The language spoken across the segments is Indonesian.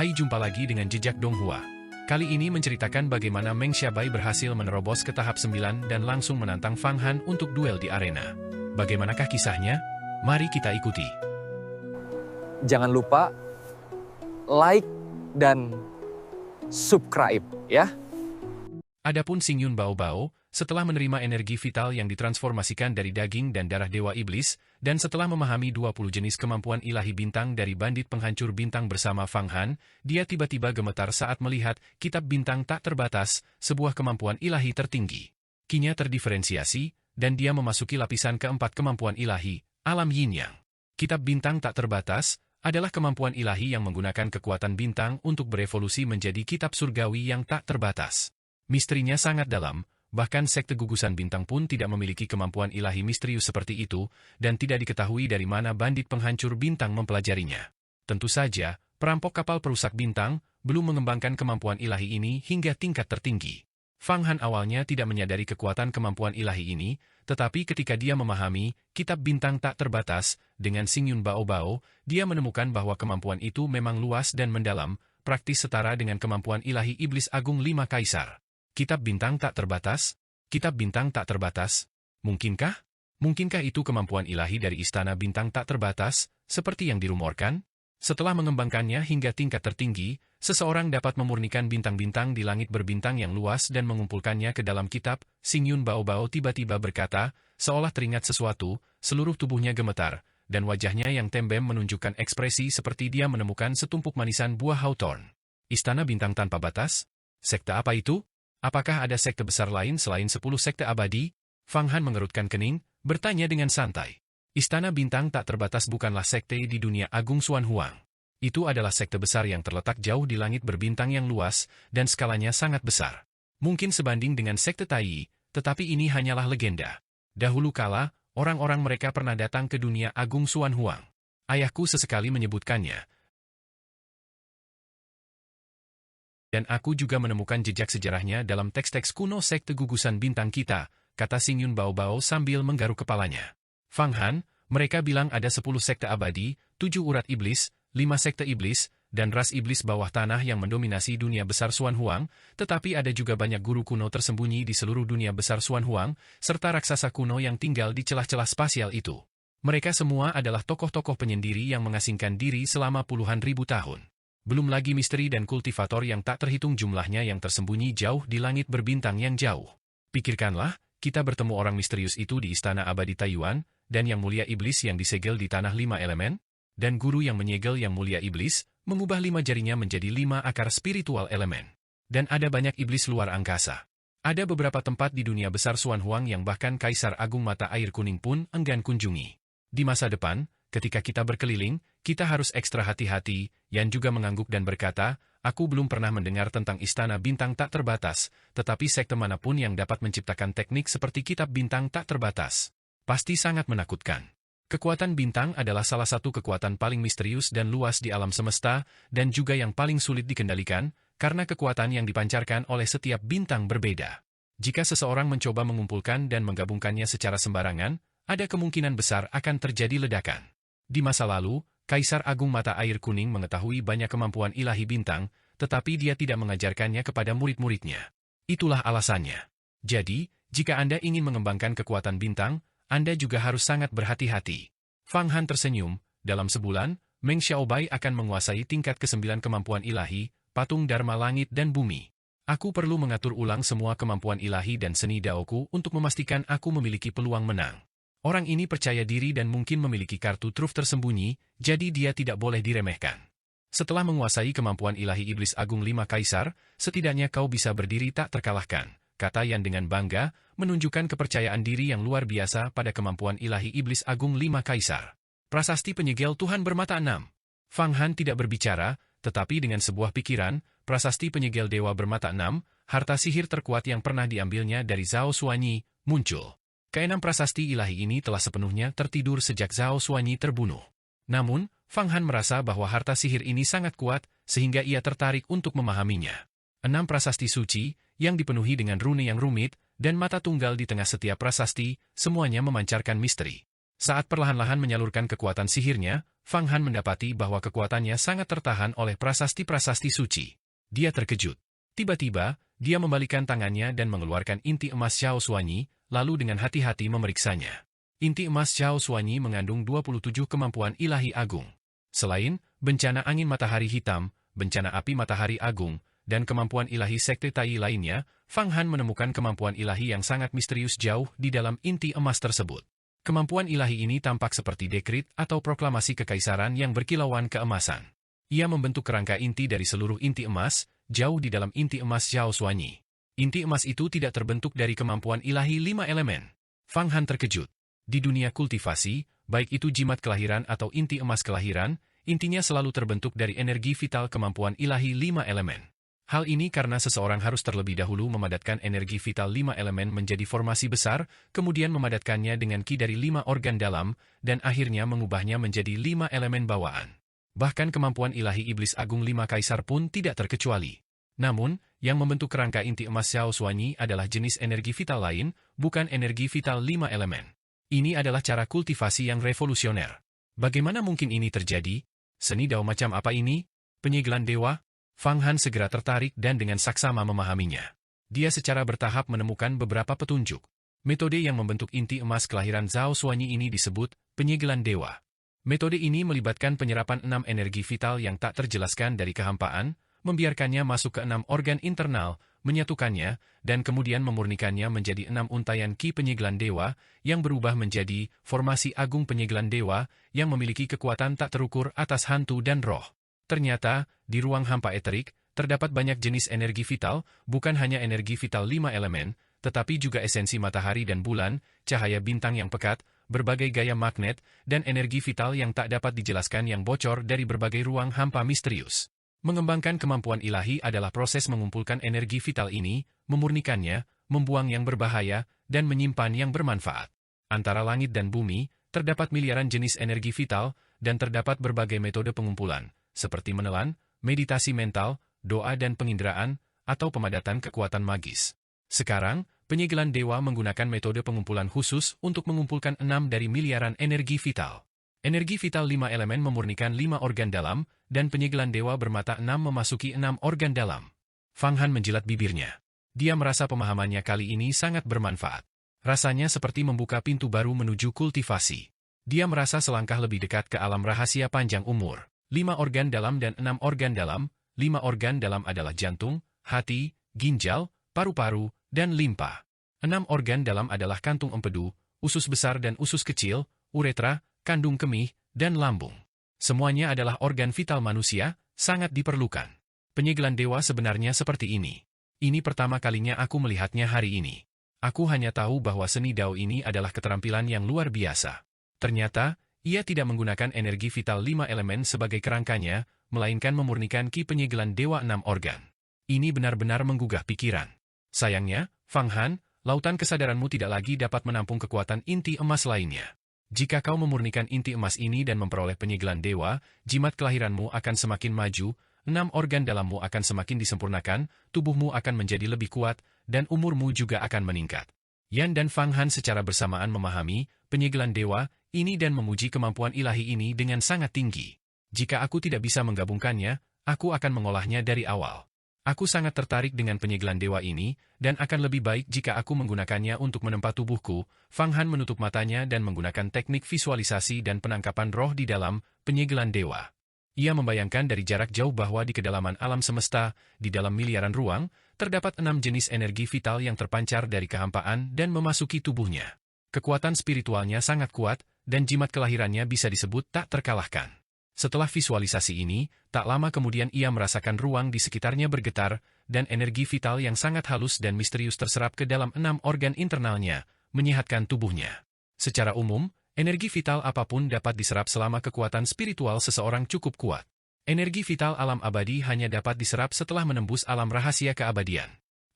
Hai, jumpa lagi dengan Jejak Donghua. Kali ini menceritakan bagaimana Meng Xiaobai berhasil menerobos ke tahap 9 dan langsung menantang Fang Han untuk duel di arena. Bagaimanakah kisahnya? Mari kita ikuti. Jangan lupa like dan subscribe ya. Adapun Xingyun Baobao, setelah menerima energi vital yang ditransformasikan dari daging dan darah Dewa Iblis, dan setelah memahami 20 jenis kemampuan ilahi bintang dari bandit penghancur bintang bersama Fang Han, dia tiba-tiba gemetar saat melihat kitab bintang tak terbatas, sebuah kemampuan ilahi tertinggi. Kinya terdiferensiasi, dan dia memasuki lapisan keempat kemampuan ilahi, alam yin-yang. Kitab bintang tak terbatas adalah kemampuan ilahi yang menggunakan kekuatan bintang untuk berevolusi menjadi kitab surgawi yang tak terbatas. Misterinya sangat dalam. Bahkan sekte gugusan bintang pun tidak memiliki kemampuan ilahi misterius seperti itu, dan tidak diketahui dari mana bandit penghancur bintang mempelajarinya. Tentu saja, perampok kapal perusak bintang belum mengembangkan kemampuan ilahi ini hingga tingkat tertinggi. Fang Han awalnya tidak menyadari kekuatan kemampuan ilahi ini, tetapi ketika dia memahami kitab bintang tak terbatas dengan Xingyun Baobao, dia menemukan bahwa kemampuan itu memang luas dan mendalam, praktis setara dengan kemampuan ilahi Iblis Agung 5 Kaisar. Kitab bintang tak terbatas? Kitab bintang tak terbatas? Mungkinkah? Mungkinkah itu kemampuan ilahi dari istana bintang tak terbatas, seperti yang dirumorkan? Setelah mengembangkannya hingga tingkat tertinggi, seseorang dapat memurnikan bintang-bintang di langit berbintang yang luas dan mengumpulkannya ke dalam kitab. Xingyun Baobao tiba-tiba berkata, seolah teringat sesuatu, seluruh tubuhnya gemetar, dan wajahnya yang tembem menunjukkan ekspresi seperti dia menemukan setumpuk manisan buah hawthorn. Istana bintang tanpa batas? Sekte apa itu? Apakah ada sekte besar lain selain 10 sekte abadi? Fang Han mengerutkan kening, bertanya dengan santai. Istana bintang tak terbatas bukanlah sekte di dunia agung Xuan Huang. Itu adalah sekte besar yang terletak jauh di langit berbintang yang luas, dan skalanya sangat besar. Mungkin sebanding dengan sekte Tai, tetapi ini hanyalah legenda. Dahulu kala, orang-orang mereka pernah datang ke dunia agung Xuan Huang. Ayahku sesekali menyebutkannya. Dan aku juga menemukan jejak sejarahnya dalam teks-teks kuno sekte gugusan bintang kita, kata Xingyun Baobao sambil menggaruk kepalanya. Fang Han, mereka bilang ada 10 sekte abadi, 7 urat iblis, 5 sekte iblis, dan ras iblis bawah tanah yang mendominasi dunia besar Xuan Huang, tetapi ada juga banyak guru kuno tersembunyi di seluruh dunia besar Xuan Huang, serta raksasa kuno yang tinggal di celah-celah spasial itu. Mereka semua adalah tokoh-tokoh penyendiri yang mengasingkan diri selama puluhan ribu tahun. Belum lagi misteri dan kultivator yang tak terhitung jumlahnya yang tersembunyi jauh di langit berbintang yang jauh. Pikirkanlah, kita bertemu orang misterius itu di Istana Abadi Taiyuan, dan Yang Mulia Iblis yang disegel di Tanah 5 Elemen, dan guru yang menyegel Yang Mulia Iblis, mengubah 5 jarinya menjadi 5 akar spiritual elemen. Dan ada banyak iblis luar angkasa. Ada beberapa tempat di dunia besar Xuan Huang yang bahkan Kaisar Agung Mata Air Kuning pun enggan kunjungi. Di masa depan, ketika kita berkeliling, kita harus ekstra hati-hati. Yan juga mengangguk dan berkata, aku belum pernah mendengar tentang istana bintang tak terbatas, tetapi sekte manapun yang dapat menciptakan teknik seperti kitab bintang tak terbatas pasti sangat menakutkan. Kekuatan bintang adalah salah satu kekuatan paling misterius dan luas di alam semesta, dan juga yang paling sulit dikendalikan, karena kekuatan yang dipancarkan oleh setiap bintang berbeda. Jika seseorang mencoba mengumpulkan dan menggabungkannya secara sembarangan, ada kemungkinan besar akan terjadi ledakan. Di masa lalu, Kaisar Agung Mata Air Kuning mengetahui banyak kemampuan ilahi bintang, tetapi dia tidak mengajarkannya kepada murid-muridnya. Itulah alasannya. Jadi, jika Anda ingin mengembangkan kekuatan bintang, Anda juga harus sangat berhati-hati. Fang Han tersenyum, dalam sebulan, Meng Xiaobai akan menguasai tingkat ke-9 kemampuan ilahi, patung Dharma Langit dan Bumi. Aku perlu mengatur ulang semua kemampuan ilahi dan seni daoku untuk memastikan aku memiliki peluang menang. Orang ini percaya diri dan mungkin memiliki kartu truf tersembunyi, jadi dia tidak boleh diremehkan. Setelah menguasai kemampuan ilahi Iblis Agung 5 Kaisar, setidaknya kau bisa berdiri tak terkalahkan, kata Yan dengan bangga, menunjukkan kepercayaan diri yang luar biasa pada kemampuan ilahi Iblis Agung 5 Kaisar. Prasasti penyegel Tuhan bermata 6. Fang Han tidak berbicara, tetapi dengan sebuah pikiran, prasasti penyegel Dewa bermata 6, harta sihir terkuat yang pernah diambilnya dari Zhao Xuanyi, muncul. Keenam prasasti ilahi ini telah sepenuhnya tertidur sejak Zhao Xuanyi terbunuh. Namun, Fang Han merasa bahwa harta sihir ini sangat kuat, sehingga ia tertarik untuk memahaminya. 6 prasasti suci, yang dipenuhi dengan rune yang rumit, dan mata tunggal di tengah setiap prasasti, semuanya memancarkan misteri. Saat perlahan-lahan menyalurkan kekuatan sihirnya, Fang Han mendapati bahwa kekuatannya sangat tertahan oleh prasasti-prasasti suci. Dia terkejut. Tiba-tiba, dia membalikan tangannya dan mengeluarkan inti emas Xiao Suanyi, lalu dengan hati-hati memeriksanya. Inti emas Xiao Suanyi mengandung 27 kemampuan ilahi agung. Selain bencana angin matahari hitam, bencana api matahari agung, dan kemampuan ilahi sekte Tai lainnya, Fang Han menemukan kemampuan ilahi yang sangat misterius jauh di dalam inti emas tersebut. Kemampuan ilahi ini tampak seperti dekrit atau proklamasi kekaisaran yang berkilauan keemasan. Ia membentuk kerangka inti dari seluruh inti emas, jauh di dalam inti emas Xiao Suanyi. Inti emas itu tidak terbentuk dari kemampuan ilahi 5 elemen. Fang Han terkejut. Di dunia kultivasi, baik itu jimat kelahiran atau inti emas kelahiran, intinya selalu terbentuk dari energi vital kemampuan ilahi 5 elemen. Hal ini karena seseorang harus terlebih dahulu memadatkan energi vital 5 elemen menjadi formasi besar, kemudian memadatkannya dengan ki dari 5 organ dalam, dan akhirnya mengubahnya menjadi 5 elemen bawaan. Bahkan kemampuan ilahi iblis agung 5 kaisar pun tidak terkecuali. Namun, yang membentuk kerangka inti emas Xiao Suanyi adalah jenis energi vital lain, bukan energi vital 5 elemen. Ini adalah cara kultivasi yang revolusioner. Bagaimana mungkin ini terjadi? Seni Dao macam apa ini? Penyegelan dewa? Fang Han segera tertarik dan dengan saksama memahaminya. Dia secara bertahap menemukan beberapa petunjuk. Metode yang membentuk inti emas kelahiran Xiao Suanyi ini disebut penyegelan dewa. Metode ini melibatkan penyerapan 6 energi vital yang tak terjelaskan dari kehampaan, membiarkannya masuk ke 6 organ internal, menyatukannya, dan kemudian memurnikannya menjadi 6 untayan ki penyegelan dewa, yang berubah menjadi formasi agung penyegelan dewa, yang memiliki kekuatan tak terukur atas hantu dan roh. Ternyata, di ruang hampa eterik, terdapat banyak jenis energi vital, bukan hanya energi vital 5 elemen, tetapi juga esensi matahari dan bulan, cahaya bintang yang pekat, berbagai gaya magnet, dan energi vital yang tak dapat dijelaskan yang bocor dari berbagai ruang hampa misterius. Mengembangkan kemampuan ilahi adalah proses mengumpulkan energi vital ini, memurnikannya, membuang yang berbahaya, dan menyimpan yang bermanfaat. Antara langit dan bumi, terdapat miliaran jenis energi vital, dan terdapat berbagai metode pengumpulan, seperti menelan, meditasi mental, doa dan penginderaan, atau pemadatan kekuatan magis. Sekarang, penyegelan dewa menggunakan metode pengumpulan khusus untuk mengumpulkan 6 dari miliaran energi vital. Energi vital 5 elemen memurnikan 5 organ dalam, dan penyegelan dewa bermata 6 memasuki 6 organ dalam. Fang Han menjilat bibirnya. Dia merasa pemahamannya kali ini sangat bermanfaat. Rasanya seperti membuka pintu baru menuju kultivasi. Dia merasa selangkah lebih dekat ke alam rahasia panjang umur. 5 organ dalam dan 6 organ dalam. 5 organ dalam adalah jantung, hati, ginjal, paru-paru, dan limpa. 6 organ dalam adalah kantung empedu, usus besar dan usus kecil, uretra, kandung kemih, dan lambung. Semuanya adalah organ vital manusia, sangat diperlukan. Penyegelan dewa sebenarnya seperti ini. Ini pertama kalinya aku melihatnya hari ini. Aku hanya tahu bahwa seni Dao ini adalah keterampilan yang luar biasa. Ternyata, ia tidak menggunakan energi vital 5 elemen sebagai kerangkanya, melainkan memurnikan ki penyegelan dewa 6 organ. Ini benar-benar menggugah pikiran. Sayangnya, Fang Han, lautan kesadaranmu tidak lagi dapat menampung kekuatan inti emas lainnya. Jika kau memurnikan inti emas ini dan memperoleh penyegelan dewa, jimat kelahiranmu akan semakin maju, 6 organ dalammu akan semakin disempurnakan, tubuhmu akan menjadi lebih kuat, dan umurmu juga akan meningkat. Yan dan Fang Han secara bersamaan memahami penyegelan dewa ini dan memuji kemampuan ilahi ini dengan sangat tinggi. Jika aku tidak bisa menggabungkannya, aku akan mengolahnya dari awal. Aku sangat tertarik dengan penyegelan dewa ini, dan akan lebih baik jika aku menggunakannya untuk menempa tubuhku. Fang Han menutup matanya dan menggunakan teknik visualisasi dan penangkapan roh di dalam penyegelan dewa. Ia membayangkan dari jarak jauh bahwa di kedalaman alam semesta, di dalam miliaran ruang, terdapat 6 jenis energi vital yang terpancar dari kehampaan dan memasuki tubuhnya. Kekuatan spiritualnya sangat kuat, dan jimat kelahirannya bisa disebut tak terkalahkan. Setelah visualisasi ini, tak lama kemudian ia merasakan ruang di sekitarnya bergetar, dan energi vital yang sangat halus dan misterius terserap ke dalam 6 organ internalnya, menyehatkan tubuhnya. Secara umum, energi vital apapun dapat diserap selama kekuatan spiritual seseorang cukup kuat. Energi vital alam abadi hanya dapat diserap setelah menembus alam rahasia keabadian.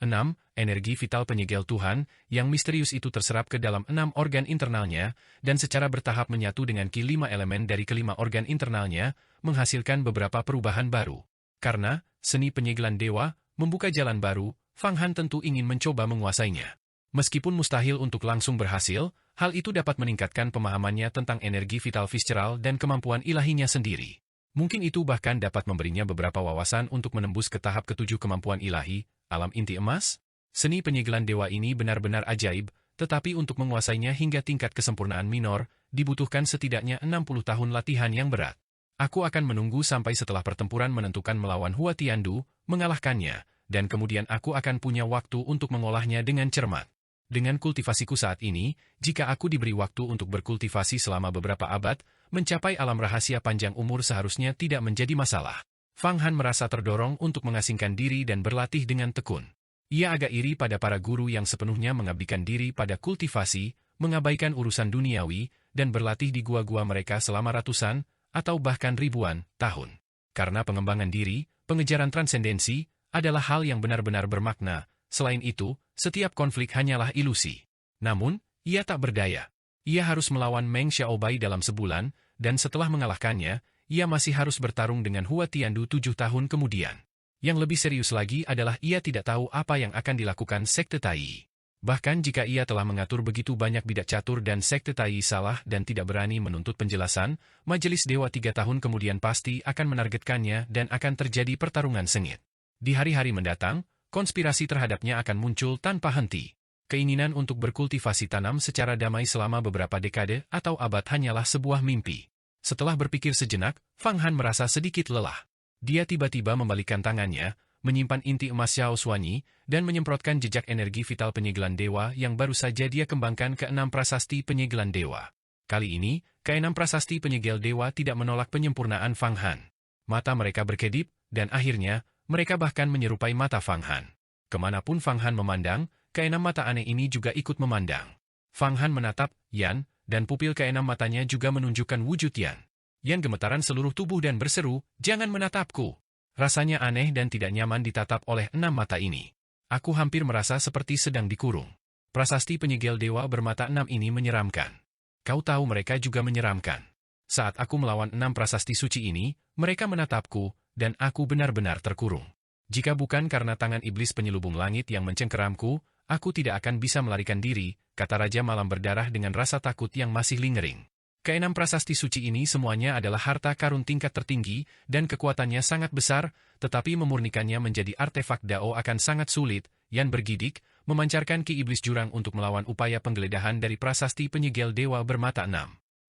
6. Energi vital penyegel Tuhan, yang misterius itu terserap ke dalam 6 organ internalnya, dan secara bertahap menyatu dengan ki 5 elemen dari kelima organ internalnya, menghasilkan beberapa perubahan baru. Karena, seni penyegelan dewa, membuka jalan baru, Fang Han tentu ingin mencoba menguasainya. Meskipun mustahil untuk langsung berhasil, hal itu dapat meningkatkan pemahamannya tentang energi vital visceral dan kemampuan ilahinya sendiri. Mungkin itu bahkan dapat memberinya beberapa wawasan untuk menembus ke tahap ketujuh kemampuan ilahi, alam inti emas. Seni penyegelan dewa ini benar-benar ajaib, tetapi untuk menguasainya hingga tingkat kesempurnaan minor, dibutuhkan setidaknya 60 tahun latihan yang berat. Aku akan menunggu sampai setelah pertempuran menentukan melawan Hua Tiandu, mengalahkannya, dan kemudian aku akan punya waktu untuk mengolahnya dengan cermat. Dengan kultivasiku saat ini, jika aku diberi waktu untuk berkultivasi selama beberapa abad, mencapai alam rahasia panjang umur seharusnya tidak menjadi masalah. Fang Han merasa terdorong untuk mengasingkan diri dan berlatih dengan tekun. Ia agak iri pada para guru yang sepenuhnya mengabdikan diri pada kultivasi, mengabaikan urusan duniawi, dan berlatih di gua-gua mereka selama ratusan, atau bahkan ribuan, tahun. Karena pengembangan diri, pengejaran transendensi, adalah hal yang benar-benar bermakna. Selain itu, setiap konflik hanyalah ilusi. Namun, ia tak berdaya. Ia harus melawan Meng Xiaobai dalam sebulan, dan setelah mengalahkannya, ia masih harus bertarung dengan Hua Tiandu 7 tahun kemudian. Yang lebih serius lagi adalah ia tidak tahu apa yang akan dilakukan Sekte Tai. Bahkan jika ia telah mengatur begitu banyak bidak catur dan Sekte Tai salah dan tidak berani menuntut penjelasan, Majelis Dewa 3 tahun kemudian pasti akan menargetkannya dan akan terjadi pertarungan sengit. Di hari-hari mendatang, konspirasi terhadapnya akan muncul tanpa henti. Keinginan untuk berkultivasi tanam secara damai selama beberapa dekade atau abad hanyalah sebuah mimpi. Setelah berpikir sejenak, Fang Han merasa sedikit lelah. Dia tiba-tiba membalikkan tangannya, menyimpan inti emas Xiao Suanyi, dan menyemprotkan jejak energi vital penyegelan dewa yang baru saja dia kembangkan ke 6 prasasti penyegelan dewa. Kali ini, ke-6 prasasti penyegel dewa tidak menolak penyempurnaan Fang Han. Mata mereka berkedip, dan akhirnya, mereka bahkan menyerupai mata Fang Han. Kemanapun Fang Han memandang, ke-6 mata aneh ini juga ikut memandang. Fang Han menatap Yan, dan pupil ke-6 matanya juga menunjukkan wujud Yan. Yan gemetaran seluruh tubuh dan berseru, "Jangan menatapku!" Rasanya aneh dan tidak nyaman ditatap oleh 6 mata ini. Aku hampir merasa seperti sedang dikurung. Prasasti penyegel dewa bermata 6 ini menyeramkan. Kau tahu mereka juga menyeramkan. Saat aku melawan 6 prasasti suci ini, mereka menatapku, dan aku benar-benar terkurung. Jika bukan karena tangan iblis penyelubung langit yang mencengkeramku, aku tidak akan bisa melarikan diri, kata Raja Malam Berdarah dengan rasa takut yang masih lingering. Ke-6 prasasti suci ini semuanya adalah harta karun tingkat tertinggi, dan kekuatannya sangat besar, tetapi memurnikannya menjadi artefak Dao akan sangat sulit. Yan bergidik, memancarkan ki iblis jurang untuk melawan upaya penggeledahan dari prasasti penyegel dewa bermata 6.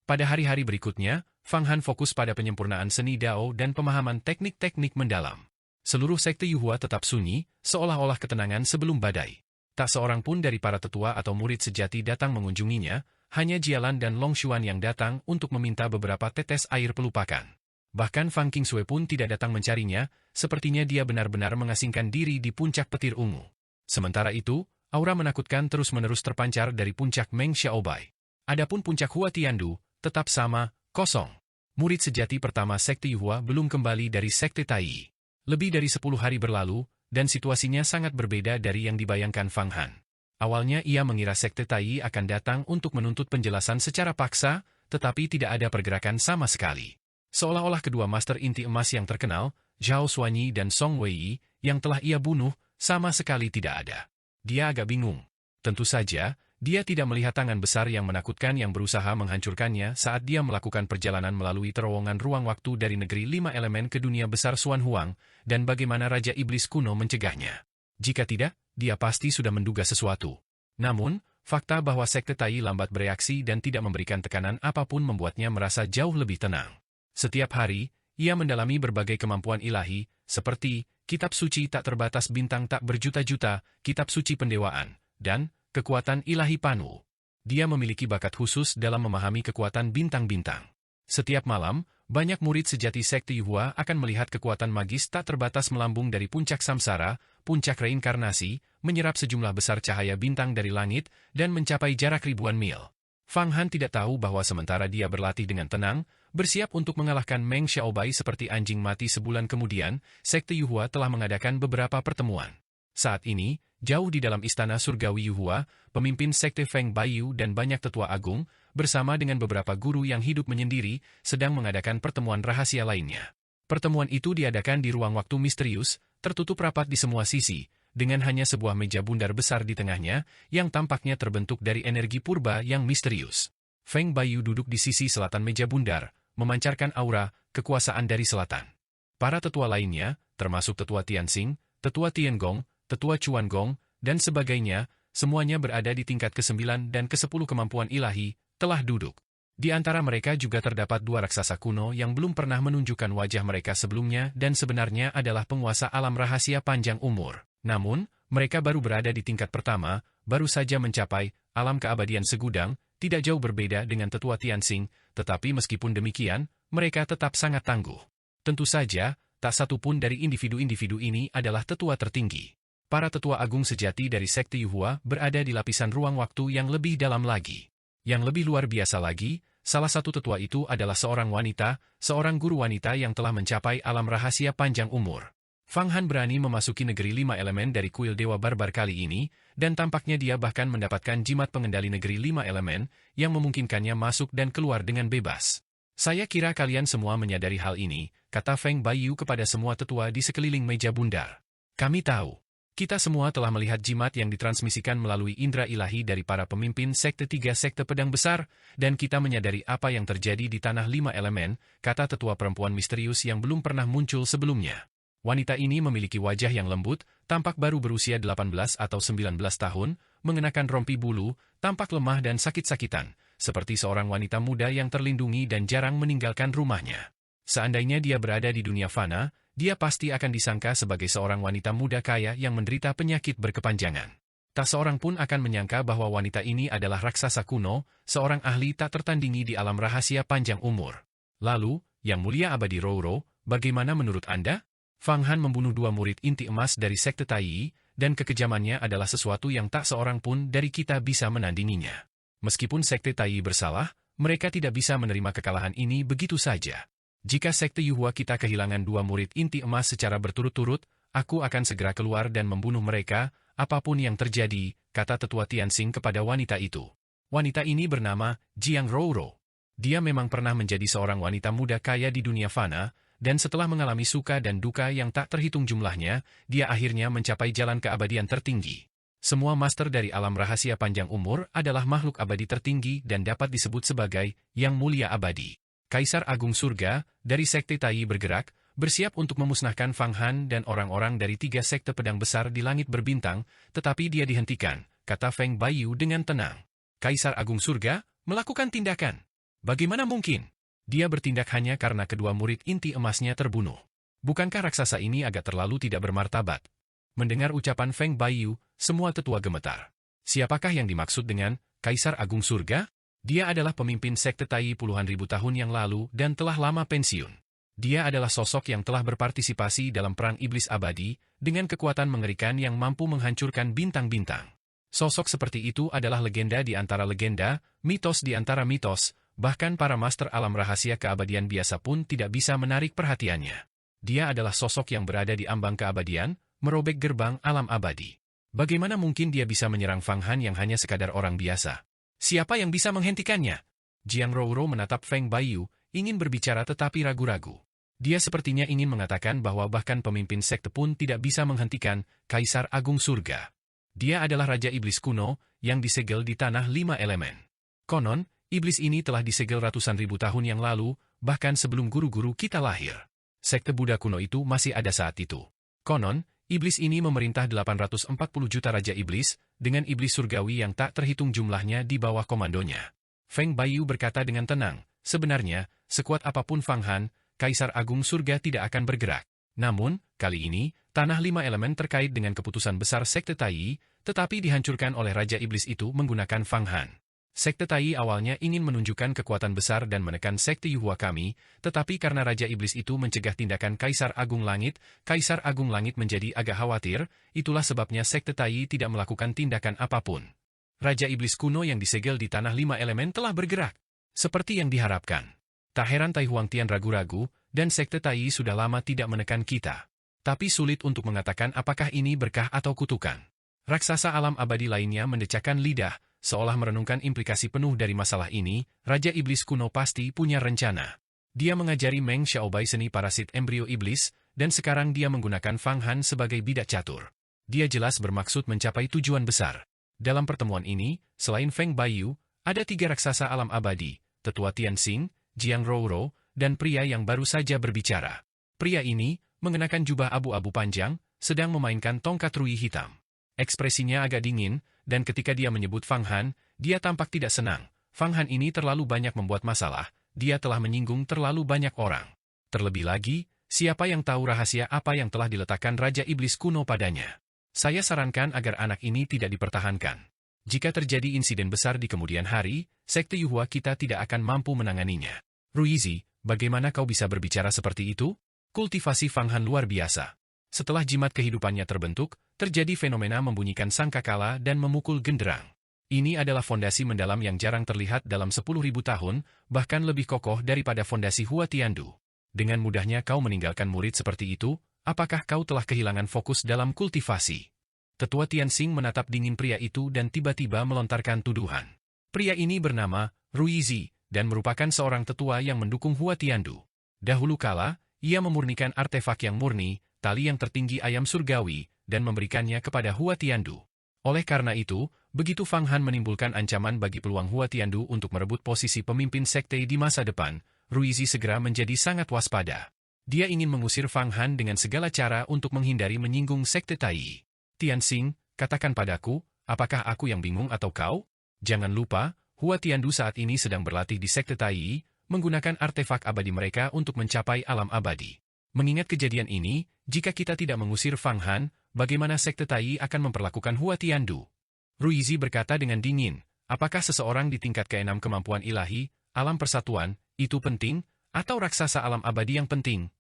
Pada hari-hari berikutnya, Fang Han fokus pada penyempurnaan seni Dao dan pemahaman teknik-teknik mendalam. Seluruh sekte Yuhua tetap sunyi, seolah-olah ketenangan sebelum badai. Tak seorang pun dari para tetua atau murid sejati datang mengunjunginya, hanya Jialan dan Long Xuan yang datang untuk meminta beberapa tetes air pelupakan. Bahkan Fang Qingsui pun tidak datang mencarinya, sepertinya dia benar-benar mengasingkan diri di puncak petir ungu. Sementara itu, aura menakutkan terus-menerus terpancar dari puncak Meng Xiaobai. Adapun puncak Hua Tiandu, tetap sama, kosong. Murid sejati pertama Sekte Yuhua belum kembali dari Sekte Tai. Lebih dari 10 hari berlalu, dan situasinya sangat berbeda dari yang dibayangkan Fang Han. Awalnya ia mengira Sekte Tai akan datang untuk menuntut penjelasan secara paksa, tetapi tidak ada pergerakan sama sekali. Seolah-olah kedua master inti emas yang terkenal, Zhao Suanyi dan Song Wei, yang telah ia bunuh, sama sekali tidak ada. Dia agak bingung. Tentu saja, dia tidak melihat tangan besar yang menakutkan yang berusaha menghancurkannya saat dia melakukan perjalanan melalui terowongan ruang waktu dari negeri 5 elemen ke dunia besar Xuan Huang, dan bagaimana Raja Iblis kuno mencegahnya. Jika tidak, dia pasti sudah menduga sesuatu. Namun, fakta bahwa Sekte Tai lambat bereaksi dan tidak memberikan tekanan apapun membuatnya merasa jauh lebih tenang. Setiap hari, ia mendalami berbagai kemampuan ilahi, seperti Kitab Suci Tak Terbatas Bintang Tak Berjuta-Juta, Kitab Suci Pendewaan, dan Kekuatan Ilahi Panu. Dia memiliki bakat khusus dalam memahami kekuatan bintang-bintang. Setiap malam, banyak murid sejati Sekte Yuhua akan melihat kekuatan magis tak terbatas melambung dari puncak samsara, puncak reinkarnasi, menyerap sejumlah besar cahaya bintang dari langit, dan mencapai jarak ribuan mil. Fang Han tidak tahu bahwa sementara dia berlatih dengan tenang, bersiap untuk mengalahkan Meng Xiaobai seperti anjing mati sebulan kemudian, Sekte Yuhua telah mengadakan beberapa pertemuan. Saat ini, jauh di dalam istana surgawi Yuhua, pemimpin Sekte Feng Baiyu dan banyak tetua agung, bersama dengan beberapa guru yang hidup menyendiri, sedang mengadakan pertemuan rahasia lainnya. Pertemuan itu diadakan di ruang waktu misterius, tertutup rapat di semua sisi, dengan hanya sebuah meja bundar besar di tengahnya, yang tampaknya terbentuk dari energi purba yang misterius. Feng Baiyu duduk di sisi selatan meja bundar, memancarkan aura kekuasaan dari selatan. Para tetua lainnya, termasuk tetua Tianxing, tetua Tiangong, tetua Chuangong, dan sebagainya, semuanya berada di tingkat ke-9 dan ke-10 kemampuan ilahi, telah duduk. Di antara mereka juga terdapat dua raksasa kuno yang belum pernah menunjukkan wajah mereka sebelumnya dan sebenarnya adalah penguasa alam rahasia panjang umur. Namun, mereka baru berada di tingkat pertama, baru saja mencapai alam keabadian segudang, tidak jauh berbeda dengan tetua Tianxing, tetapi meskipun demikian, mereka tetap sangat tangguh. Tentu saja, tak satu pun dari individu-individu ini adalah tetua tertinggi. Para tetua agung sejati dari sekte Yuhua berada di lapisan ruang waktu yang lebih dalam lagi. Yang lebih luar biasa lagi, salah satu tetua itu adalah seorang wanita, seorang guru wanita yang telah mencapai alam rahasia panjang umur. Fang Han berani memasuki negeri 5 elemen dari kuil Dewa Barbar kali ini, dan tampaknya dia bahkan mendapatkan jimat pengendali negeri 5 elemen, yang memungkinkannya masuk dan keluar dengan bebas. Saya kira kalian semua menyadari hal ini, kata Feng Baiyu kepada semua tetua di sekeliling meja bundar. Kami tahu. Kita semua telah melihat jimat yang ditransmisikan melalui indera ilahi dari para pemimpin sekte 3 sekte pedang besar, dan kita menyadari apa yang terjadi di tanah 5 elemen, kata tetua perempuan misterius yang belum pernah muncul sebelumnya. Wanita ini memiliki wajah yang lembut, tampak baru berusia 18 atau 19 tahun, mengenakan rompi bulu, tampak lemah dan sakit-sakitan, seperti seorang wanita muda yang terlindungi dan jarang meninggalkan rumahnya. Seandainya dia berada di dunia fana, dia pasti akan disangka sebagai seorang wanita muda kaya yang menderita penyakit berkepanjangan. Tak seorang pun akan menyangka bahwa wanita ini adalah raksasa kuno, seorang ahli tak tertandingi di alam rahasia panjang umur. Lalu, Yang Mulia Abadi Rouro, bagaimana menurut Anda? Fang Han membunuh 2 murid inti emas dari sekte Taiyi, dan kekejamannya adalah sesuatu yang tak seorang pun dari kita bisa menandinginya. Meskipun sekte Taiyi bersalah, mereka tidak bisa menerima kekalahan ini begitu saja. Jika sekte Yuhua kita kehilangan 2 murid inti emas secara berturut-turut, aku akan segera keluar dan membunuh mereka, apapun yang terjadi, kata tetua Tianxing kepada wanita itu. Wanita ini bernama Jiang Rouro. Dia memang pernah menjadi seorang wanita muda kaya di dunia fana, dan setelah mengalami suka dan duka yang tak terhitung jumlahnya, dia akhirnya mencapai jalan keabadian tertinggi. Semua master dari alam rahasia panjang umur adalah makhluk abadi tertinggi dan dapat disebut sebagai Yang Mulia Abadi. Kaisar Agung Surga, dari sekte Taiyi bergerak, bersiap untuk memusnahkan Fang Han dan orang-orang dari 3 sekte pedang besar di langit berbintang, tetapi dia dihentikan, kata Feng Baiyu dengan tenang. Kaisar Agung Surga, melakukan tindakan. Bagaimana mungkin? Dia bertindak hanya karena kedua murid inti emasnya terbunuh. Bukankah raksasa ini agak terlalu tidak bermartabat? Mendengar ucapan Feng Baiyu, semua tetua gemetar. Siapakah yang dimaksud dengan Kaisar Agung Surga? Dia adalah pemimpin sekte Taiyi puluhan ribu tahun yang lalu dan telah lama pensiun. Dia adalah sosok yang telah berpartisipasi dalam perang iblis abadi, dengan kekuatan mengerikan yang mampu menghancurkan bintang-bintang. Sosok seperti itu adalah legenda di antara legenda, mitos di antara mitos, bahkan para master alam rahasia keabadian biasa pun tidak bisa menarik perhatiannya. Dia adalah sosok yang berada di ambang keabadian, merobek gerbang alam abadi. Bagaimana mungkin dia bisa menyerang Fang Han yang hanya sekadar orang biasa? Siapa yang bisa menghentikannya? Jiang Rouro menatap Feng Baiyu, ingin berbicara tetapi ragu-ragu. Dia sepertinya ingin mengatakan bahwa bahkan pemimpin sekte pun tidak bisa menghentikan Kaisar Agung Surga. Dia adalah Raja Iblis kuno, yang disegel di tanah 5 elemen. Konon, iblis ini telah disegel ratusan ribu tahun yang lalu, bahkan sebelum guru-guru kita lahir. Sekte Buddha kuno itu masih ada saat itu. Konon, iblis ini memerintah 840 juta Raja Iblis, dengan iblis surgawi yang tak terhitung jumlahnya di bawah komandonya. Feng Baiyu berkata dengan tenang, sebenarnya, sekuat apapun Fang Han, Kaisar Agung Surga tidak akan bergerak. Namun, kali ini, tanah 5 elemen terkait dengan keputusan besar sekte Taiyi, tetapi dihancurkan oleh Raja Iblis itu menggunakan Fang Han. Sekte Taiyi awalnya ingin menunjukkan kekuatan besar dan menekan sekte Yuhua kami, tetapi karena Raja Iblis itu mencegah tindakan Kaisar Agung Langit menjadi agak khawatir, itulah sebabnya sekte Taiyi tidak melakukan tindakan apapun. Raja Iblis kuno yang disegel di tanah 5 elemen telah bergerak. Seperti yang diharapkan. Tak heran Tai Huangtian ragu-ragu, dan sekte Taiyi sudah lama tidak menekan kita. Tapi sulit untuk mengatakan apakah ini berkah atau kutukan. Raksasa alam abadi lainnya mendecakkan lidah, seolah merenungkan implikasi penuh dari masalah ini. Raja Iblis kuno pasti punya rencana. Dia mengajari Meng Xiaobai seni parasit embrio iblis, dan sekarang dia menggunakan Fang Han sebagai bidak catur. Dia jelas bermaksud mencapai tujuan besar. Dalam pertemuan ini, selain Feng Baiyu, ada 3 raksasa alam abadi, Tetua Tianxing, Jiang Rouro, dan pria yang baru saja berbicara. Pria ini, mengenakan jubah abu-abu panjang, sedang memainkan tongkat rui hitam. Ekspresinya agak dingin, dan ketika dia menyebut Fang Han, dia tampak tidak senang. Fang Han ini terlalu banyak membuat masalah, dia telah menyinggung terlalu banyak orang. Terlebih lagi, siapa yang tahu rahasia apa yang telah diletakkan Raja Iblis kuno padanya? Saya sarankan agar anak ini tidak dipertahankan. Jika terjadi insiden besar di kemudian hari, Sekte Yuhua kita tidak akan mampu menanganinya. Ruizi, bagaimana kau bisa berbicara seperti itu? Kultivasi Fang Han luar biasa. Setelah jimat kehidupannya terbentuk, terjadi fenomena membunyikan sangkakala dan memukul genderang. Ini adalah fondasi mendalam yang jarang terlihat dalam 10.000 tahun, bahkan lebih kokoh daripada fondasi Hua Tiandu. Dengan mudahnya kau meninggalkan murid seperti itu, apakah kau telah kehilangan fokus dalam kultivasi? Tetua Tianxing menatap dingin pria itu dan tiba-tiba melontarkan tuduhan. Pria ini bernama Ruizi, dan merupakan seorang tetua yang mendukung Hua Tiandu. Dahulu kala, ia memurnikan artefak yang murni, tali yang tertinggi ayam surgawi, dan memberikannya kepada Hua Tiandu. Oleh karena itu, begitu Fang Han menimbulkan ancaman bagi peluang Hua Tiandu untuk merebut posisi pemimpin sekte di masa depan, Ruizi segera menjadi sangat waspada. Dia ingin mengusir Fang Han dengan segala cara untuk menghindari menyinggung sekte Tai. Tianxing, katakan padaku, apakah aku yang bingung atau kau? Jangan lupa, Hua Tiandu saat ini sedang berlatih di sekte Tai, menggunakan artefak abadi mereka untuk mencapai alam abadi. Mengingat kejadian ini, jika kita tidak mengusir Fang Han, bagaimana sekte Tai akan memperlakukan Hua Tiandu? Ruizi berkata dengan dingin, apakah seseorang di tingkat ke-6 kemampuan ilahi, alam persatuan, itu penting, atau raksasa alam abadi yang penting?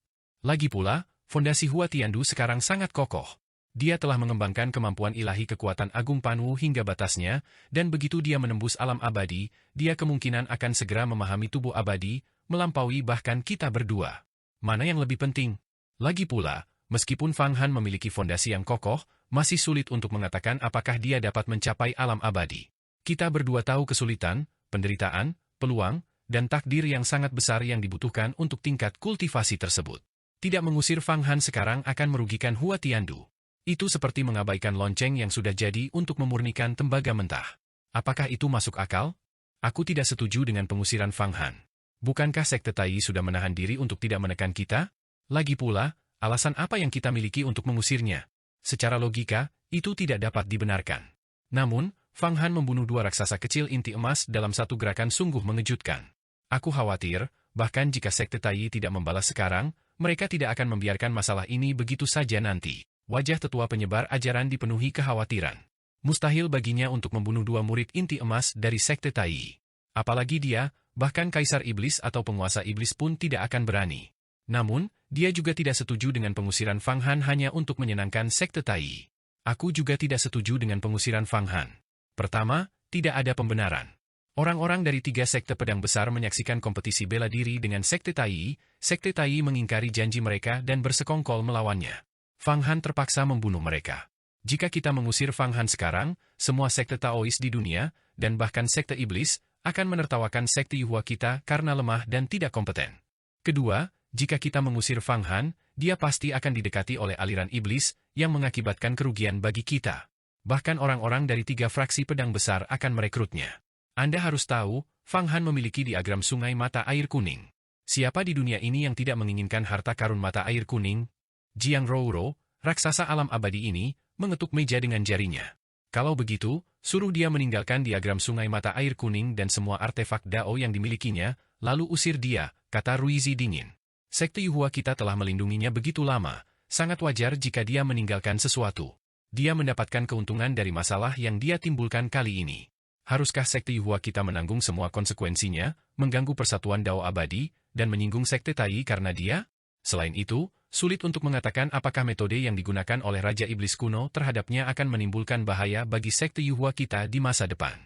Lagi pula, fondasi Hua Tiandu sekarang sangat kokoh. Dia telah mengembangkan kemampuan ilahi kekuatan Agung Panwu hingga batasnya, dan begitu dia menembus alam abadi, dia kemungkinan akan segera memahami tubuh abadi, melampaui bahkan kita berdua. Mana yang lebih penting? Lagi pula, meskipun Fang Han memiliki fondasi yang kokoh, masih sulit untuk mengatakan apakah dia dapat mencapai alam abadi. Kita berdua tahu kesulitan, penderitaan, peluang, dan takdir yang sangat besar yang dibutuhkan untuk tingkat kultivasi tersebut. Tidak mengusir Fang Han sekarang akan merugikan Hua Tiandu. Itu seperti mengabaikan lonceng yang sudah jadi untuk memurnikan tembaga mentah. Apakah itu masuk akal? Aku tidak setuju dengan pengusiran Fang Han. Bukankah sekte Tai sudah menahan diri untuk tidak menekan kita? Lagi pula, alasan apa yang kita miliki untuk mengusirnya? Secara logika, itu tidak dapat dibenarkan. Namun, Fang Han membunuh 2 raksasa kecil inti emas dalam satu gerakan sungguh mengejutkan. Aku khawatir, bahkan jika sekte Tai tidak membalas sekarang, mereka tidak akan membiarkan masalah ini begitu saja nanti. Wajah tetua penyebar ajaran dipenuhi kekhawatiran. Mustahil baginya untuk membunuh 2 murid inti emas dari sekte Tai. Apalagi dia, bahkan Kaisar Iblis atau penguasa Iblis pun tidak akan berani. Namun, dia juga tidak setuju dengan pengusiran Fang Han hanya untuk menyenangkan sekte Tai. Aku juga tidak setuju dengan pengusiran Fang Han. Pertama, tidak ada pembenaran. Orang-orang dari 3 sekte pedang besar menyaksikan kompetisi bela diri dengan sekte Tai mengingkari janji mereka dan bersekongkol melawannya. Fang Han terpaksa membunuh mereka. Jika kita mengusir Fang Han sekarang, semua sekte Taois di dunia, dan bahkan sekte Iblis, akan menertawakan sekte Yuhua kita karena lemah dan tidak kompeten. Kedua, jika kita mengusir Fang Han, dia pasti akan didekati oleh aliran Iblis, yang mengakibatkan kerugian bagi kita. Bahkan orang-orang dari 3 fraksi pedang besar akan merekrutnya. Anda harus tahu, Fang Han memiliki diagram sungai mata air kuning. Siapa di dunia ini yang tidak menginginkan harta karun mata air kuning? Jiang Rouro, raksasa alam abadi ini, mengetuk meja dengan jarinya. Kalau begitu, suruh dia meninggalkan diagram sungai mata air kuning dan semua artefak Dao yang dimilikinya, lalu usir dia, kata Ruizi dingin. Sekte Yuhua kita telah melindunginya begitu lama, sangat wajar jika dia meninggalkan sesuatu. Dia mendapatkan keuntungan dari masalah yang dia timbulkan kali ini. Haruskah sekte Yuhua kita menanggung semua konsekuensinya, mengganggu persatuan Dao abadi, dan menyinggung sekte Tai karena dia? Selain itu, sulit untuk mengatakan apakah metode yang digunakan oleh Raja Iblis kuno terhadapnya akan menimbulkan bahaya bagi sekte Yuhua kita di masa depan.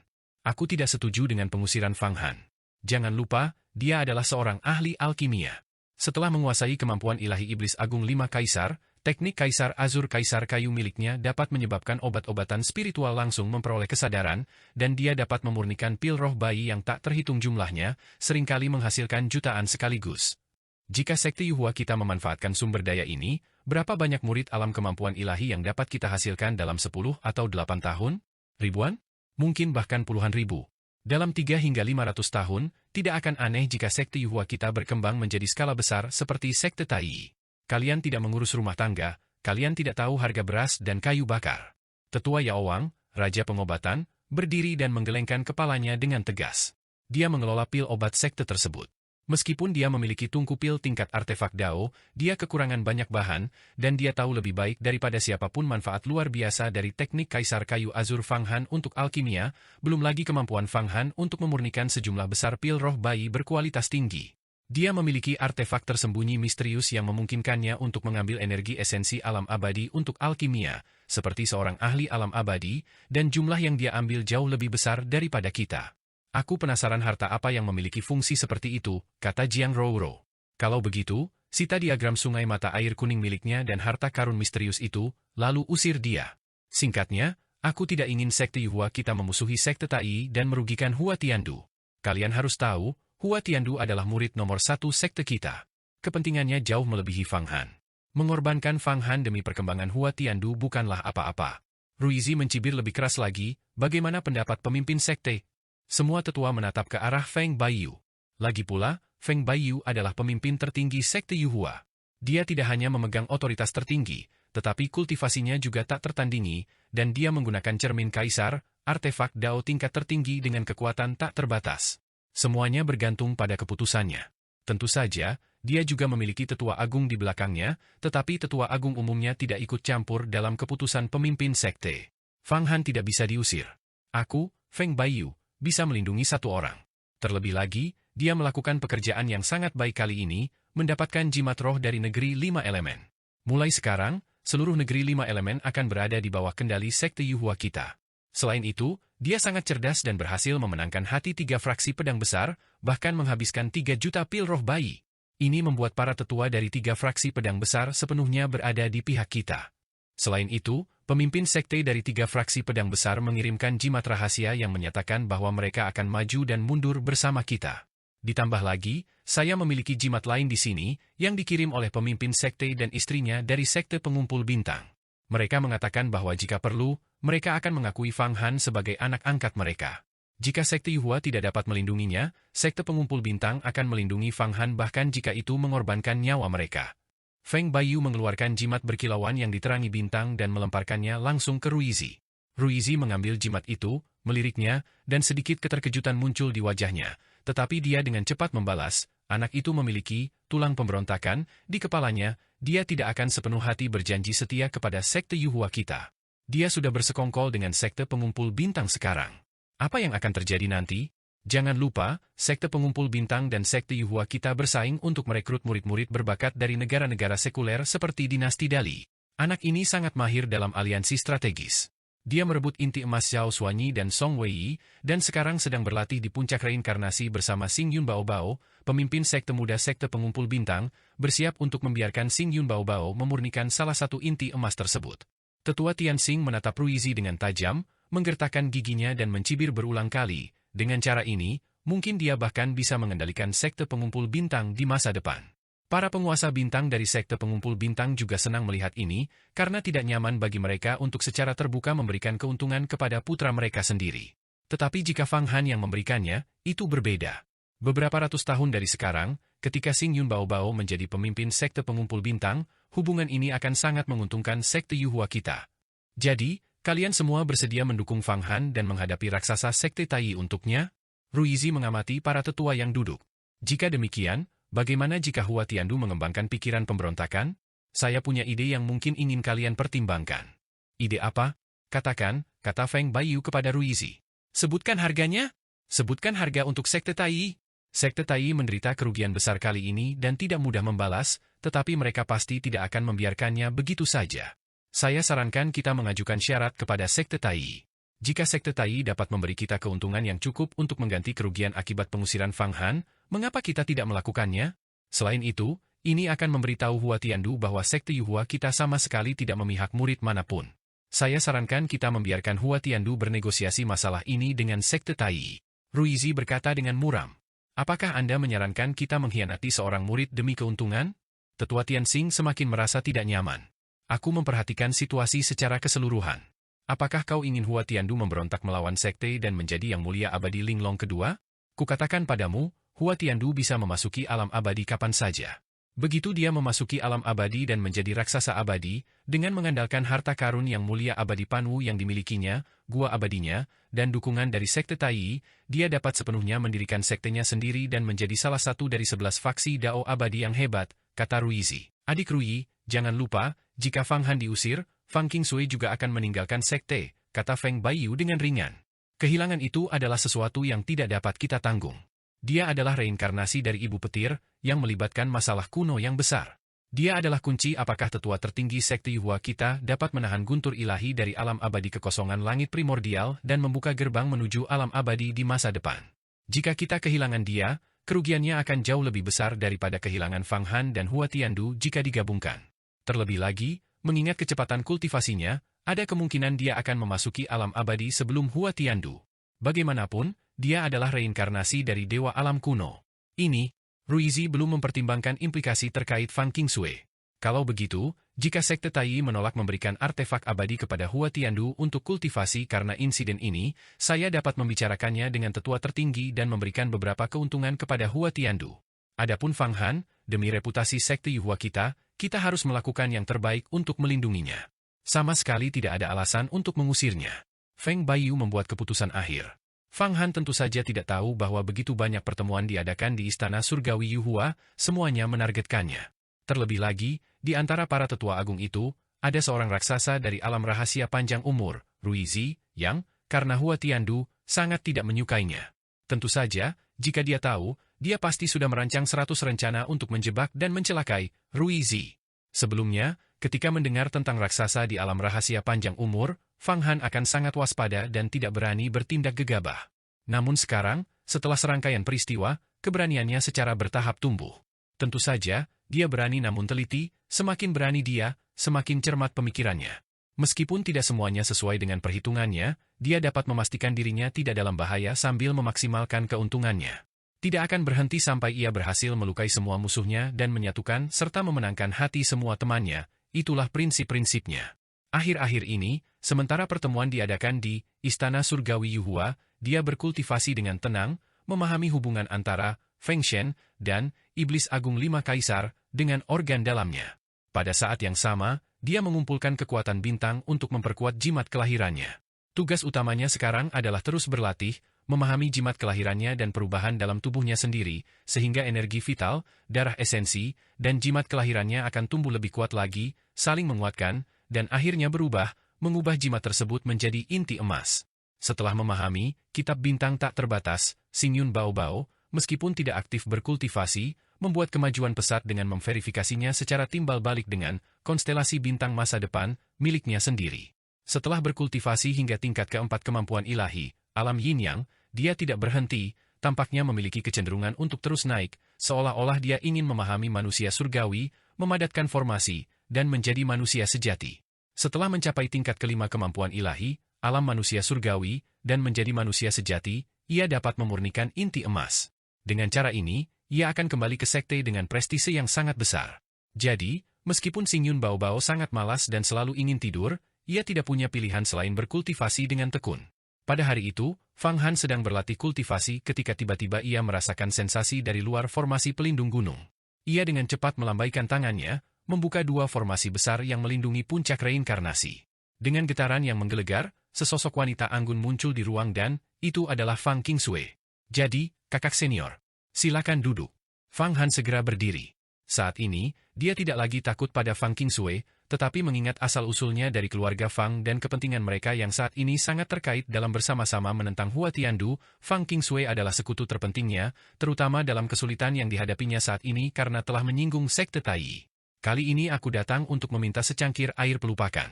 Aku tidak setuju dengan pengusiran Fang Han. Jangan lupa, dia adalah seorang ahli alkimia. Setelah menguasai kemampuan ilahi Iblis Agung 5 Kaisar, teknik Kaisar Azur Kaisar kayu miliknya dapat menyebabkan obat-obatan spiritual langsung memperoleh kesadaran, dan dia dapat memurnikan pil roh bayi yang tak terhitung jumlahnya, seringkali menghasilkan jutaan sekaligus. Jika sekte Yuhua kita memanfaatkan sumber daya ini, Berapa banyak murid alam kemampuan ilahi yang dapat kita hasilkan dalam 10 atau 8 tahun? Ribuan? Mungkin bahkan puluhan ribu. Dalam 3 hingga 500 tahun, tidak akan aneh jika sekte Yuhua kita berkembang menjadi skala besar seperti sekte Tai. Kalian tidak mengurus rumah tangga, kalian tidak tahu harga beras dan kayu bakar. Tetua Yao Wang, Raja Pengobatan, berdiri dan menggelengkan kepalanya dengan tegas. Dia mengelola pil obat sekte tersebut. Meskipun dia memiliki tungku pil tingkat artefak Dao, dia kekurangan banyak bahan, dan dia tahu lebih baik daripada siapapun manfaat luar biasa dari teknik Kaisar Kayu Azur Fang Han untuk alkimia, belum lagi kemampuan Fang Han untuk memurnikan sejumlah besar pil roh bayi berkualitas tinggi. Dia memiliki artefak tersembunyi misterius yang memungkinkannya untuk mengambil energi esensi alam abadi untuk alkimia, seperti seorang ahli alam abadi, dan jumlah yang dia ambil jauh lebih besar daripada kita. Aku penasaran harta apa yang memiliki fungsi seperti itu, kata Jiang Rouro. Kalau begitu, sita diagram sungai mata air kuning miliknya dan harta karun misterius itu, lalu usir dia. Singkatnya, aku tidak ingin sekte Yuhua kita memusuhi sekte Tai dan merugikan Hua Tiandu. Kalian harus tahu, Hua Tiandu adalah murid nomor 1 sekte kita. Kepentingannya jauh melebihi Fang Han. Mengorbankan Fang Han demi perkembangan Hua Tiandu bukanlah apa-apa. Ruizi mencibir lebih keras lagi, bagaimana pendapat pemimpin sekte? Semua tetua menatap ke arah Feng Baiyu. Lagi pula, Feng Baiyu adalah pemimpin tertinggi sekte Yuhua. Dia tidak hanya memegang otoritas tertinggi, tetapi kultivasinya juga tak tertandingi, dan dia menggunakan cermin kaisar, artefak Dao tingkat tertinggi dengan kekuatan tak terbatas. Semuanya bergantung pada keputusannya. Tentu saja, dia juga memiliki tetua agung di belakangnya, tetapi tetua agung umumnya tidak ikut campur dalam keputusan pemimpin sekte. Fang Han tidak bisa diusir. Aku, Feng Baiyu, bisa melindungi satu orang. Terlebih lagi, dia melakukan pekerjaan yang sangat baik kali ini, mendapatkan jimat roh dari negeri 5 elemen. Mulai sekarang, seluruh negeri 5 elemen akan berada di bawah kendali sekte Yuhua kita. Selain itu, dia sangat cerdas dan berhasil memenangkan hati 3 fraksi pedang besar, bahkan menghabiskan 3 juta pil roh bayi. Ini membuat para tetua dari 3 fraksi pedang besar sepenuhnya berada di pihak kita. Selain itu, pemimpin sekte dari 3 fraksi pedang besar mengirimkan jimat rahasia yang menyatakan bahwa mereka akan maju dan mundur bersama kita. Ditambah lagi, saya memiliki jimat lain di sini, yang dikirim oleh pemimpin sekte dan istrinya dari sekte pengumpul bintang. Mereka mengatakan bahwa jika perlu, mereka akan mengakui Fang Han sebagai anak angkat mereka. Jika sekte Yuhua tidak dapat melindunginya, sekte pengumpul bintang akan melindungi Fang Han bahkan jika itu mengorbankan nyawa mereka. Feng Baiyu mengeluarkan jimat berkilauan yang diterangi bintang dan melemparkannya langsung ke Ruizi. Ruizi mengambil jimat itu, meliriknya, dan sedikit keterkejutan muncul di wajahnya. Tetapi dia dengan cepat membalas, anak itu memiliki tulang pemberontakan di kepalanya, dia tidak akan sepenuh hati berjanji setia kepada sekte Yuhua kita. Dia sudah bersekongkol dengan sekte pengumpul bintang sekarang. Apa yang akan terjadi nanti? Jangan lupa, sekte pengumpul bintang dan sekte Yuhua kita bersaing untuk merekrut murid-murid berbakat dari negara-negara sekuler seperti dinasti Dali. Anak ini sangat mahir dalam aliansi strategis. Dia merebut inti emas Zhao Xuanyi dan Song Wei, dan sekarang sedang berlatih di puncak reinkarnasi bersama Xing Yun Baobao, pemimpin sekte muda sekte pengumpul bintang, bersiap untuk membiarkan Xing Yun Baobao memurnikan salah satu inti emas tersebut. Tetua Tianxing menatap Ruizi dengan tajam, menggertakkan giginya dan mencibir berulang kali. Dengan cara ini, mungkin dia bahkan bisa mengendalikan sekte pengumpul bintang di masa depan. Para penguasa bintang dari sekte pengumpul bintang juga senang melihat ini, karena tidak nyaman bagi mereka untuk secara terbuka memberikan keuntungan kepada putra mereka sendiri. Tetapi jika Fang Han yang memberikannya, itu berbeda. Beberapa ratus tahun dari sekarang, ketika Xing Yun Baobao menjadi pemimpin sekte pengumpul bintang, hubungan ini akan sangat menguntungkan sekte Yuhua kita. Jadi, kalian semua bersedia mendukung Fang Han dan menghadapi raksasa sekte Tai untuknya? Ruizi mengamati para tetua yang duduk. Jika demikian, bagaimana jika Hua Tiandu mengembangkan pikiran pemberontakan? Saya punya ide yang mungkin ingin kalian pertimbangkan. Ide apa? Katakan, kata Feng Baiyu kepada Ruizi. Sebutkan harganya? Sebutkan harga untuk sekte Tai. Sekte Tai menderita kerugian besar kali ini dan tidak mudah membalas, tetapi mereka pasti tidak akan membiarkannya begitu saja. Saya sarankan kita mengajukan syarat kepada sekte Tai. Jika sekte Tai dapat memberi kita keuntungan yang cukup untuk mengganti kerugian akibat pengusiran Fang Han, mengapa kita tidak melakukannya? Selain itu, ini akan memberitahu Hua Tiandu bahwa sekte Yuhua kita sama sekali tidak memihak murid manapun. Saya sarankan kita membiarkan Hua Tiandu bernegosiasi masalah ini dengan sekte Tai. Ruizi berkata dengan muram. Apakah Anda menyarankan kita mengkhianati seorang murid demi keuntungan? Tetua Tianxing semakin merasa tidak nyaman. Aku memperhatikan situasi secara keseluruhan. Apakah kau ingin Hua Tiandu memberontak melawan sekte dan menjadi yang mulia abadi Linglong kedua? Kukatakan padamu, Hua Tiandu bisa memasuki alam abadi kapan saja. Begitu dia memasuki alam abadi dan menjadi raksasa abadi, dengan mengandalkan harta karun yang mulia abadi Panwu yang dimilikinya, gua abadinya, dan dukungan dari sekte Tai, dia dapat sepenuhnya mendirikan sektenya sendiri dan menjadi salah satu dari 11 faksi Dao abadi yang hebat, kata Ruizi. Adik Rui, jangan lupa, jika Fang Han diusir, Fang Qingsui juga akan meninggalkan sekte, kata Feng Baiyu dengan ringan. Kehilangan itu adalah sesuatu yang tidak dapat kita tanggung. Dia adalah reinkarnasi dari ibu petir, yang melibatkan masalah kuno yang besar. Dia adalah kunci apakah tetua tertinggi sekte Yuhua kita dapat menahan guntur ilahi dari alam abadi kekosongan langit primordial dan membuka gerbang menuju alam abadi di masa depan. Jika kita kehilangan dia, kerugiannya akan jauh lebih besar daripada kehilangan Fang Han dan Hua Tiandu jika digabungkan. Terlebih lagi, mengingat kecepatan kultivasinya, ada kemungkinan dia akan memasuki alam abadi sebelum Hua Tiandu. Bagaimanapun, dia adalah reinkarnasi dari dewa alam kuno. Ini, Ruizi belum mempertimbangkan implikasi terkait Fang Qingsui. Kalau begitu, jika sekte Tai menolak memberikan artefak abadi kepada Hua Tiandu untuk kultivasi karena insiden ini, saya dapat membicarakannya dengan tetua tertinggi dan memberikan beberapa keuntungan kepada Hua Tiandu. Adapun Fang Han, demi reputasi sekte Yuhua kita harus melakukan yang terbaik untuk melindunginya. Sama sekali tidak ada alasan untuk mengusirnya. Feng Baiyu membuat keputusan akhir. Fang Han tentu saja tidak tahu bahwa begitu banyak pertemuan diadakan di Istana Surgawi Yuhua, semuanya menargetkannya. Terlebih lagi, di antara para tetua agung itu, ada seorang raksasa dari alam rahasia panjang umur, Ruizi, yang, karena Hua Tiandu, sangat tidak menyukainya. Tentu saja, jika dia tahu, dia pasti sudah merancang 100 rencana untuk menjebak dan mencelakai Ruizi. Sebelumnya, ketika mendengar tentang raksasa di alam rahasia panjang umur, Fang Han akan sangat waspada dan tidak berani bertindak gegabah. Namun sekarang, setelah serangkaian peristiwa, keberaniannya secara bertahap tumbuh. Tentu saja, dia berani namun teliti, semakin berani dia, semakin cermat pemikirannya. Meskipun tidak semuanya sesuai dengan perhitungannya, dia dapat memastikan dirinya tidak dalam bahaya sambil memaksimalkan keuntungannya. Tidak akan berhenti sampai ia berhasil melukai semua musuhnya dan menyatukan serta memenangkan hati semua temannya, itulah prinsip-prinsipnya. Akhir-akhir ini, sementara pertemuan diadakan di Istana Surgawi Yuhua, dia berkultivasi dengan tenang, memahami hubungan antara Feng Shen dan Iblis Agung Lima Kaisar dengan organ dalamnya. Pada saat yang sama, dia mengumpulkan kekuatan bintang untuk memperkuat jimat kelahirannya. Tugas utamanya sekarang adalah terus berlatih, memahami jimat kelahirannya dan perubahan dalam tubuhnya sendiri, sehingga energi vital, darah esensi, dan jimat kelahirannya akan tumbuh lebih kuat lagi, saling menguatkan, dan akhirnya berubah, mengubah jimat tersebut menjadi inti emas. Setelah memahami kitab bintang tak terbatas, Xing Yun Bao Bao, meskipun tidak aktif berkultivasi, membuat kemajuan pesat dengan memverifikasinya secara timbal balik dengan konstelasi bintang masa depan miliknya sendiri. Setelah berkultivasi hingga tingkat keempat kemampuan ilahi, alam Yin Yang, dia tidak berhenti, tampaknya memiliki kecenderungan untuk terus naik, seolah-olah dia ingin memahami manusia surgawi, memadatkan formasi, dan menjadi manusia sejati. Setelah mencapai tingkat kelima kemampuan ilahi, alam manusia surgawi, dan menjadi manusia sejati, ia dapat memurnikan inti emas. Dengan cara ini, ia akan kembali ke sekte dengan prestise yang sangat besar. Jadi, meskipun Xing Yun Bao Bao sangat malas dan selalu ingin tidur, ia tidak punya pilihan selain berkultivasi dengan tekun. Pada hari itu, Fang Han sedang berlatih kultivasi ketika tiba-tiba ia merasakan sensasi dari luar formasi pelindung gunung. Ia dengan cepat melambaikan tangannya, membuka dua formasi besar yang melindungi puncak reinkarnasi. Dengan getaran yang menggelegar, sesosok wanita anggun muncul di ruang dan, itu adalah Fang Qingsui. Jadi, kakak senior. Silakan duduk. Fang Han segera berdiri. Saat ini, dia tidak lagi takut pada Fang Qingsui, tetapi mengingat asal-usulnya dari keluarga Fang dan kepentingan mereka yang saat ini sangat terkait dalam bersama-sama menentang Hua Tiandu, Fang Qingsui adalah sekutu terpentingnya, terutama dalam kesulitan yang dihadapinya saat ini karena telah menyinggung sekte Tai. Kali ini aku datang untuk meminta secangkir air pelupakan.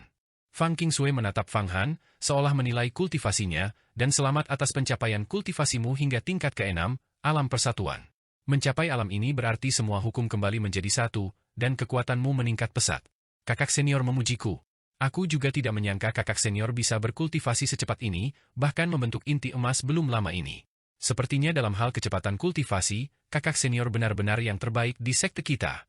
Fang Qingsui menatap Fang Han, seolah menilai kultivasinya, dan selamat atas pencapaian kultivasimu hingga tingkat ke-6, alam persatuan. Mencapai alam ini berarti semua hukum kembali menjadi satu, dan kekuatanmu meningkat pesat. Kakak senior memujiku. Aku juga tidak menyangka kakak senior bisa berkultivasi secepat ini, bahkan membentuk inti emas belum lama ini. Sepertinya dalam hal kecepatan kultivasi, kakak senior benar-benar yang terbaik di sekte kita.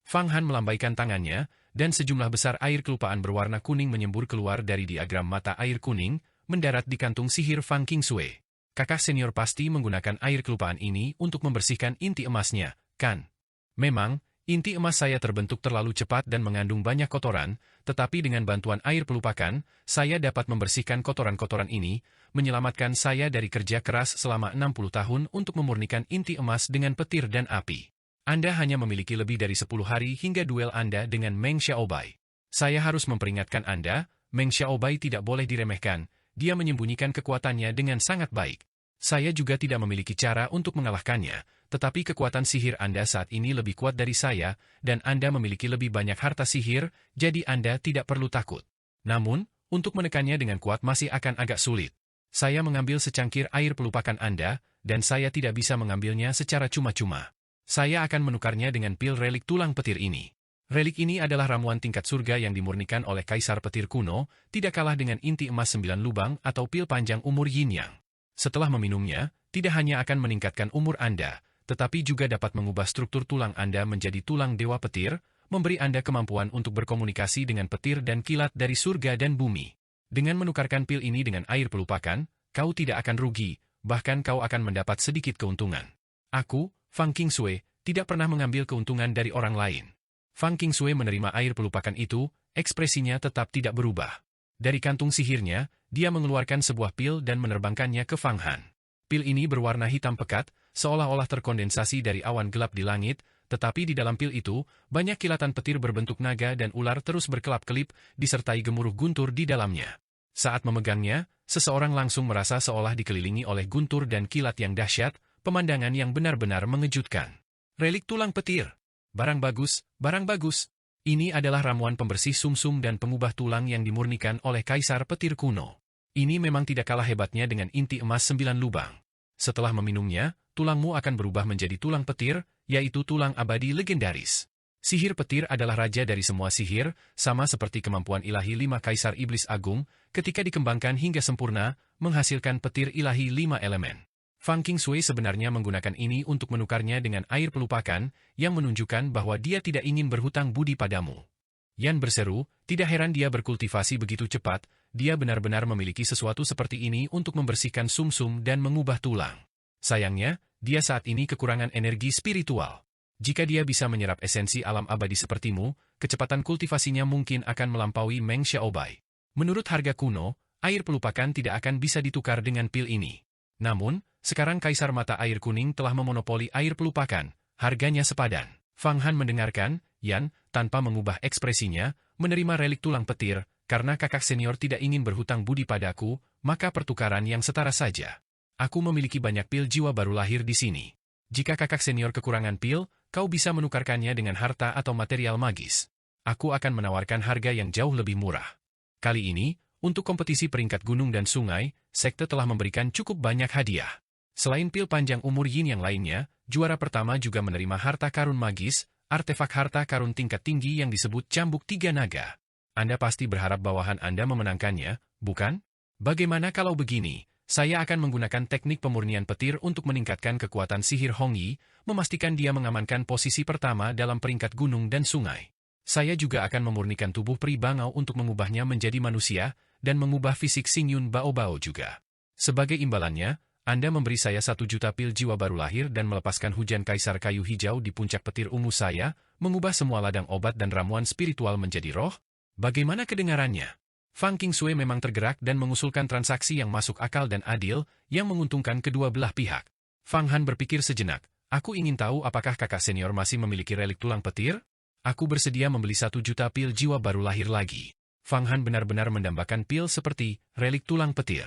Fang Han melambaikan tangannya, dan sejumlah besar air kelupaan berwarna kuning menyembur keluar dari diagram mata air kuning, mendarat di kantung sihir Fang Qingsui. Kakak senior pasti menggunakan air kelupaan ini untuk membersihkan inti emasnya, kan? Memang, inti emas saya terbentuk terlalu cepat dan mengandung banyak kotoran, tetapi dengan bantuan air pelupakan, saya dapat membersihkan kotoran-kotoran ini, menyelamatkan saya dari kerja keras selama 60 tahun untuk memurnikan inti emas dengan petir dan api. Anda hanya memiliki lebih dari 10 hari hingga duel Anda dengan Meng Xiaobai. Saya harus memperingatkan Anda, Meng Xiaobai tidak boleh diremehkan, dia menyembunyikan kekuatannya dengan sangat baik. Saya juga tidak memiliki cara untuk mengalahkannya, tetapi kekuatan sihir Anda saat ini lebih kuat dari saya, dan Anda memiliki lebih banyak harta sihir, jadi Anda tidak perlu takut. Namun, untuk menekannya dengan kuat masih akan agak sulit. Saya mengambil secangkir air pelupakan Anda, dan saya tidak bisa mengambilnya secara cuma-cuma. Saya akan menukarnya dengan pil relik tulang petir ini. Relik ini adalah ramuan tingkat surga yang dimurnikan oleh Kaisar Petir kuno, tidak kalah dengan inti emas 9 lubang atau pil panjang umur Yin Yang. Setelah meminumnya, tidak hanya akan meningkatkan umur Anda, tetapi juga dapat mengubah struktur tulang Anda menjadi tulang dewa petir, memberi Anda kemampuan untuk berkomunikasi dengan petir dan kilat dari surga dan bumi. Dengan menukarkan pil ini dengan air pelupakan, kau tidak akan rugi, bahkan kau akan mendapat sedikit keuntungan. Aku, Fang Qingsui, tidak pernah mengambil keuntungan dari orang lain. Fang Qingsui menerima air pelupakan itu, ekspresinya tetap tidak berubah. Dari kantung sihirnya, dia mengeluarkan sebuah pil dan menerbangkannya ke Fang Han. Pil ini berwarna hitam pekat, seolah-olah terkondensasi dari awan gelap di langit, tetapi di dalam pil itu, banyak kilatan petir berbentuk naga dan ular terus berkelap-kelip, disertai gemuruh guntur di dalamnya. Saat memegangnya, seseorang langsung merasa seolah dikelilingi oleh guntur dan kilat yang dahsyat, pemandangan yang benar-benar mengejutkan. Relik tulang petir. Barang bagus, barang bagus. Ini adalah ramuan pembersih sumsum dan pengubah tulang yang dimurnikan oleh Kaisar Petir kuno. Ini memang tidak kalah hebatnya dengan inti emas 9 lubang. Setelah meminumnya, tulangmu akan berubah menjadi tulang petir, yaitu tulang abadi legendaris. Sihir petir adalah raja dari semua sihir, sama seperti kemampuan ilahi 5 Kaisar Iblis Agung, ketika dikembangkan hingga sempurna, menghasilkan petir ilahi 5 elemen. Fang Qingsui sebenarnya menggunakan ini untuk menukarnya dengan air pelupakan, yang menunjukkan bahwa dia tidak ingin berhutang budi padamu. Yan berseru, tidak heran dia berkultivasi begitu cepat, dia benar-benar memiliki sesuatu seperti ini untuk membersihkan sumsum dan mengubah tulang. Sayangnya, dia saat ini kekurangan energi spiritual. Jika dia bisa menyerap esensi alam abadi sepertimu, kecepatan kultivasinya mungkin akan melampaui Meng Xiaobai. Menurut harga kuno, air pelupakan tidak akan bisa ditukar dengan pil ini. Namun, sekarang Kaisar Mata Air Kuning telah memonopoli air pelupakan, harganya sepadan. Fang Han mendengarkan, Yan, tanpa mengubah ekspresinya, menerima relik tulang petir, karena kakak senior tidak ingin berhutang budi padaku, maka pertukaran yang setara saja. Aku memiliki banyak pil jiwa baru lahir di sini. Jika kakak senior kekurangan pil, kau bisa menukarkannya dengan harta atau material magis. Aku akan menawarkan harga yang jauh lebih murah. Kali ini, untuk kompetisi peringkat gunung dan sungai, sekte telah memberikan cukup banyak hadiah. Selain pil panjang umur Yin yang lainnya, juara pertama juga menerima harta karun magis, artefak harta karun tingkat tinggi yang disebut Cambuk Tiga Naga. Anda pasti berharap bawahan Anda memenangkannya, bukan? Bagaimana kalau begini? Saya akan menggunakan teknik pemurnian petir untuk meningkatkan kekuatan sihir Hong Yi, memastikan dia mengamankan posisi pertama dalam peringkat gunung dan sungai. Saya juga akan memurnikan tubuh Pri Bangau untuk mengubahnya menjadi manusia, dan mengubah fisik Xingyun Bao Bao juga. Sebagai imbalannya, Anda memberi saya 1 juta pil jiwa baru lahir dan melepaskan hujan kaisar kayu hijau di puncak petir ungu saya, mengubah semua ladang obat dan ramuan spiritual menjadi roh? Bagaimana kedengarannya? Fang Qingsui memang tergerak dan mengusulkan transaksi yang masuk akal dan adil, yang menguntungkan kedua belah pihak. Fang Han berpikir sejenak, aku ingin tahu apakah kakak senior masih memiliki relik tulang petir? Aku bersedia membeli 1 juta pil jiwa baru lahir lagi. Fang Han benar-benar mendambakan pil seperti relik tulang petir.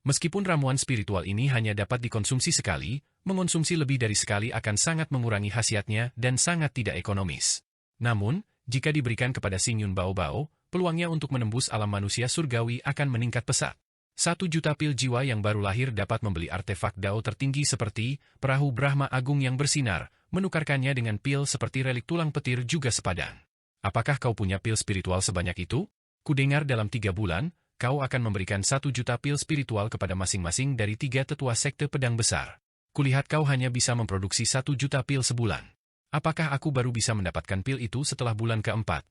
Meskipun ramuan spiritual ini hanya dapat dikonsumsi sekali, mengonsumsi lebih dari sekali akan sangat mengurangi khasiatnya dan sangat tidak ekonomis. Namun, jika diberikan kepada Xingyun Bao Bao, peluangnya untuk menembus alam manusia surgawi akan meningkat pesat. 1 juta pil jiwa yang baru lahir dapat membeli artefak Dao tertinggi seperti perahu Brahma Agung yang bersinar, menukarkannya dengan pil seperti relik tulang petir juga sepadan. Apakah kau punya pil spiritual sebanyak itu? Kudengar dalam 3 bulan, kau akan memberikan 1 juta pil spiritual kepada masing-masing dari 3 tetua sekte pedang besar. Kulihat kau hanya bisa memproduksi 1 juta pil sebulan. Apakah aku baru bisa mendapatkan pil itu setelah bulan keempat?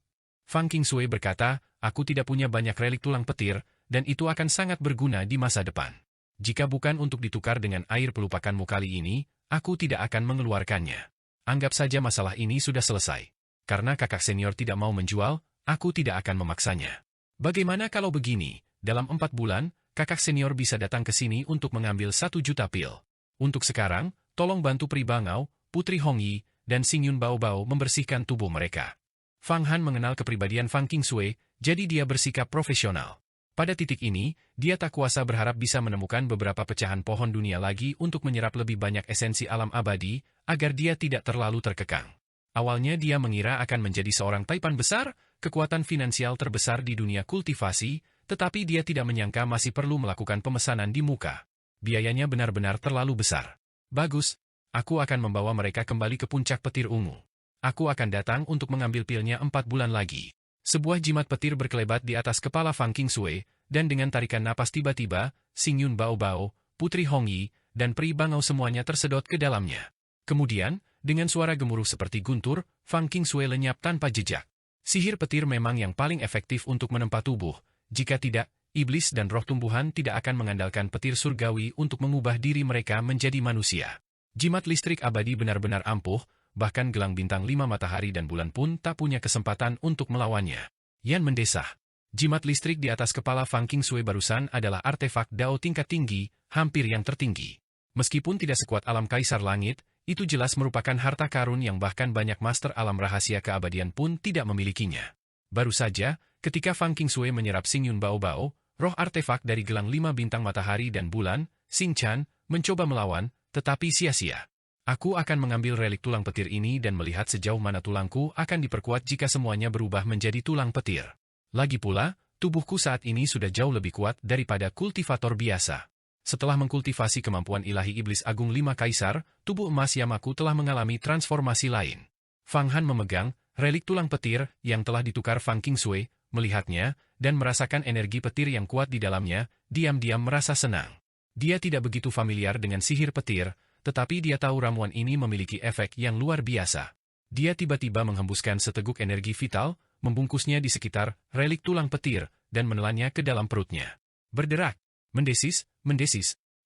Fang Qingsui berkata, aku tidak punya banyak relik tulang petir, dan itu akan sangat berguna di masa depan. Jika bukan untuk ditukar dengan air pelupakanmu kali ini, aku tidak akan mengeluarkannya. Anggap saja masalah ini sudah selesai. Karena kakak senior tidak mau menjual, aku tidak akan memaksanya. Bagaimana kalau begini, dalam 4 bulan, kakak senior bisa datang ke sini untuk mengambil 1 juta pil. Untuk sekarang, tolong bantu Pri Bangau, Putri Hong Yi, dan Xing Yun Bao membersihkan tubuh mereka. Fang Han mengenal kepribadian Fang Qingsui, jadi dia bersikap profesional. Pada titik ini, dia tak kuasa berharap bisa menemukan beberapa pecahan pohon dunia lagi untuk menyerap lebih banyak esensi alam abadi, agar dia tidak terlalu terkekang. Awalnya dia mengira akan menjadi seorang taipan besar, kekuatan finansial terbesar di dunia kultivasi, tetapi dia tidak menyangka masih perlu melakukan pemesanan di muka. Biayanya benar-benar terlalu besar. Bagus, aku akan membawa mereka kembali ke puncak petir ungu. Aku akan datang untuk mengambil pilnya 4 bulan lagi. Sebuah jimat petir berkelebat di atas kepala Fang Qingsui, dan dengan tarikan napas tiba-tiba, Xing Yun Bao, Putri Hong Yi, dan Pri Bangau semuanya tersedot ke dalamnya. Kemudian, dengan suara gemuruh seperti guntur, Fang Qingsui lenyap tanpa jejak. Sihir petir memang yang paling efektif untuk menempa tubuh. Jika tidak, iblis dan roh tumbuhan tidak akan mengandalkan petir surgawi untuk mengubah diri mereka menjadi manusia. Jimat listrik abadi benar-benar ampuh, bahkan gelang bintang 5 matahari dan bulan pun tak punya kesempatan untuk melawannya. Yan mendesah. Jimat listrik di atas kepala Fang Qingsui barusan adalah artefak Dao tingkat tinggi, hampir yang tertinggi. Meskipun tidak sekuat alam Kaisar Langit, itu jelas merupakan harta karun yang bahkan banyak master alam rahasia keabadian pun tidak memilikinya. Baru saja, ketika Fang Qingsui menyerap Xing Yun Bao, roh artefak dari gelang 5 bintang matahari dan bulan, Xing Chan, mencoba melawan, tetapi sia-sia. Aku akan mengambil relik tulang petir ini dan melihat sejauh mana tulangku akan diperkuat jika semuanya berubah menjadi tulang petir. Lagi pula, tubuhku saat ini sudah jauh lebih kuat daripada kultivator biasa. Setelah mengkultivasi kemampuan ilahi iblis agung 5 kaisar, tubuh emas Yamaku telah mengalami transformasi lain. Fang Han memegang relik tulang petir yang telah ditukar Fang Qingsui, melihatnya, dan merasakan energi petir yang kuat di dalamnya, diam-diam merasa senang. Dia tidak begitu familiar dengan sihir petir, tetapi dia tahu ramuan ini memiliki efek yang luar biasa. Dia tiba-tiba menghembuskan seteguk energi vital, membungkusnya di sekitar relik tulang petir, dan menelannya ke dalam perutnya. Berderak, mendesis.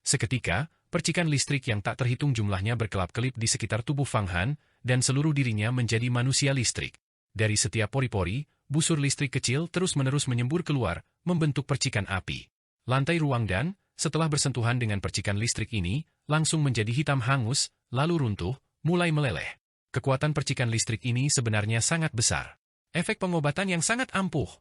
Seketika, percikan listrik yang tak terhitung jumlahnya berkelap-kelip di sekitar tubuh Fang Han, dan seluruh dirinya menjadi manusia listrik. Dari setiap pori-pori, busur listrik kecil terus-menerus menyembur keluar, membentuk percikan api. Lantai ruang dan, setelah bersentuhan dengan percikan listrik ini, langsung menjadi hitam hangus, lalu runtuh, mulai meleleh. Kekuatan percikan listrik ini sebenarnya sangat besar. Efek pengobatan yang sangat ampuh.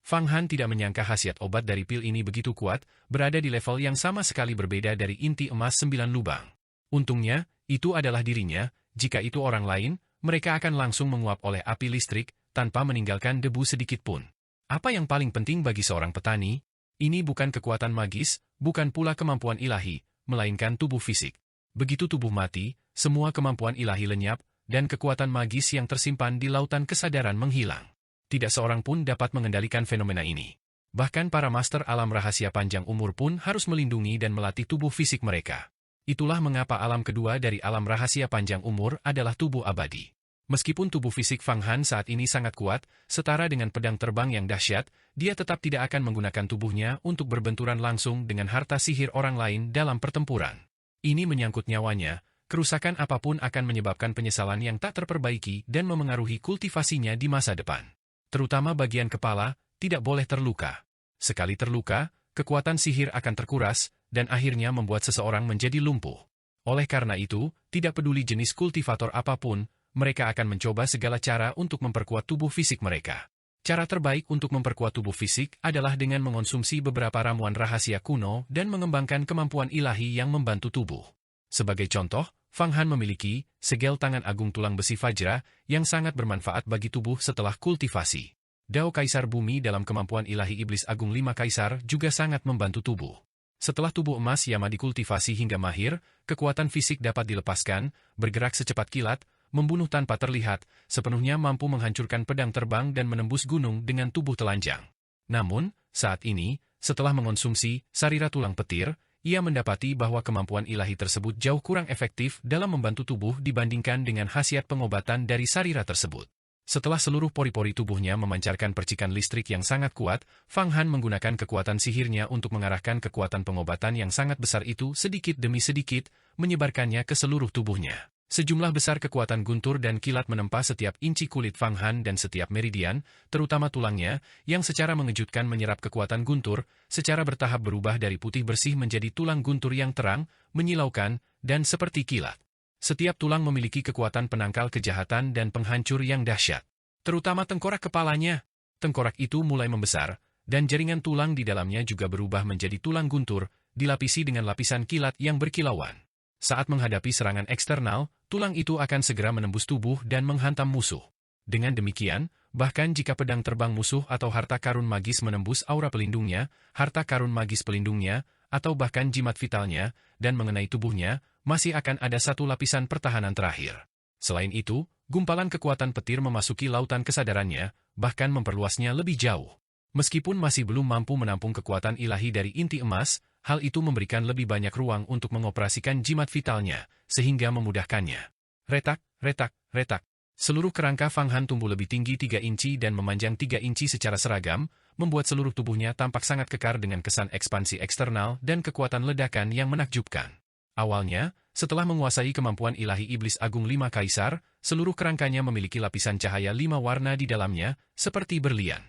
Fang Han tidak menyangka khasiat obat dari pil ini begitu kuat, berada di level yang sama sekali berbeda dari inti emas 9 lubang. Untungnya, itu adalah dirinya, jika itu orang lain, mereka akan langsung menguap oleh api listrik, tanpa meninggalkan debu sedikit pun. Apa yang paling penting bagi seorang petani? Ini bukan kekuatan magis, bukan pula kemampuan ilahi, melainkan tubuh fisik. Begitu tubuh mati, semua kemampuan ilahi lenyap, dan kekuatan magis yang tersimpan di lautan kesadaran menghilang. Tidak seorang pun dapat mengendalikan fenomena ini. Bahkan para master alam rahasia panjang umur pun harus melindungi dan melatih tubuh fisik mereka. Itulah mengapa alam kedua dari alam rahasia panjang umur adalah tubuh abadi. Meskipun tubuh fisik Fang Han saat ini sangat kuat, setara dengan pedang terbang yang dahsyat, dia tetap tidak akan menggunakan tubuhnya untuk berbenturan langsung dengan harta sihir orang lain dalam pertempuran. Ini menyangkut nyawanya, kerusakan apapun akan menyebabkan penyesalan yang tak terperbaiki dan memengaruhi kultivasinya di masa depan. Terutama bagian kepala, tidak boleh terluka. Sekali terluka, kekuatan sihir akan terkuras, dan akhirnya membuat seseorang menjadi lumpuh. Oleh karena itu, tidak peduli jenis kultivator apapun, mereka akan mencoba segala cara untuk memperkuat tubuh fisik mereka. Cara terbaik untuk memperkuat tubuh fisik adalah dengan mengonsumsi beberapa ramuan rahasia kuno dan mengembangkan kemampuan ilahi yang membantu tubuh. Sebagai contoh, Fang Han memiliki segel tangan agung tulang besi Fajra yang sangat bermanfaat bagi tubuh setelah kultivasi. Dao Kaisar Bumi dalam kemampuan ilahi iblis agung 5 kaisar juga sangat membantu tubuh. Setelah tubuh emas Yama dikultivasi hingga mahir, kekuatan fisik dapat dilepaskan, bergerak secepat kilat, membunuh tanpa terlihat, sepenuhnya mampu menghancurkan pedang terbang dan menembus gunung dengan tubuh telanjang. Namun, saat ini, setelah mengonsumsi sarira tulang petir, ia mendapati bahwa kemampuan ilahi tersebut jauh kurang efektif dalam membantu tubuh dibandingkan dengan khasiat pengobatan dari sarira tersebut. Setelah seluruh pori-pori tubuhnya memancarkan percikan listrik yang sangat kuat, Fang Han menggunakan kekuatan sihirnya untuk mengarahkan kekuatan pengobatan yang sangat besar itu sedikit demi sedikit, menyebarkannya ke seluruh tubuhnya. Sejumlah besar kekuatan guntur dan kilat menempa setiap inci kulit Fang Han dan setiap meridian, terutama tulangnya, yang secara mengejutkan menyerap kekuatan guntur, secara bertahap berubah dari putih bersih menjadi tulang guntur yang terang, menyilaukan, dan seperti kilat. Setiap tulang memiliki kekuatan penangkal kejahatan dan penghancur yang dahsyat. Terutama tengkorak kepalanya. Tengkorak itu mulai membesar, dan jaringan tulang di dalamnya juga berubah menjadi tulang guntur, dilapisi dengan lapisan kilat yang berkilauan. Saat menghadapi serangan eksternal, tulang itu akan segera menembus tubuh dan menghantam musuh. Dengan demikian, bahkan jika pedang terbang musuh atau harta karun magis menembus aura pelindungnya, harta karun magis pelindungnya, atau bahkan jimat vitalnya, dan mengenai tubuhnya, masih akan ada satu lapisan pertahanan terakhir. Selain itu, gumpalan kekuatan petir memasuki lautan kesadarannya, bahkan memperluasnya lebih jauh. Meskipun masih belum mampu menampung kekuatan ilahi dari inti emas, hal itu memberikan lebih banyak ruang untuk mengoperasikan jimat vitalnya, sehingga memudahkannya. Retak, retak, retak. Seluruh kerangka Fang Han tumbuh lebih tinggi 3 inci dan memanjang 3 inci secara seragam, membuat seluruh tubuhnya tampak sangat kekar dengan kesan ekspansi eksternal dan kekuatan ledakan yang menakjubkan. Awalnya, setelah menguasai kemampuan ilahi iblis agung 5 kaisar, seluruh kerangkanya memiliki lapisan cahaya 5 warna di dalamnya, seperti berlian.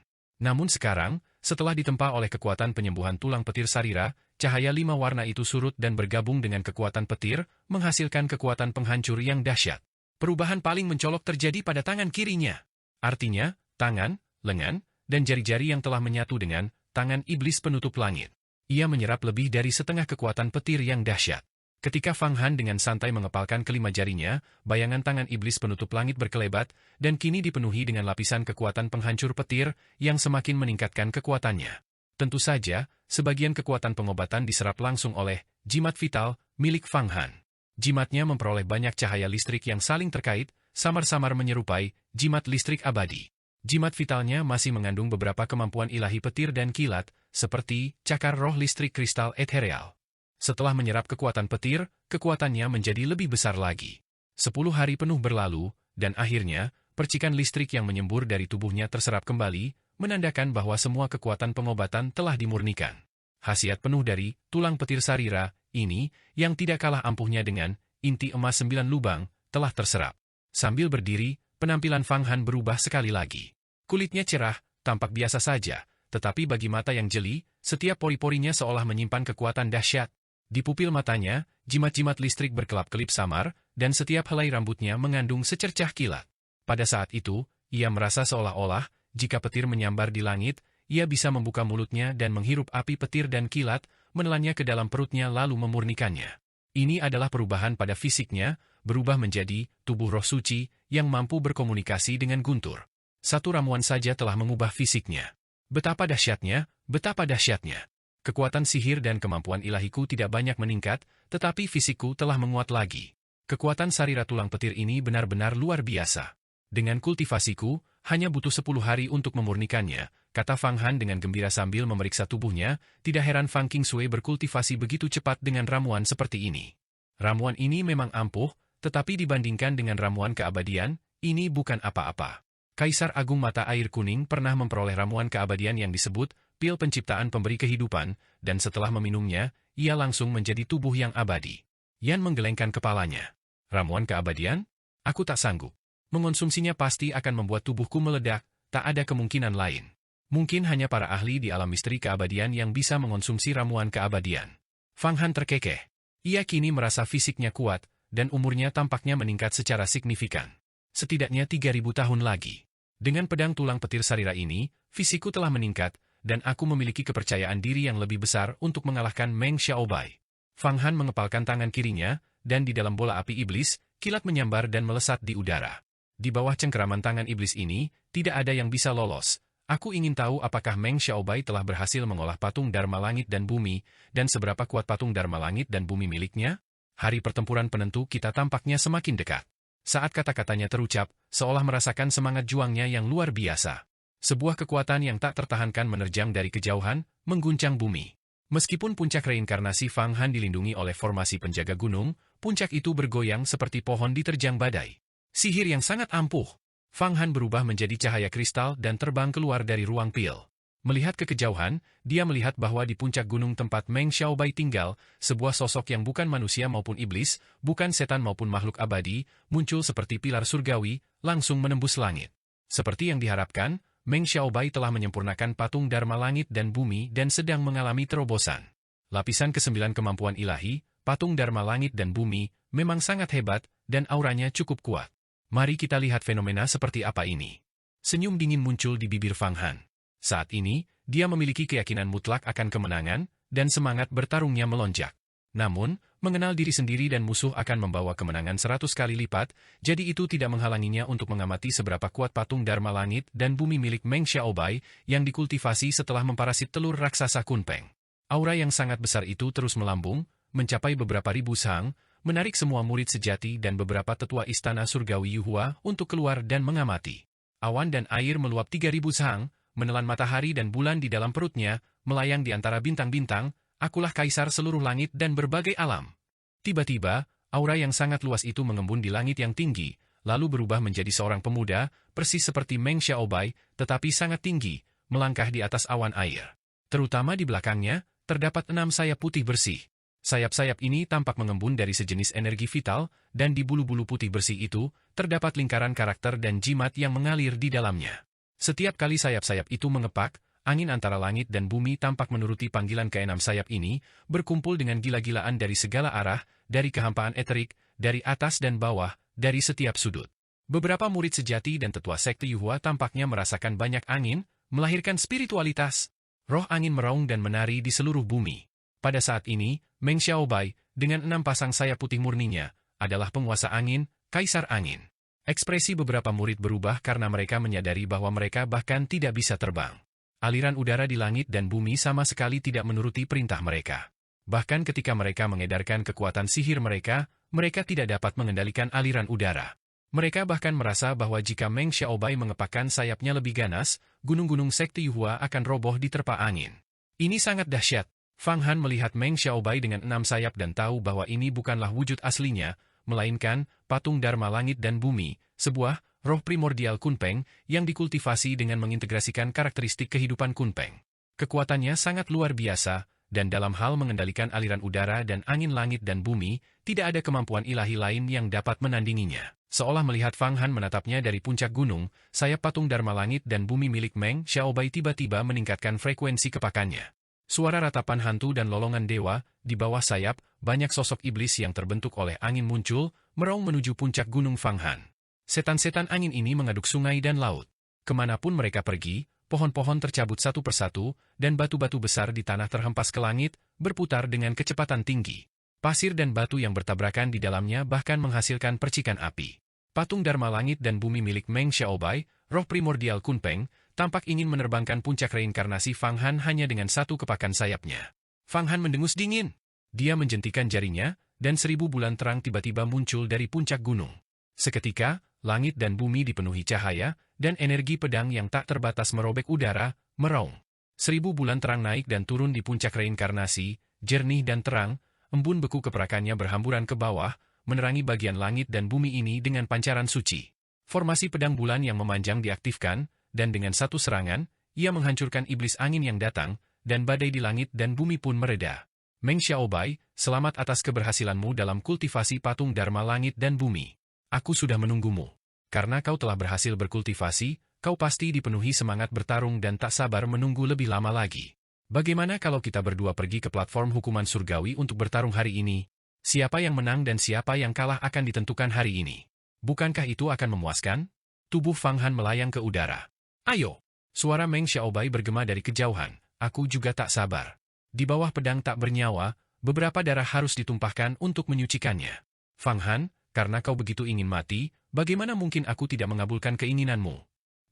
Namun sekarang, setelah ditempa oleh kekuatan penyembuhan tulang petir sarira, cahaya 5 warna itu surut dan bergabung dengan kekuatan petir, menghasilkan kekuatan penghancur yang dahsyat. Perubahan paling mencolok terjadi pada tangan kirinya. Artinya, tangan, lengan, dan jari-jari yang telah menyatu dengan tangan iblis penutup langit. Ia menyerap lebih dari setengah kekuatan petir yang dahsyat. Ketika Fang Han dengan santai mengepalkan kelima jarinya, bayangan tangan iblis penutup langit berkelebat, dan kini dipenuhi dengan lapisan kekuatan penghancur petir yang semakin meningkatkan kekuatannya. Tentu saja, sebagian kekuatan pengobatan diserap langsung oleh jimat vital milik Fang Han. Jimatnya memperoleh banyak cahaya listrik yang saling terkait, samar-samar menyerupai jimat listrik abadi. Jimat vitalnya masih mengandung beberapa kemampuan ilahi petir dan kilat, seperti cakar roh listrik kristal ethereal. Setelah menyerap kekuatan petir, kekuatannya menjadi lebih besar lagi. 10 hari penuh berlalu, dan akhirnya, percikan listrik yang menyembur dari tubuhnya terserap kembali, menandakan bahwa semua kekuatan pengobatan telah dimurnikan. Khasiat penuh dari tulang petir sarira ini, yang tidak kalah ampuhnya dengan inti emas 9 lubang, telah terserap. Sambil berdiri, penampilan Fang Han berubah sekali lagi. Kulitnya cerah, tampak biasa saja, tetapi bagi mata yang jeli, setiap pori-porinya seolah menyimpan kekuatan dahsyat. Di pupil matanya, jimat-jimat listrik berkelap-kelip samar, dan setiap helai rambutnya mengandung secercah kilat. Pada saat itu, ia merasa seolah-olah, jika petir menyambar di langit, ia bisa membuka mulutnya dan menghirup api petir dan kilat, menelannya ke dalam perutnya lalu memurnikannya. Ini adalah perubahan pada fisiknya, berubah menjadi tubuh roh suci yang mampu berkomunikasi dengan guntur. Satu ramuan saja telah mengubah fisiknya. Betapa dahsyatnya, betapa dahsyatnya. Kekuatan sihir dan kemampuan ilahiku tidak banyak meningkat, tetapi fisikku telah menguat lagi. Kekuatan sarira tulang petir ini benar-benar luar biasa. Dengan kultivasiku, hanya butuh 10 hari untuk memurnikannya, kata Fang Han dengan gembira sambil memeriksa tubuhnya, tidak heran Fang Qingsui berkultivasi begitu cepat dengan ramuan seperti ini. Ramuan ini memang ampuh, tetapi dibandingkan dengan ramuan keabadian, ini bukan apa-apa. Kaisar Agung Mata Air Kuning pernah memperoleh ramuan keabadian yang disebut pil penciptaan pemberi kehidupan, dan setelah meminumnya, ia langsung menjadi tubuh yang abadi. Yan menggelengkan kepalanya. Ramuan keabadian? Aku tak sanggup. Mengonsumsinya pasti akan membuat tubuhku meledak, tak ada kemungkinan lain. Mungkin hanya para ahli di alam misteri keabadian yang bisa mengonsumsi ramuan keabadian. Fang Han terkekeh. Ia kini merasa fisiknya kuat, dan umurnya tampaknya meningkat secara signifikan. Setidaknya 3.000 tahun lagi. Dengan pedang tulang petir sarira ini, fisikku telah meningkat, dan aku memiliki kepercayaan diri yang lebih besar untuk mengalahkan Meng Xiaobai. Fang Han mengepalkan tangan kirinya, dan di dalam bola api iblis, kilat menyambar dan melesat di udara. Di bawah cengkeraman tangan iblis ini, tidak ada yang bisa lolos. Aku ingin tahu apakah Meng Xiaobai telah berhasil mengolah patung Dharma Langit dan Bumi, dan seberapa kuat patung Dharma Langit dan Bumi miliknya? Hari pertempuran penentu kita tampaknya semakin dekat. Saat kata-katanya terucap, seolah merasakan semangat juangnya yang luar biasa. Sebuah kekuatan yang tak tertahankan menerjang dari kejauhan, mengguncang bumi. Meskipun puncak reinkarnasi Fang Han dilindungi oleh formasi penjaga gunung, puncak itu bergoyang seperti pohon diterjang badai. Sihir yang sangat ampuh. Fang Han berubah menjadi cahaya kristal dan terbang keluar dari ruang pil. Melihat ke kejauhan, dia melihat bahwa di puncak gunung tempat Meng Xiaobai tinggal, sebuah sosok yang bukan manusia maupun iblis, bukan setan maupun makhluk abadi, muncul seperti pilar surgawi, langsung menembus langit. Seperti yang diharapkan, Meng Xiaobai telah menyempurnakan patung Dharma langit dan bumi dan sedang mengalami terobosan. Lapisan ke-9 kemampuan ilahi, patung Dharma langit dan bumi, memang sangat hebat, dan auranya cukup kuat. Mari kita lihat fenomena seperti apa ini. Senyum dingin muncul di bibir Fang Han. Saat ini, dia memiliki keyakinan mutlak akan kemenangan, dan semangat bertarungnya melonjak. Namun, mengenal diri sendiri dan musuh akan membawa kemenangan 100 kali lipat, jadi itu tidak menghalanginya untuk mengamati seberapa kuat patung Dharma langit dan bumi milik Meng Xiaobai yang dikultivasi setelah memparasit telur raksasa Kunpeng. Aura yang sangat besar itu terus melambung, mencapai beberapa ribu sang, menarik semua murid sejati dan beberapa tetua istana surgawi Yuhua untuk keluar dan mengamati. Awan dan air meluap 3.000 sang, menelan matahari dan bulan di dalam perutnya, melayang di antara bintang-bintang. Akulah kaisar seluruh langit dan berbagai alam. Tiba-tiba, aura yang sangat luas itu mengembun di langit yang tinggi, lalu berubah menjadi seorang pemuda, persis seperti Meng Xiaobai, tetapi sangat tinggi, melangkah di atas awan air. Terutama di belakangnya, terdapat 6 sayap putih bersih. Sayap-sayap ini tampak mengembun dari sejenis energi vital, dan di bulu-bulu putih bersih itu, terdapat lingkaran karakter dan jimat yang mengalir di dalamnya. Setiap kali sayap-sayap itu mengepak, angin antara langit dan bumi tampak menuruti panggilan keenam sayap ini, berkumpul dengan gila-gilaan dari segala arah, dari kehampaan eterik, dari atas dan bawah, dari setiap sudut. Beberapa murid sejati dan tetua sekte Yuhua tampaknya merasakan banyak angin, melahirkan spiritualitas. Roh angin meraung dan menari di seluruh bumi. Pada saat ini, Meng Xiaobai, dengan 6 pasang sayap putih murninya, adalah penguasa angin, kaisar angin. Ekspresi beberapa murid berubah karena mereka menyadari bahwa mereka bahkan tidak bisa terbang. Aliran udara di langit dan bumi sama sekali tidak menuruti perintah mereka. Bahkan ketika mereka mengedarkan kekuatan sihir mereka tidak dapat mengendalikan aliran udara. Mereka bahkan merasa bahwa jika Meng Xiaobai mengepakkan sayapnya lebih ganas, gunung-gunung sekte Yuhua akan roboh diterpa angin. Ini sangat dahsyat. Fang Han melihat Meng Xiaobai dengan 6 sayap dan tahu bahwa ini bukanlah wujud aslinya, melainkan patung Dharma langit dan bumi, sebuah roh primordial Kunpeng yang dikultivasi dengan mengintegrasikan karakteristik kehidupan Kunpeng. Kekuatannya sangat luar biasa, dan dalam hal mengendalikan aliran udara dan angin langit dan bumi, tidak ada kemampuan ilahi lain yang dapat menandinginya. Seolah melihat Fang Han menatapnya dari puncak gunung, sayap patung Dharma langit dan bumi milik Meng Xiaobai tiba-tiba meningkatkan frekuensi kepakannya. Suara ratapan hantu dan lolongan dewa, di bawah sayap, banyak sosok iblis yang terbentuk oleh angin muncul, meraung menuju puncak gunung Fang Han. Setan-setan angin ini mengaduk sungai dan laut. Kemanapun mereka pergi, pohon-pohon tercabut satu persatu, dan batu-batu besar di tanah terhempas ke langit, berputar dengan kecepatan tinggi. Pasir dan batu yang bertabrakan di dalamnya bahkan menghasilkan percikan api. Patung Dharma langit dan bumi milik Meng Xiaobai, roh primordial Kunpeng, tampak ingin menerbangkan puncak reinkarnasi Fang Han hanya dengan satu kepakan sayapnya. Fang Han mendengus dingin. Dia menjentikan jarinya, dan 1000 bulan terang tiba-tiba muncul dari puncak gunung. Seketika, langit dan bumi dipenuhi cahaya, dan energi pedang yang tak terbatas merobek udara, meraung. 1000 bulan terang naik dan turun di puncak reinkarnasi, jernih dan terang, embun beku keperakannya berhamburan ke bawah, menerangi bagian langit dan bumi ini dengan pancaran suci. Formasi pedang bulan yang memanjang diaktifkan, dan dengan satu serangan, ia menghancurkan iblis angin yang datang, dan badai di langit dan bumi pun mereda. Meng Xiaobai, selamat atas keberhasilanmu dalam kultivasi patung Dharma langit dan bumi. Aku sudah menunggumu. Karena kau telah berhasil berkultivasi, kau pasti dipenuhi semangat bertarung dan tak sabar menunggu lebih lama lagi. Bagaimana kalau kita berdua pergi ke platform hukuman surgawi untuk bertarung hari ini? Siapa yang menang dan siapa yang kalah akan ditentukan hari ini. Bukankah itu akan memuaskan? Tubuh Fang Han melayang ke udara. Ayo! Suara Meng Xiaobai bergema dari kejauhan. Aku juga tak sabar. Di bawah pedang tak bernyawa, beberapa darah harus ditumpahkan untuk menyucikannya. Fang Han, karena kau begitu ingin mati, bagaimana mungkin aku tidak mengabulkan keinginanmu?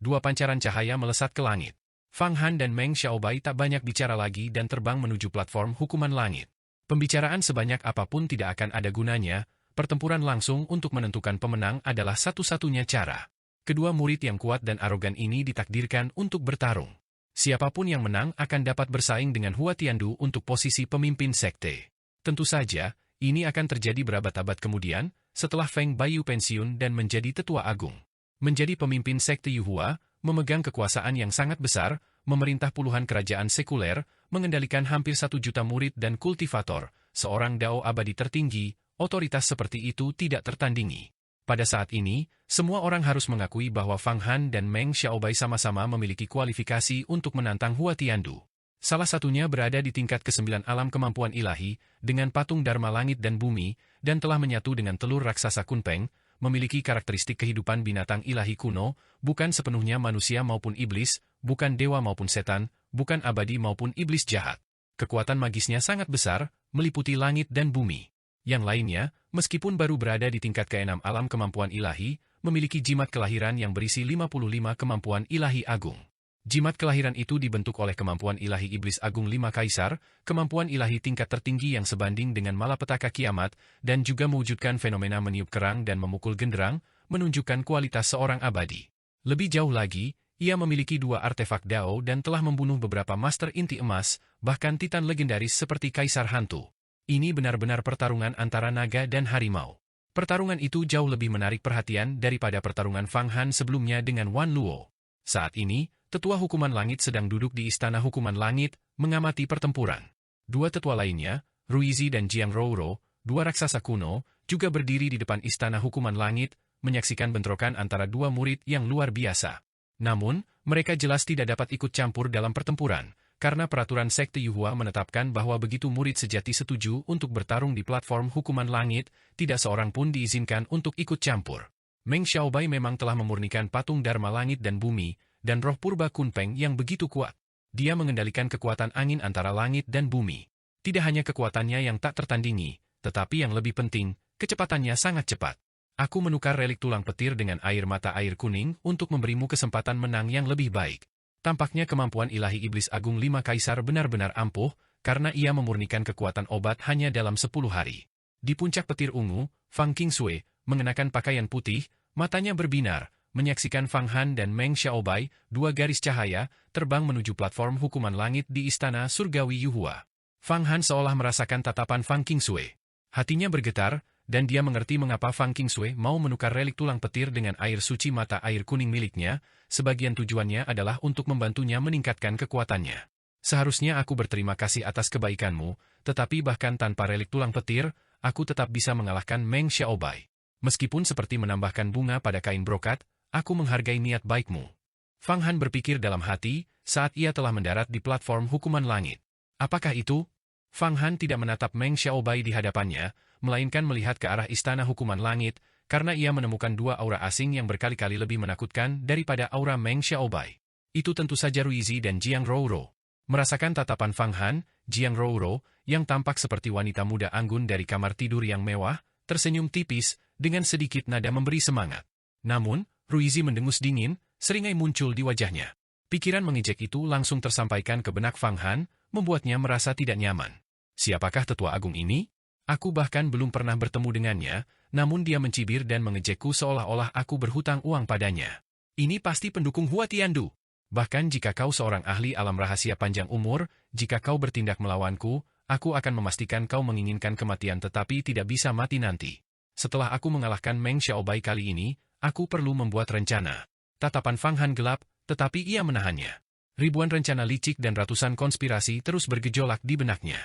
Dua pancaran cahaya melesat ke langit. Fang Han dan Meng Xiaobai tak banyak bicara lagi dan terbang menuju platform hukuman langit. Pembicaraan sebanyak apapun tidak akan ada gunanya, pertempuran langsung untuk menentukan pemenang adalah satu-satunya cara. Kedua murid yang kuat dan arogan ini ditakdirkan untuk bertarung. Siapapun yang menang akan dapat bersaing dengan Hua Tiandu untuk posisi pemimpin sekte. Tentu saja, ini akan terjadi berabad-abad kemudian, setelah Feng Baiyu pensiun dan menjadi tetua agung. Menjadi pemimpin sekte Yuhua, memegang kekuasaan yang sangat besar, memerintah puluhan kerajaan sekuler, mengendalikan hampir 1 juta murid dan kultivator, seorang dao abadi tertinggi, otoritas seperti itu tidak tertandingi. Pada saat ini, semua orang harus mengakui bahwa Fang Han dan Meng Xiaobai sama-sama memiliki kualifikasi untuk menantang Hua Tiandu. Salah satunya berada di tingkat ke-9 alam kemampuan ilahi, dengan patung Dharma langit dan bumi, dan telah menyatu dengan telur raksasa Kunpeng, memiliki karakteristik kehidupan binatang ilahi kuno, bukan sepenuhnya manusia maupun iblis, bukan dewa maupun setan, bukan abadi maupun iblis jahat. Kekuatan magisnya sangat besar, meliputi langit dan bumi. Yang lainnya, meskipun baru berada di tingkat ke-6 alam kemampuan ilahi, memiliki jimat kelahiran yang berisi 55 kemampuan ilahi agung. Jimat kelahiran itu dibentuk oleh kemampuan ilahi iblis agung 5 kaisar, kemampuan ilahi tingkat tertinggi yang sebanding dengan malapetaka kiamat, dan juga mewujudkan fenomena meniup kerang dan memukul genderang, menunjukkan kualitas seorang abadi. Lebih jauh lagi, ia memiliki 2 artefak Dao dan telah membunuh beberapa master inti emas, bahkan titan legendaris seperti Kaisar Hantu. Ini benar-benar pertarungan antara naga dan harimau. Pertarungan itu jauh lebih menarik perhatian daripada pertarungan Fang Han sebelumnya dengan Wan Luo. Saat ini, Tetua Hukuman Langit sedang duduk di Istana Hukuman Langit, mengamati pertempuran. 2 tetua lainnya, Ruizi dan Jiang Rouro, 2 raksasa kuno, juga berdiri di depan Istana Hukuman Langit, menyaksikan bentrokan antara 2 murid yang luar biasa. Namun, mereka jelas tidak dapat ikut campur dalam pertempuran, karena peraturan Sekte Yuhua menetapkan bahwa begitu murid sejati setuju untuk bertarung di platform Hukuman Langit, tidak seorang pun diizinkan untuk ikut campur. Meng Xiaobai memang telah memurnikan patung Dharma Langit dan Bumi, dan roh purba Kunpeng yang begitu kuat. Dia mengendalikan kekuatan angin antara langit dan bumi. Tidak hanya kekuatannya yang tak tertandingi, tetapi yang lebih penting, kecepatannya sangat cepat. Aku menukar relik tulang petir dengan air mata air kuning untuk memberimu kesempatan menang yang lebih baik. Tampaknya kemampuan ilahi iblis agung 5 kaisar benar-benar ampuh, karena ia memurnikan kekuatan obat hanya dalam 10 hari. Di puncak petir ungu, Fang Qingsui, mengenakan pakaian putih, matanya berbinar, menyaksikan Fang Han dan Meng Xiaobai, 2 garis cahaya, terbang menuju platform Hukuman Langit di Istana Surgawi Yuhua. Fang Han seolah merasakan tatapan Fang Qingsui. Hatinya bergetar, dan dia mengerti mengapa Fang Qingsui mau menukar relik tulang petir dengan air suci mata air kuning miliknya, sebagian tujuannya adalah untuk membantunya meningkatkan kekuatannya. Seharusnya aku berterima kasih atas kebaikanmu, tetapi bahkan tanpa relik tulang petir, aku tetap bisa mengalahkan Meng Xiaobai. Meskipun seperti menambahkan bunga pada kain brokat, aku menghargai niat baikmu. Fang Han berpikir dalam hati, saat ia telah mendarat di platform Hukuman Langit. Apakah itu? Fang Han tidak menatap Meng Xiaobai di hadapannya, melainkan melihat ke arah Istana Hukuman Langit, karena ia menemukan 2 aura asing yang berkali-kali lebih menakutkan daripada aura Meng Xiaobai. Itu tentu saja Ruizi dan Jiang Rouro. Merasakan tatapan Fang Han, Jiang Rouro, yang tampak seperti wanita muda anggun dari kamar tidur yang mewah, tersenyum tipis, dengan sedikit nada memberi semangat. Namun, Ruizi mendengus dingin, seringai muncul di wajahnya. Pikiran mengejek itu langsung tersampaikan ke benak Fang Han, membuatnya merasa tidak nyaman. Siapakah tetua agung ini? Aku bahkan belum pernah bertemu dengannya, namun dia mencibir dan mengejekku seolah-olah aku berhutang uang padanya. Ini pasti pendukung Hua Tiandu. Bahkan jika kau seorang ahli alam rahasia panjang umur, jika kau bertindak melawanku, aku akan memastikan kau menginginkan kematian tetapi tidak bisa mati nanti. Setelah aku mengalahkan Meng Xiaobai kali ini, aku perlu membuat rencana. Tatapan Fang Han gelap, tetapi ia menahannya. Ribuan rencana licik dan ratusan konspirasi terus bergejolak di benaknya.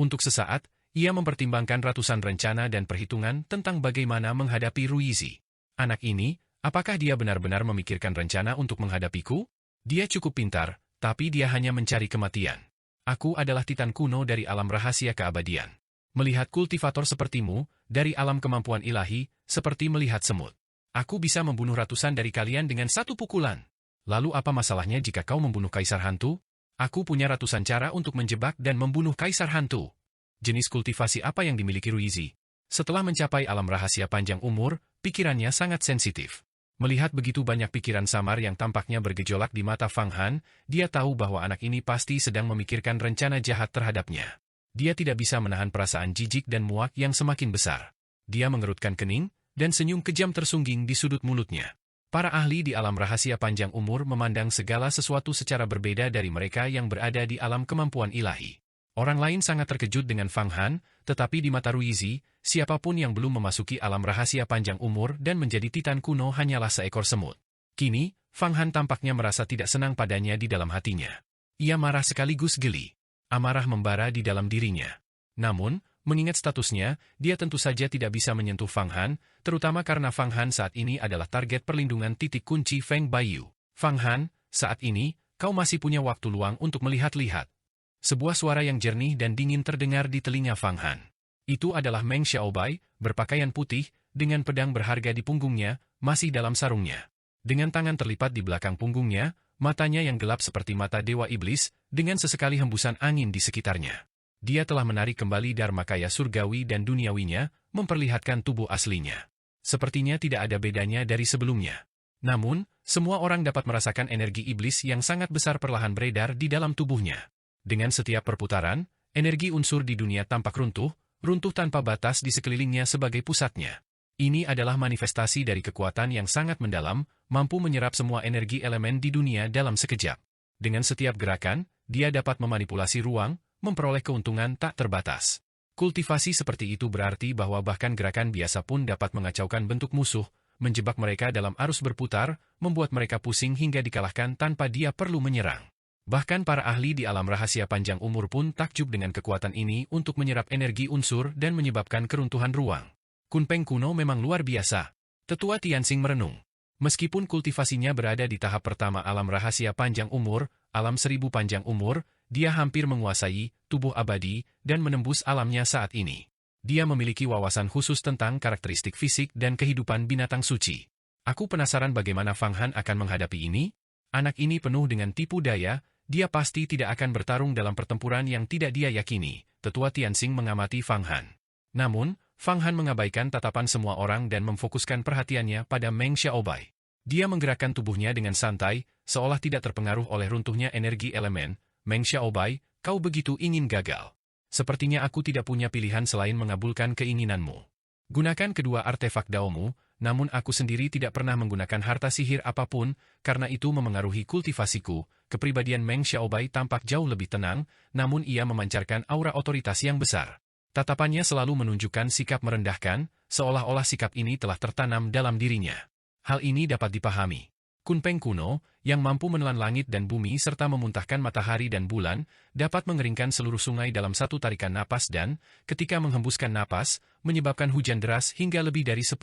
Untuk sesaat, ia mempertimbangkan ratusan rencana dan perhitungan tentang bagaimana menghadapi Ruizi. Anak ini, apakah dia benar-benar memikirkan rencana untuk menghadapiku? Dia cukup pintar, tapi dia hanya mencari kematian. Aku adalah titan kuno dari alam rahasia keabadian. Melihat kultivator sepertimu, dari alam kemampuan ilahi, seperti melihat semut. Aku bisa membunuh ratusan dari kalian dengan 1 pukulan. Lalu apa masalahnya jika kau membunuh Kaisar Hantu? Aku punya ratusan cara untuk menjebak dan membunuh Kaisar Hantu. Jenis kultivasi apa yang dimiliki Ruizi? Setelah mencapai alam rahasia panjang umur, pikirannya sangat sensitif. Melihat begitu banyak pikiran samar yang tampaknya bergejolak di mata Fang Han, dia tahu bahwa anak ini pasti sedang memikirkan rencana jahat terhadapnya. Dia tidak bisa menahan perasaan jijik dan muak yang semakin besar. Dia mengerutkan kening, dan senyum kejam tersungging di sudut mulutnya. Para ahli di alam rahasia panjang umur memandang segala sesuatu secara berbeda dari mereka yang berada di alam kemampuan ilahi. Orang lain sangat terkejut dengan Fang Han, tetapi di mata Ruizi, siapapun yang belum memasuki alam rahasia panjang umur dan menjadi titan kuno hanyalah seekor semut. Kini, Fang Han tampaknya merasa tidak senang padanya di dalam hatinya. Ia marah sekaligus geli. Amarah membara di dalam dirinya. Namun, mengingat statusnya, dia tentu saja tidak bisa menyentuh Fang Han, terutama karena Fang Han saat ini adalah target perlindungan titik kunci Feng Baiyu. Fang Han, saat ini, kau masih punya waktu luang untuk melihat-lihat. Sebuah suara yang jernih dan dingin terdengar di telinga Fang Han. Itu adalah Meng Xiaobai, berpakaian putih, dengan pedang berharga di punggungnya, masih dalam sarungnya. Dengan tangan terlipat di belakang punggungnya, matanya yang gelap seperti mata Dewa Iblis, dengan sesekali hembusan angin di sekitarnya. Dia telah menarik kembali dharmakaya surgawi dan duniawinya, memperlihatkan tubuh aslinya. Sepertinya tidak ada bedanya dari sebelumnya. Namun, semua orang dapat merasakan energi iblis yang sangat besar perlahan beredar di dalam tubuhnya. Dengan setiap perputaran, energi unsur di dunia tampak runtuh tanpa batas di sekelilingnya sebagai pusatnya. Ini adalah manifestasi dari kekuatan yang sangat mendalam, mampu menyerap semua energi elemen di dunia dalam sekejap. Dengan setiap gerakan, dia dapat memanipulasi ruang, memperoleh keuntungan tak terbatas. Kultivasi seperti itu berarti bahwa bahkan gerakan biasa pun dapat mengacaukan bentuk musuh, menjebak mereka dalam arus berputar, membuat mereka pusing hingga dikalahkan tanpa dia perlu menyerang. Bahkan para ahli di alam rahasia panjang umur pun takjub dengan kekuatan ini untuk menyerap energi unsur dan menyebabkan keruntuhan ruang. Kunpeng kuno memang luar biasa. Tetua Tianxing merenung. Meskipun kultivasinya berada di tahap pertama alam rahasia panjang umur, alam 1000 panjang umur, dia hampir menguasai tubuh abadi dan menembus alamnya saat ini. Dia memiliki wawasan khusus tentang karakteristik fisik dan kehidupan binatang suci. Aku penasaran bagaimana Fang Han akan menghadapi ini. Anak ini penuh dengan tipu daya, dia pasti tidak akan bertarung dalam pertempuran yang tidak dia yakini. Tetua Tianxing mengamati Fang Han. Namun, Fang Han mengabaikan tatapan semua orang dan memfokuskan perhatiannya pada Meng Xiaobai. Dia menggerakkan tubuhnya dengan santai, seolah tidak terpengaruh oleh runtuhnya energi elemen. Meng Xiaobai, kau begitu ingin gagal. Sepertinya aku tidak punya pilihan selain mengabulkan keinginanmu. Gunakan kedua artefak daomu, namun aku sendiri tidak pernah menggunakan harta sihir apapun, karena itu memengaruhi kultivasiku. Kepribadian Meng Xiaobai tampak jauh lebih tenang, namun ia memancarkan aura otoritas yang besar. Tatapannya selalu menunjukkan sikap merendahkan, seolah-olah sikap ini telah tertanam dalam dirinya. Hal ini dapat dipahami. Kunpeng kuno, yang mampu menelan langit dan bumi serta memuntahkan matahari dan bulan, dapat mengeringkan seluruh sungai dalam satu tarikan napas dan, ketika menghembuskan napas, menyebabkan hujan deras hingga lebih dari 10.000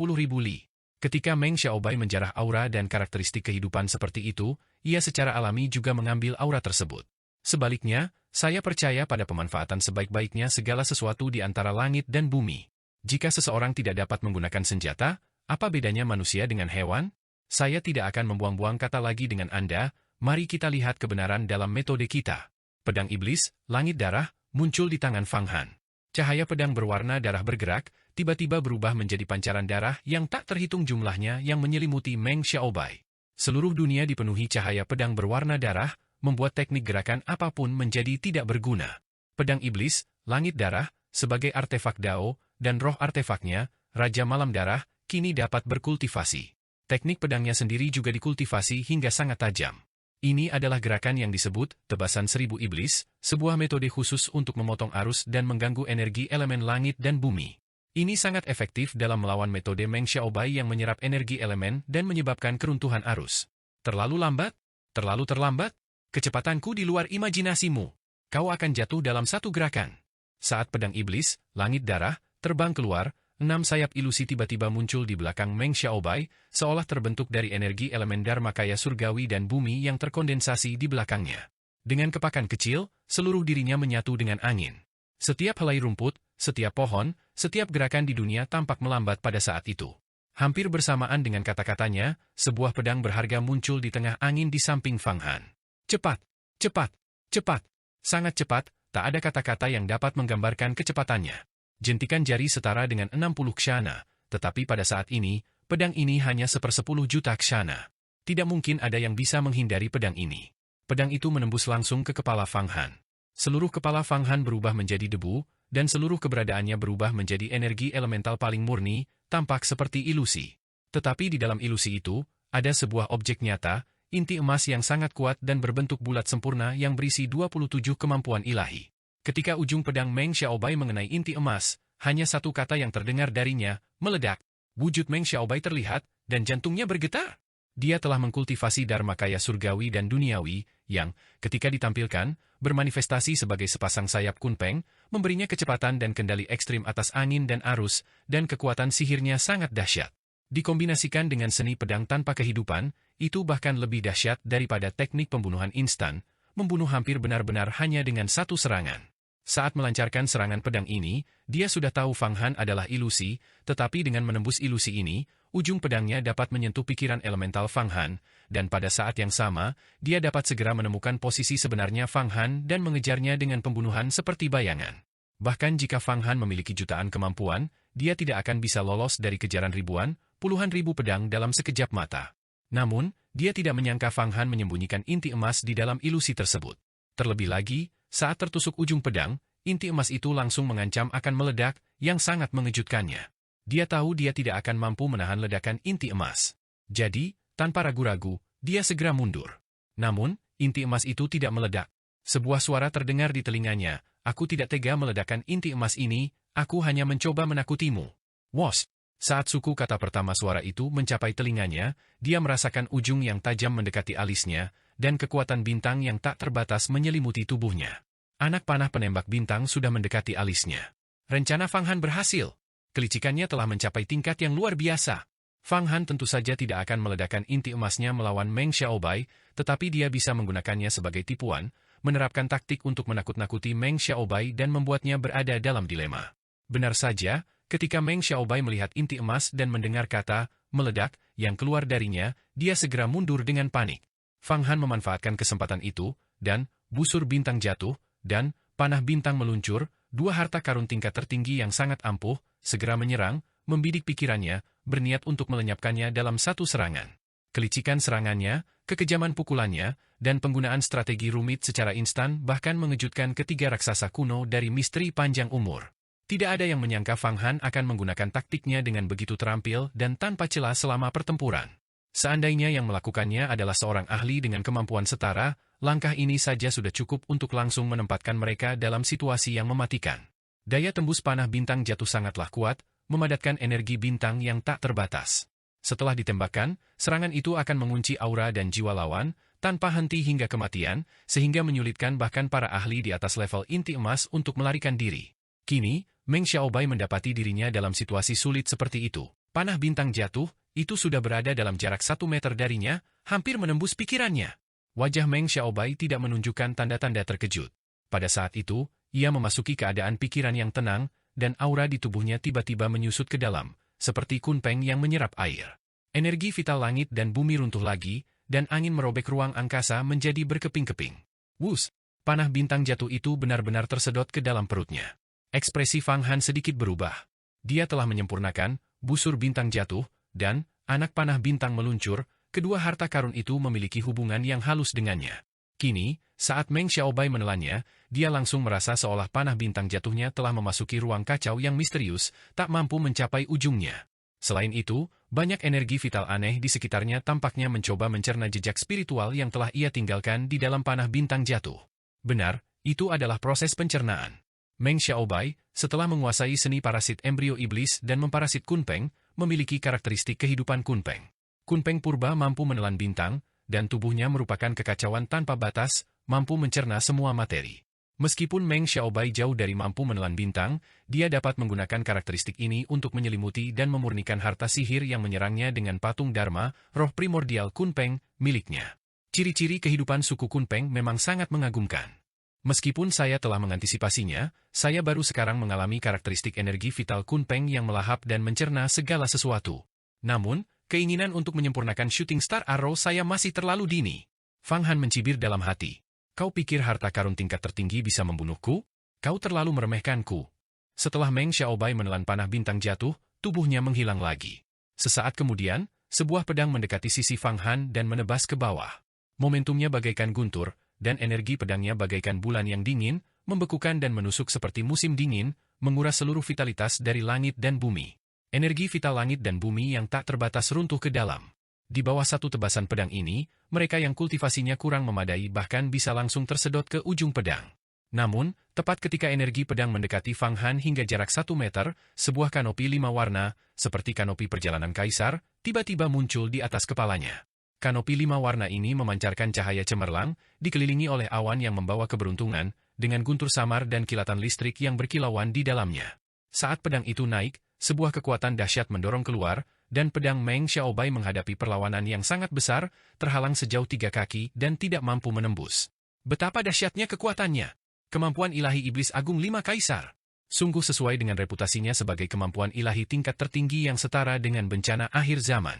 li. Ketika Meng Xiaobai menjarah aura dan karakteristik kehidupan seperti itu, ia secara alami juga mengambil aura tersebut. Sebaliknya, saya percaya pada pemanfaatan sebaik-baiknya segala sesuatu di antara langit dan bumi. Jika seseorang tidak dapat menggunakan senjata, apa bedanya manusia dengan hewan? Saya tidak akan membuang-buang kata lagi dengan Anda, mari kita lihat kebenaran dalam metode kita. Pedang iblis, langit darah, muncul di tangan Fang Han. Cahaya pedang berwarna darah bergerak, tiba-tiba berubah menjadi pancaran darah yang tak terhitung jumlahnya yang menyelimuti Meng Xiaobai. Seluruh dunia dipenuhi cahaya pedang berwarna darah, membuat teknik gerakan apapun menjadi tidak berguna. Pedang iblis, langit darah, sebagai artefak Dao, dan roh artefaknya, Raja Malam Darah, kini dapat berkultivasi. Teknik pedangnya sendiri juga dikultivasi hingga sangat tajam. Ini adalah gerakan yang disebut tebasan 1000 iblis, sebuah metode khusus untuk memotong arus dan mengganggu energi elemen langit dan bumi. Ini sangat efektif dalam melawan metode Meng Xiaobai yang menyerap energi elemen dan menyebabkan keruntuhan arus. Terlalu lambat? Terlalu terlambat? Kecepatanku di luar imajinasimu. Kau akan jatuh dalam satu gerakan. Saat pedang iblis, langit darah, terbang keluar, 6 sayap ilusi tiba-tiba muncul di belakang Meng Xiaobai, seolah terbentuk dari energi elemen dharmakaya surgawi dan bumi yang terkondensasi di belakangnya. Dengan kepakan kecil, seluruh dirinya menyatu dengan angin. Setiap helai rumput, setiap pohon, setiap gerakan di dunia tampak melambat pada saat itu. Hampir bersamaan dengan kata-katanya, sebuah pedang berharga muncul di tengah angin di samping Fang Han. Cepat, cepat, cepat, sangat cepat, tak ada kata-kata yang dapat menggambarkan kecepatannya. Jentikan jari setara dengan 60 kshana, tetapi pada saat ini, pedang ini hanya 1/10 juta kshana. Tidak mungkin ada yang bisa menghindari pedang ini. Pedang itu menembus langsung ke kepala Fang Han. Seluruh kepala Fang Han berubah menjadi debu, dan seluruh keberadaannya berubah menjadi energi elemental paling murni, tampak seperti ilusi. Tetapi di dalam ilusi itu, ada sebuah objek nyata, inti emas yang sangat kuat dan berbentuk bulat sempurna yang berisi 27 kemampuan ilahi. Ketika ujung pedang Meng Xiaobai mengenai inti emas, hanya satu kata yang terdengar darinya, meledak. Wujud Meng Xiaobai terlihat, dan jantungnya bergetar. Dia telah mengkultivasi dharmakaya surgawi dan duniawi, yang, ketika ditampilkan, bermanifestasi sebagai sepasang sayap kunpeng, memberinya kecepatan dan kendali ekstrim atas angin dan arus, dan kekuatan sihirnya sangat dahsyat. Dikombinasikan dengan seni pedang tanpa kehidupan, itu bahkan lebih dahsyat daripada teknik pembunuhan instan, membunuh hampir benar-benar hanya dengan satu serangan. Saat melancarkan serangan pedang ini, dia sudah tahu Fang Han adalah ilusi, tetapi dengan menembus ilusi ini, ujung pedangnya dapat menyentuh pikiran elemental Fang Han, dan pada saat yang sama, dia dapat segera menemukan posisi sebenarnya Fang Han dan mengejarnya dengan pembunuhan seperti bayangan. Bahkan jika Fang Han memiliki jutaan kemampuan, dia tidak akan bisa lolos dari kejaran ribuan, puluhan ribu pedang dalam sekejap mata. Namun, dia tidak menyangka Fang Han menyembunyikan inti emas di dalam ilusi tersebut. Terlebih lagi, saat tertusuk ujung pedang, inti emas itu langsung mengancam akan meledak, yang sangat mengejutkannya. Dia tahu dia tidak akan mampu menahan ledakan inti emas. Jadi, tanpa ragu-ragu, dia segera mundur. Namun, inti emas itu tidak meledak. Sebuah suara terdengar di telinganya, "Aku tidak tega meledakkan inti emas ini, aku hanya mencoba menakutimu." Wos! Saat suku kata pertama suara itu mencapai telinganya, dia merasakan ujung yang tajam mendekati alisnya, dan kekuatan bintang yang tak terbatas menyelimuti tubuhnya. Anak panah penembak bintang sudah mendekati alisnya. Rencana Fang Han berhasil. Kelicikannya telah mencapai tingkat yang luar biasa. Fang Han tentu saja tidak akan meledakkan inti emasnya melawan Meng Xiaobai, tetapi dia bisa menggunakannya sebagai tipuan, menerapkan taktik untuk menakut-nakuti Meng Xiaobai dan membuatnya berada dalam dilema. Benar saja, ketika Meng Xiaobai melihat inti emas dan mendengar kata meledak yang keluar darinya, dia segera mundur dengan panik. Fang Han memanfaatkan kesempatan itu, dan busur bintang jatuh, dan panah bintang meluncur, dua harta karun tingkat tertinggi yang sangat ampuh, segera menyerang, membidik pikirannya, berniat untuk melenyapkannya dalam satu serangan. Kelicikan serangannya, kekejaman pukulannya, dan penggunaan strategi rumit secara instan bahkan mengejutkan ketiga raksasa kuno dari misteri panjang umur. Tidak ada yang menyangka Fang Han akan menggunakan taktiknya dengan begitu terampil dan tanpa celah selama pertempuran. Seandainya yang melakukannya adalah seorang ahli dengan kemampuan setara, langkah ini saja sudah cukup untuk langsung menempatkan mereka dalam situasi yang mematikan. Daya tembus panah bintang jatuh sangatlah kuat, memadatkan energi bintang yang tak terbatas. Setelah ditembakkan, serangan itu akan mengunci aura dan jiwa lawan, tanpa henti hingga kematian, sehingga menyulitkan bahkan para ahli di atas level inti emas untuk melarikan diri. Kini, Meng Xiaobai mendapati dirinya dalam situasi sulit seperti itu. Panah bintang jatuh, itu sudah berada dalam jarak 1 meter darinya, hampir menembus pikirannya. Wajah Meng Xiaobai tidak menunjukkan tanda-tanda terkejut. Pada saat itu, ia memasuki keadaan pikiran yang tenang, dan aura di tubuhnya tiba-tiba menyusut ke dalam, seperti kunpeng yang menyerap air. Energi vital langit dan bumi runtuh lagi, dan angin merobek ruang angkasa menjadi berkeping-keping. Wus! Panah bintang jatuh itu benar-benar tersedot ke dalam perutnya. Ekspresi Fang Han sedikit berubah. Dia telah menyempurnakan busur bintang jatuh, dan anak panah bintang meluncur, kedua harta karun itu memiliki hubungan yang halus dengannya. Kini, saat Meng Xiaobai menelannya, dia langsung merasa seolah panah bintang jatuhnya telah memasuki ruang kacau yang misterius, tak mampu mencapai ujungnya. Selain itu, banyak energi vital aneh di sekitarnya tampaknya mencoba mencerna jejak spiritual yang telah ia tinggalkan di dalam panah bintang jatuh. Benar, itu adalah proses pencernaan. Meng Xiaobai, setelah menguasai seni parasit embrio iblis dan memparasit kunpeng, memiliki karakteristik kehidupan kunpeng. Kunpeng purba mampu menelan bintang, dan tubuhnya merupakan kekacauan tanpa batas, mampu mencerna semua materi. Meskipun Meng Xiaobai jauh dari mampu menelan bintang, dia dapat menggunakan karakteristik ini untuk menyelimuti dan memurnikan harta sihir yang menyerangnya dengan patung Dharma, roh primordial kunpeng, miliknya. Ciri-ciri kehidupan suku kunpeng memang sangat mengagumkan. Meskipun saya telah mengantisipasinya, saya baru sekarang mengalami karakteristik energi vital kunpeng yang melahap dan mencerna segala sesuatu. Namun, keinginan untuk menyempurnakan shooting star arrow saya masih terlalu dini. Fang Han mencibir dalam hati. Kau pikir harta karun tingkat tertinggi bisa membunuhku? Kau terlalu meremehkanku. Setelah Meng Xiaobai menelan panah bintang jatuh, tubuhnya menghilang lagi. Sesaat kemudian, sebuah pedang mendekati sisi Fang Han dan menebas ke bawah. Momentumnya bagaikan guntur, dan energi pedangnya bagaikan bulan yang dingin, membekukan dan menusuk seperti musim dingin, menguras seluruh vitalitas dari langit dan bumi. Energi vital langit dan bumi yang tak terbatas runtuh ke dalam. Di bawah satu tebasan pedang ini, mereka yang kultivasinya kurang memadai bahkan bisa langsung tersedot ke ujung pedang. Namun, tepat ketika energi pedang mendekati Fang Han hingga jarak 1 meter, sebuah kanopi 5 warna, seperti kanopi perjalanan kaisar, tiba-tiba muncul di atas kepalanya. Kanopi 5 warna ini memancarkan cahaya cemerlang, dikelilingi oleh awan yang membawa keberuntungan, dengan guntur samar dan kilatan listrik yang berkilauan di dalamnya. Saat pedang itu naik, sebuah kekuatan dahsyat mendorong keluar, dan pedang Meng Xiaobai menghadapi perlawanan yang sangat besar, terhalang sejauh 3 kaki dan tidak mampu menembus. Betapa dahsyatnya kekuatannya! Kemampuan ilahi iblis agung 5 kaisar. Sungguh sesuai dengan reputasinya sebagai kemampuan ilahi tingkat tertinggi yang setara dengan bencana akhir zaman.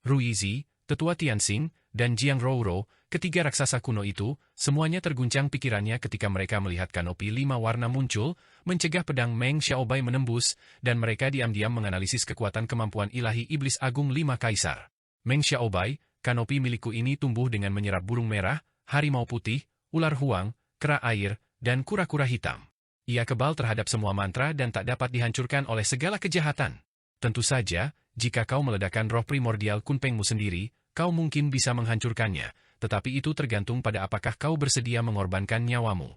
Ruizi, Tetua Tianxing, dan Jiang Rouro, ketiga raksasa kuno itu, semuanya terguncang pikirannya ketika mereka melihat kanopi 5 warna muncul, mencegah pedang Meng Xiaobai menembus, dan mereka diam-diam menganalisis kekuatan kemampuan ilahi iblis agung 5 kaisar. Meng Xiaobai, kanopi milikku ini tumbuh dengan menyerap burung merah, harimau putih, ular huang, kera air, dan kura-kura hitam. Ia kebal terhadap semua mantra dan tak dapat dihancurkan oleh segala kejahatan. Tentu saja, jika kau meledakkan roh primordial Kunpengmu sendiri, kau mungkin bisa menghancurkannya, tetapi itu tergantung pada apakah kau bersedia mengorbankan nyawamu.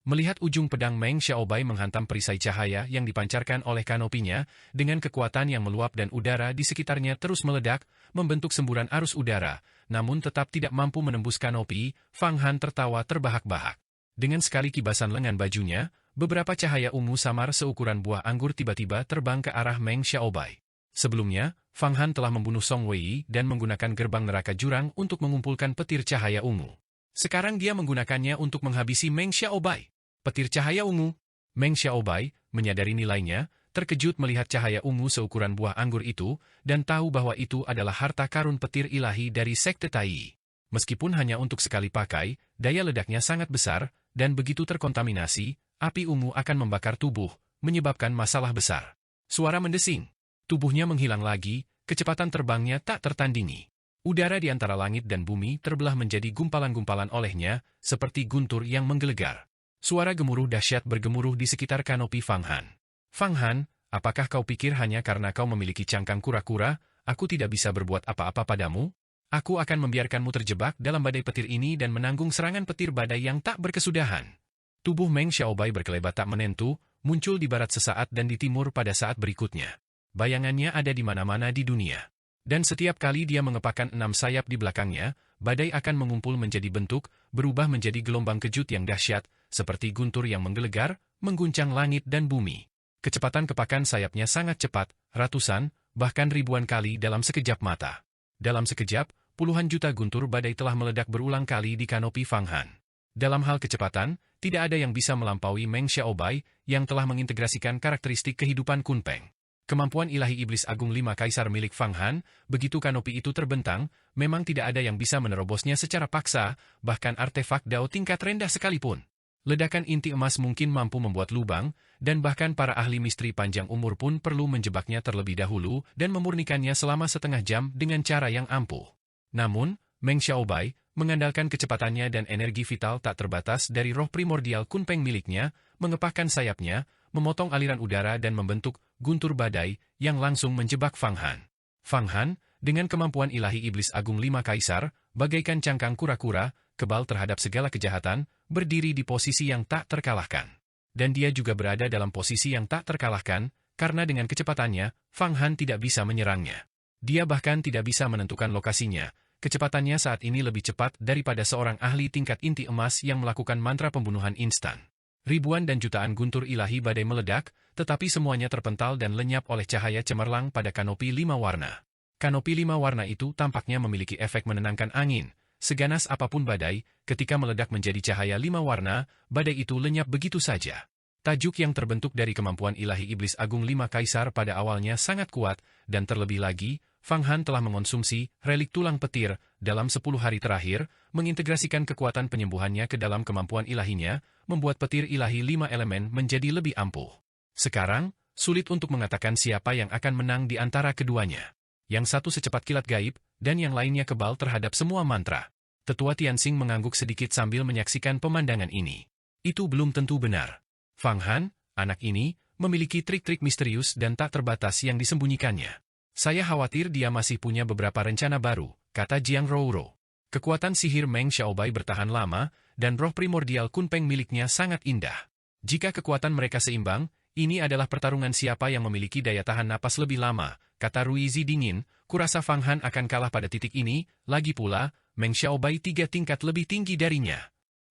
Melihat ujung pedang Meng Xiaobai menghantam perisai cahaya yang dipancarkan oleh kanopinya, dengan kekuatan yang meluap dan udara di sekitarnya terus meledak, membentuk semburan arus udara, namun tetap tidak mampu menembus kanopi, Fang Han tertawa terbahak-bahak. Dengan sekali kibasan lengan bajunya, beberapa cahaya ungu samar seukuran buah anggur tiba-tiba terbang ke arah Meng Xiaobai. Sebelumnya, Fang Han telah membunuh Song Wei dan menggunakan gerbang neraka jurang untuk mengumpulkan petir cahaya ungu. Sekarang dia menggunakannya untuk menghabisi Meng Xiaobai. Petir cahaya ungu. Meng Xiaobai, menyadari nilainya, terkejut melihat cahaya ungu seukuran buah anggur itu, dan tahu bahwa itu adalah harta karun petir ilahi dari Sekte Tai. Meskipun hanya untuk sekali pakai, daya ledaknya sangat besar, dan begitu terkontaminasi, api ungu akan membakar tubuh, menyebabkan masalah besar. Suara mendesing. Tubuhnya menghilang lagi, kecepatan terbangnya tak tertandingi. Udara di antara langit dan bumi terbelah menjadi gumpalan-gumpalan olehnya, seperti guntur yang menggelegar. Suara gemuruh dahsyat bergemuruh di sekitar kanopi Fang Han. Fang Han, apakah kau pikir hanya karena kau memiliki cangkang kura-kura, aku tidak bisa berbuat apa-apa padamu? Aku akan membiarkanmu terjebak dalam badai petir ini dan menanggung serangan petir badai yang tak berkesudahan. Tubuh Meng Xiaobai berkelebat tak menentu, muncul di barat sesaat dan di timur pada saat berikutnya. Bayangannya ada di mana-mana di dunia. Dan setiap kali dia mengepakkan 6 sayap di belakangnya, badai akan mengumpul menjadi bentuk, berubah menjadi gelombang kejut yang dahsyat, seperti guntur yang menggelegar, mengguncang langit dan bumi. Kecepatan kepakan sayapnya sangat cepat, ratusan, bahkan ribuan kali dalam sekejap mata. Dalam sekejap, puluhan juta guntur badai telah meledak berulang kali di kanopi Fang Han. Dalam hal kecepatan, tidak ada yang bisa melampaui Meng Xiaobai yang telah mengintegrasikan karakteristik kehidupan Kunpeng. Kemampuan ilahi iblis agung 5 kaisar milik Fang Han, begitu kanopi itu terbentang, memang tidak ada yang bisa menerobosnya secara paksa, bahkan artefak Dao tingkat rendah sekalipun. Ledakan inti emas mungkin mampu membuat lubang, dan bahkan para ahli misteri panjang umur pun perlu menjebaknya terlebih dahulu dan memurnikannya selama setengah jam dengan cara yang ampuh. Namun, Meng Xiaobai, mengandalkan kecepatannya dan energi vital tak terbatas dari roh primordial Kunpeng miliknya, mengepakkan sayapnya, memotong aliran udara dan membentuk guntur badai yang langsung menjebak Fang Han. Fang Han, dengan kemampuan ilahi iblis agung 5 kaisar, bagaikan cangkang kura-kura, kebal terhadap segala kejahatan, berdiri di posisi yang tak terkalahkan. Dan dia juga berada dalam posisi yang tak terkalahkan, karena dengan kecepatannya, Fang Han tidak bisa menyerangnya. Dia bahkan tidak bisa menentukan lokasinya. Kecepatannya saat ini lebih cepat daripada seorang ahli tingkat inti emas yang melakukan mantra pembunuhan instan. Ribuan dan jutaan guntur ilahi badai meledak, tetapi semuanya terpental dan lenyap oleh cahaya cemerlang pada kanopi 5 warna. Kanopi 5 warna itu tampaknya memiliki efek menenangkan angin. Seganas apapun badai, ketika meledak menjadi cahaya 5 warna, badai itu lenyap begitu saja. Tajuk yang terbentuk dari kemampuan ilahi iblis agung 5 kaisar pada awalnya sangat kuat, dan terlebih lagi, Fang Han telah mengonsumsi relik tulang petir dalam 10 hari terakhir, mengintegrasikan kekuatan penyembuhannya ke dalam kemampuan ilahinya, membuat petir ilahi 5 elemen menjadi lebih ampuh. Sekarang, sulit untuk mengatakan siapa yang akan menang di antara keduanya. Yang satu secepat kilat gaib, dan yang lainnya kebal terhadap semua mantra. Tetua Tianxing mengangguk sedikit sambil menyaksikan pemandangan ini. Itu belum tentu benar. Fang Han, anak ini, memiliki trik-trik misterius dan tak terbatas yang disembunyikannya. Saya khawatir dia masih punya beberapa rencana baru, kata Jiang Rouro. Kekuatan sihir Meng Xiaobai bertahan lama, dan roh primordial Kunpeng miliknya sangat indah. Jika kekuatan mereka seimbang, ini adalah pertarungan siapa yang memiliki daya tahan napas lebih lama, kata Ruizi dingin. Kurasa Fang Han akan kalah pada titik ini, lagi pula, Meng Xiaobai 3 tingkat lebih tinggi darinya.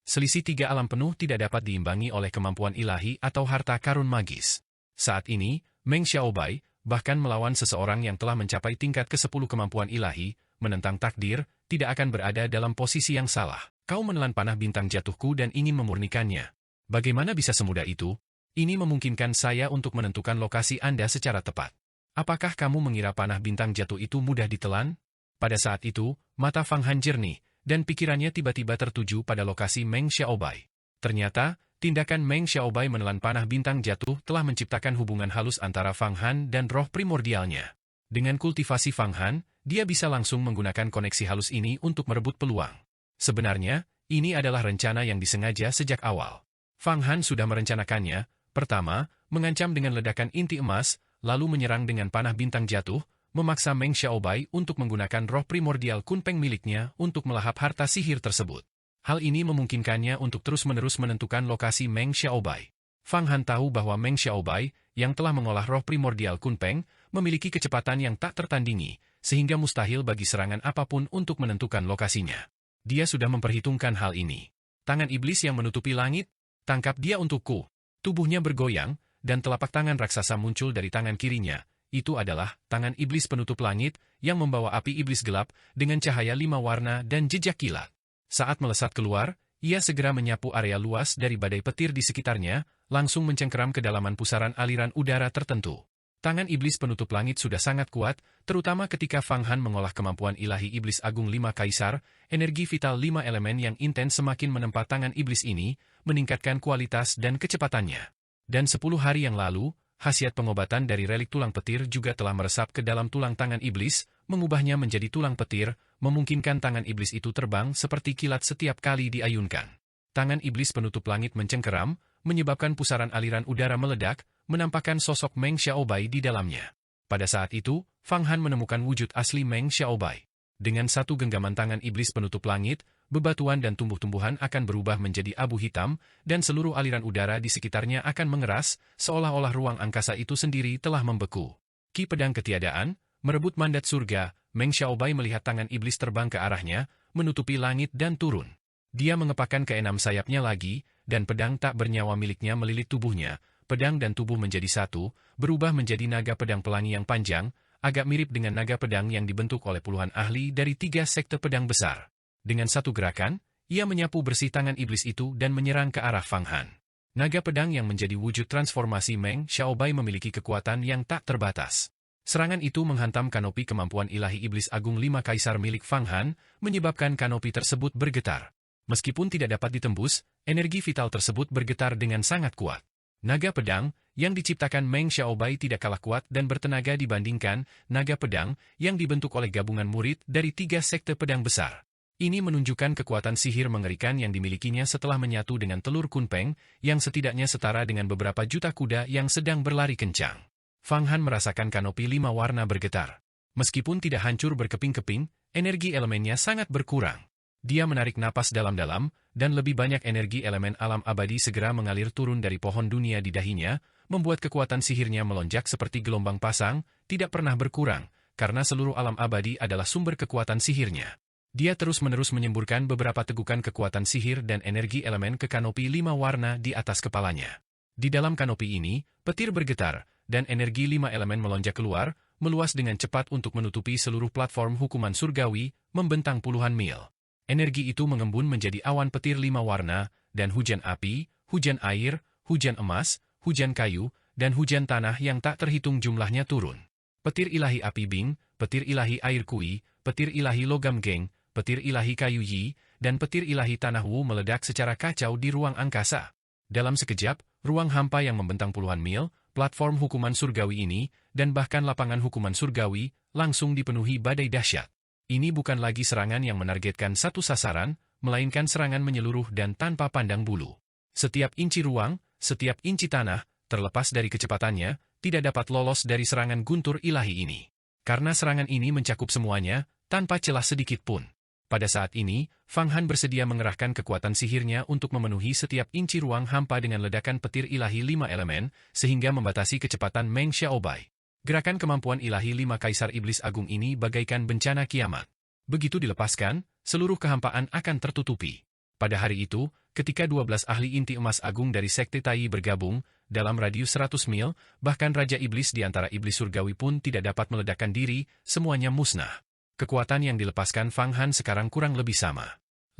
Selisih 3 alam penuh tidak dapat diimbangi oleh kemampuan ilahi atau harta karun magis. Saat ini, Meng Xiaobai, bahkan melawan seseorang yang telah mencapai tingkat ke-10 kemampuan ilahi, menentang takdir, tidak akan berada dalam posisi yang salah. Kau menelan panah bintang jatuhku dan ingin memurnikannya. Bagaimana bisa semudah itu? Ini memungkinkan saya untuk menentukan lokasi Anda secara tepat. Apakah kamu mengira panah bintang jatuh itu mudah ditelan? Pada saat itu, mata Fang Han jernih, dan pikirannya tiba-tiba tertuju pada lokasi Meng Xiaobai. Ternyata, tindakan Meng Xiaobai menelan panah bintang jatuh telah menciptakan hubungan halus antara Fang Han dan roh primordialnya. Dengan kultivasi Fang Han, dia bisa langsung menggunakan koneksi halus ini untuk merebut peluang. Sebenarnya, ini adalah rencana yang disengaja sejak awal. Fang Han sudah merencanakannya. Pertama, mengancam dengan ledakan inti emas, lalu menyerang dengan panah bintang jatuh, memaksa Meng Xiaobai untuk menggunakan roh primordial Kunpeng miliknya untuk melahap harta sihir tersebut. Hal ini memungkinkannya untuk terus-menerus menentukan lokasi Meng Xiaobai. Fang Han tahu bahwa Meng Xiaobai, yang telah mengolah roh primordial Kunpeng, memiliki kecepatan yang tak tertandingi, sehingga mustahil bagi serangan apapun untuk menentukan lokasinya. Dia sudah memperhitungkan hal ini. Tangan iblis yang menutupi langit, tangkap dia untukku. Tubuhnya bergoyang, dan telapak tangan raksasa muncul dari tangan kirinya. Itu adalah tangan iblis penutup langit yang membawa api iblis gelap dengan cahaya 5 warna dan jejak kilat. Saat melesat keluar, ia segera menyapu area luas dari badai petir di sekitarnya, langsung mencengkeram kedalaman pusaran aliran udara tertentu. Tangan iblis penutup langit sudah sangat kuat, terutama ketika Fang Han mengolah kemampuan ilahi iblis agung 5 kaisar, energi vital 5 elemen yang intens semakin menempa tangan iblis ini, meningkatkan kualitas dan kecepatannya. Dan 10 hari yang lalu, khasiat pengobatan dari relik tulang petir juga telah meresap ke dalam tulang tangan iblis, mengubahnya menjadi tulang petir, memungkinkan tangan iblis itu terbang seperti kilat setiap kali diayunkan. Tangan iblis penutup langit mencengkeram, menyebabkan pusaran aliran udara meledak, menampakkan sosok Meng Xiaobai di dalamnya. Pada saat itu, Fang Han menemukan wujud asli Meng Xiaobai. Dengan satu genggaman tangan iblis penutup langit, bebatuan dan tumbuh-tumbuhan akan berubah menjadi abu hitam, dan seluruh aliran udara di sekitarnya akan mengeras, seolah-olah ruang angkasa itu sendiri telah membeku. Ki pedang ketiadaan, merebut mandat surga, Meng Xiaobai melihat tangan iblis terbang ke arahnya, menutupi langit dan turun. Dia mengepakkan keenam sayapnya lagi, dan pedang tak bernyawa miliknya melilit tubuhnya. Pedang dan tubuh menjadi satu, berubah menjadi naga pedang pelangi yang panjang, agak mirip dengan naga pedang yang dibentuk oleh puluhan ahli dari 3 sekte pedang besar. Dengan satu gerakan, ia menyapu bersih tangan iblis itu dan menyerang ke arah Fang Han. Naga pedang yang menjadi wujud transformasi Meng Xiaobai memiliki kekuatan yang tak terbatas. Serangan itu menghantam kanopi kemampuan ilahi iblis agung 5 kaisar milik Fang Han, menyebabkan kanopi tersebut bergetar. Meskipun tidak dapat ditembus, energi vital tersebut bergetar dengan sangat kuat. Naga pedang, yang diciptakan Meng Xiaobai tidak kalah kuat dan bertenaga dibandingkan naga pedang yang dibentuk oleh gabungan murid dari 3 sekte pedang besar. Ini menunjukkan kekuatan sihir mengerikan yang dimilikinya setelah menyatu dengan telur Kunpeng, yang setidaknya setara dengan beberapa juta kuda yang sedang berlari kencang. Fang Han merasakan kanopi 5 warna bergetar. Meskipun tidak hancur berkeping-keping, energi elemennya sangat berkurang. Dia menarik napas dalam-dalam, dan lebih banyak energi elemen alam abadi segera mengalir turun dari pohon dunia di dahinya, membuat kekuatan sihirnya melonjak seperti gelombang pasang, tidak pernah berkurang, karena seluruh alam abadi adalah sumber kekuatan sihirnya. Dia terus-menerus menyemburkan beberapa tegukan kekuatan sihir dan energi elemen ke kanopi 5 warna di atas kepalanya. Di dalam kanopi ini, petir bergetar, dan energi 5 elemen melonjak keluar, meluas dengan cepat untuk menutupi seluruh platform hukuman surgawi, membentang puluhan mil. Energi itu mengembun menjadi awan petir 5 warna, dan hujan api, hujan air, hujan emas, hujan kayu, dan hujan tanah yang tak terhitung jumlahnya turun. Petir ilahi api Bing, petir ilahi air Kui, petir ilahi logam Geng, petir ilahi kayu Yi, dan petir ilahi tanah Wu meledak secara kacau di ruang angkasa. Dalam sekejap, ruang hampa yang membentang puluhan mil, platform hukuman surgawi ini, dan bahkan lapangan hukuman surgawi, langsung dipenuhi badai dahsyat. Ini bukan lagi serangan yang menargetkan satu sasaran, melainkan serangan menyeluruh dan tanpa pandang bulu. Setiap inci ruang, setiap inci tanah, terlepas dari kecepatannya, tidak dapat lolos dari serangan guntur ilahi ini. Karena serangan ini mencakup semuanya, tanpa celah sedikit pun. Pada saat ini, Fang Han bersedia mengerahkan kekuatan sihirnya untuk memenuhi setiap inci ruang hampa dengan ledakan petir ilahi 5 elemen, sehingga membatasi kecepatan Meng Xiaobai. Gerakan kemampuan ilahi 5 Kaisar Iblis Agung ini bagaikan bencana kiamat. Begitu dilepaskan, seluruh kehampaan akan tertutupi. Pada hari itu, ketika 12 ahli inti emas agung dari Sekte Tai bergabung, dalam radius 100 mil, bahkan Raja Iblis di antara Iblis Surgawi pun tidak dapat meledakkan diri, semuanya musnah. Kekuatan yang dilepaskan Fang Han sekarang kurang lebih sama.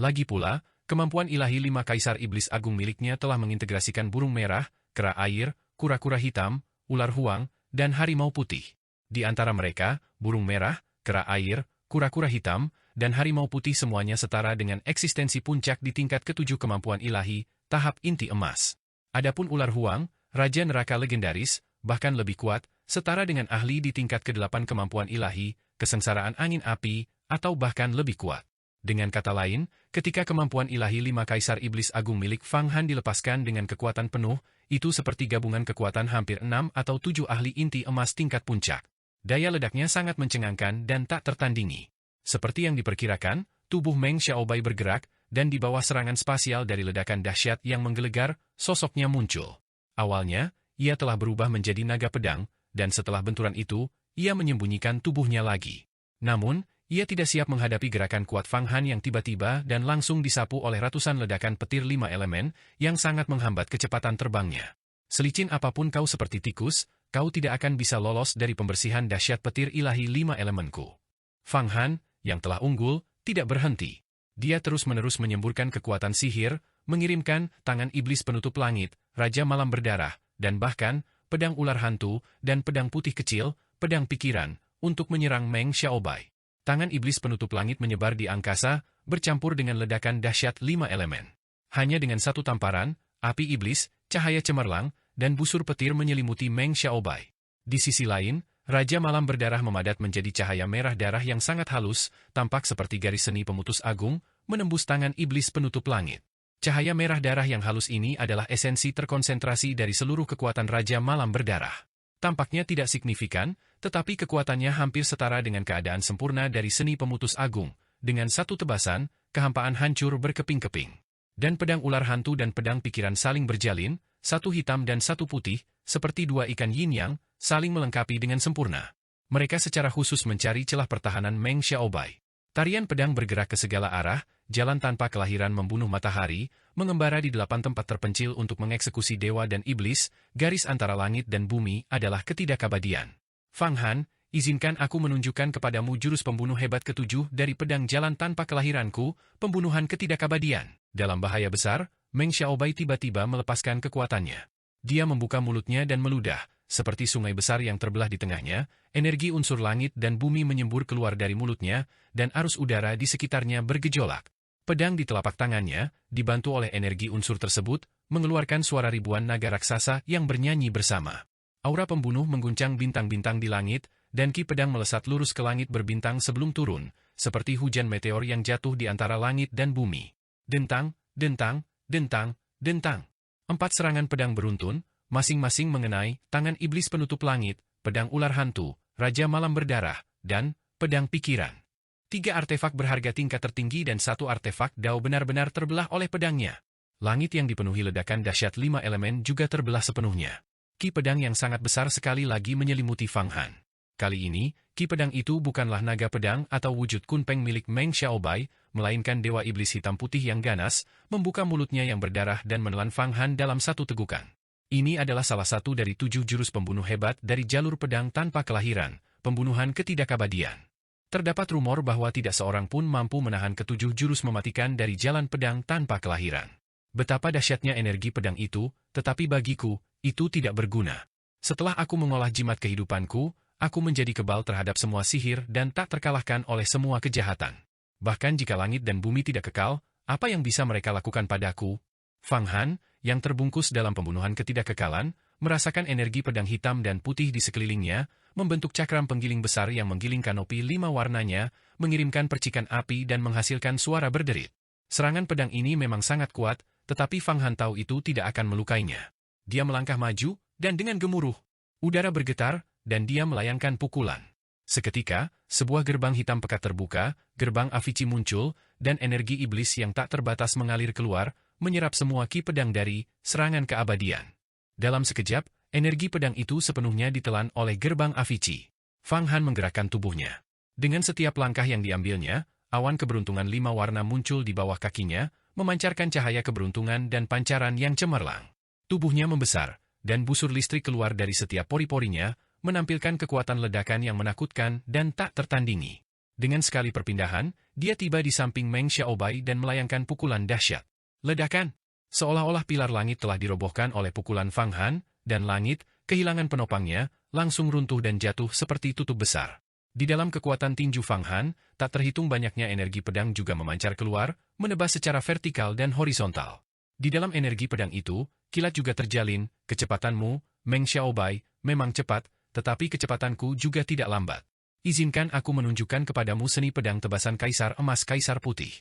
Lagi pula, kemampuan ilahi 5 Kaisar Iblis Agung miliknya telah mengintegrasikan burung merah, kera air, kura-kura hitam, ular huang, dan harimau putih. Di antara mereka, burung merah, kera air, kura-kura hitam, dan harimau putih semuanya setara dengan eksistensi puncak di tingkat ke-7 kemampuan ilahi, tahap inti emas. Adapun ular huang, Raja Neraka legendaris, bahkan lebih kuat, setara dengan ahli di tingkat ke-8 kemampuan ilahi, kesengsaraan angin api, atau bahkan lebih kuat. Dengan kata lain, ketika kemampuan ilahi 5 Kaisar Iblis Agung milik Fang Han dilepaskan dengan kekuatan penuh, itu seperti gabungan kekuatan hampir 6 atau 7 ahli inti emas tingkat puncak. Daya ledaknya sangat mencengangkan dan tak tertandingi. Seperti yang diperkirakan, tubuh Meng Xiaobai bergerak, dan di bawah serangan spasial dari ledakan dahsyat yang menggelegar, sosoknya muncul. Awalnya, ia telah berubah menjadi naga pedang, dan setelah benturan itu, ia menyembunyikan tubuhnya lagi. Namun, ia tidak siap menghadapi gerakan kuat Fang Han yang tiba-tiba dan langsung disapu oleh ratusan ledakan petir 5 elemen yang sangat menghambat kecepatan terbangnya. Selicin apapun kau seperti tikus, kau tidak akan bisa lolos dari pembersihan dahsyat petir ilahi 5 elemenku. Fang Han, yang telah unggul, tidak berhenti. Dia terus-menerus menyemburkan kekuatan sihir, mengirimkan tangan iblis penutup langit, Raja Malam Berdarah, dan bahkan pedang ular hantu dan pedang putih kecil, pedang pikiran, untuk menyerang Meng Xiaobai. Tangan iblis penutup langit menyebar di angkasa, bercampur dengan ledakan dahsyat 5 elemen. Hanya dengan satu tamparan, api iblis, cahaya cemerlang, dan busur petir menyelimuti Meng Xiaobai. Di sisi lain, Raja Malam Berdarah memadat menjadi cahaya merah darah yang sangat halus, tampak seperti garis seni pemutus agung, menembus tangan iblis penutup langit. Cahaya merah darah yang halus ini adalah esensi terkonsentrasi dari seluruh kekuatan Raja Malam Berdarah. Tampaknya tidak signifikan, tetapi kekuatannya hampir setara dengan keadaan sempurna dari seni pemutus agung. Dengan satu tebasan, kehampaan hancur berkeping-keping. Dan pedang ular hantu dan pedang pikiran saling berjalin, satu hitam dan satu putih, seperti dua ikan yin-yang, saling melengkapi dengan sempurna. Mereka secara khusus mencari celah pertahanan Meng Xiaobai. Tarian pedang bergerak ke segala arah, jalan tanpa kelahiran membunuh matahari, mengembara di 8 tempat terpencil untuk mengeksekusi dewa dan iblis, garis antara langit dan bumi adalah ketidakabadian. Fang Han, izinkan aku menunjukkan kepadamu jurus pembunuh hebat ke-7 dari pedang jalan tanpa kelahiranku, pembunuhan ketidakabadian. Dalam bahaya besar, Meng Xiaobai tiba-tiba melepaskan kekuatannya. Dia membuka mulutnya dan meludah, seperti sungai besar yang terbelah di tengahnya, energi unsur langit dan bumi menyembur keluar dari mulutnya, dan arus udara di sekitarnya bergejolak. Pedang di telapak tangannya, dibantu oleh energi unsur tersebut, mengeluarkan suara ribuan naga raksasa yang bernyanyi bersama. Aura pembunuh mengguncang bintang-bintang di langit, dan ki pedang melesat lurus ke langit berbintang sebelum turun, seperti hujan meteor yang jatuh di antara langit dan bumi. Dentang, dentang, dentang, dentang. 4 serangan pedang beruntun, masing-masing mengenai tangan iblis penutup langit, pedang ular hantu, Raja Malam Berdarah, dan pedang pikiran. 3 artefak berharga tingkat tertinggi dan 1 artefak Dao benar-benar terbelah oleh pedangnya. Langit yang dipenuhi ledakan dahsyat 5 elemen juga terbelah sepenuhnya. Ki pedang yang sangat besar sekali lagi menyelimuti Fang Han. Kali ini, ki pedang itu bukanlah naga pedang atau wujud kunpeng milik Meng Xiaobai, melainkan dewa iblis hitam putih yang ganas, membuka mulutnya yang berdarah dan menelan Fang Han dalam satu tegukan. Ini adalah salah satu dari 7 jurus pembunuh hebat dari jalur pedang tanpa kelahiran, pembunuhan ketidakabadian. Terdapat rumor bahwa tidak seorang pun mampu menahan ke-7 jurus mematikan dari jalan pedang tanpa kelahiran. Betapa dahsyatnya energi pedang itu, tetapi bagiku, itu tidak berguna. Setelah aku mengolah jimat kehidupanku, aku menjadi kebal terhadap semua sihir dan tak terkalahkan oleh semua kejahatan. Bahkan jika langit dan bumi tidak kekal, apa yang bisa mereka lakukan padaku? Fang Han, yang terbungkus dalam pembunuhan ketidakkekalan, merasakan energi pedang hitam dan putih di sekelilingnya, membentuk cakram penggiling besar yang menggiling kanopi 5 warnanya, mengirimkan percikan api dan menghasilkan suara berderit. Serangan pedang ini memang sangat kuat, tetapi Fang Han tahu itu tidak akan melukainya. Dia melangkah maju, dan dengan gemuruh, udara bergetar, dan dia melayangkan pukulan. Seketika, sebuah gerbang hitam pekat terbuka, gerbang Avicii muncul, dan energi iblis yang tak terbatas mengalir keluar, menyerap semua ki pedang dari serangan keabadian. Dalam sekejap, energi pedang itu sepenuhnya ditelan oleh gerbang Avicii. Fang Han menggerakkan tubuhnya. Dengan setiap langkah yang diambilnya, awan keberuntungan 5 warna muncul di bawah kakinya, memancarkan cahaya keberuntungan dan pancaran yang cemerlang. Tubuhnya membesar, dan busur listrik keluar dari setiap pori-porinya, menampilkan kekuatan ledakan yang menakutkan dan tak tertandingi. Dengan sekali perpindahan, dia tiba di samping Meng Xiaobai dan melayangkan pukulan dahsyat. Ledakan! Seolah-olah pilar langit telah dirobohkan oleh pukulan Fang Han, dan langit, kehilangan penopangnya, langsung runtuh dan jatuh seperti tutup besar. Di dalam kekuatan tinju Fang Han, tak terhitung banyaknya energi pedang juga memancar keluar, menebas secara vertikal dan horizontal. Di dalam energi pedang itu, kilat juga terjalin, kecepatanmu, Meng Xiaobai, memang cepat, tetapi kecepatanku juga tidak lambat. Izinkan aku menunjukkan kepadamu seni pedang tebasan Kaisar Emas Kaisar Putih.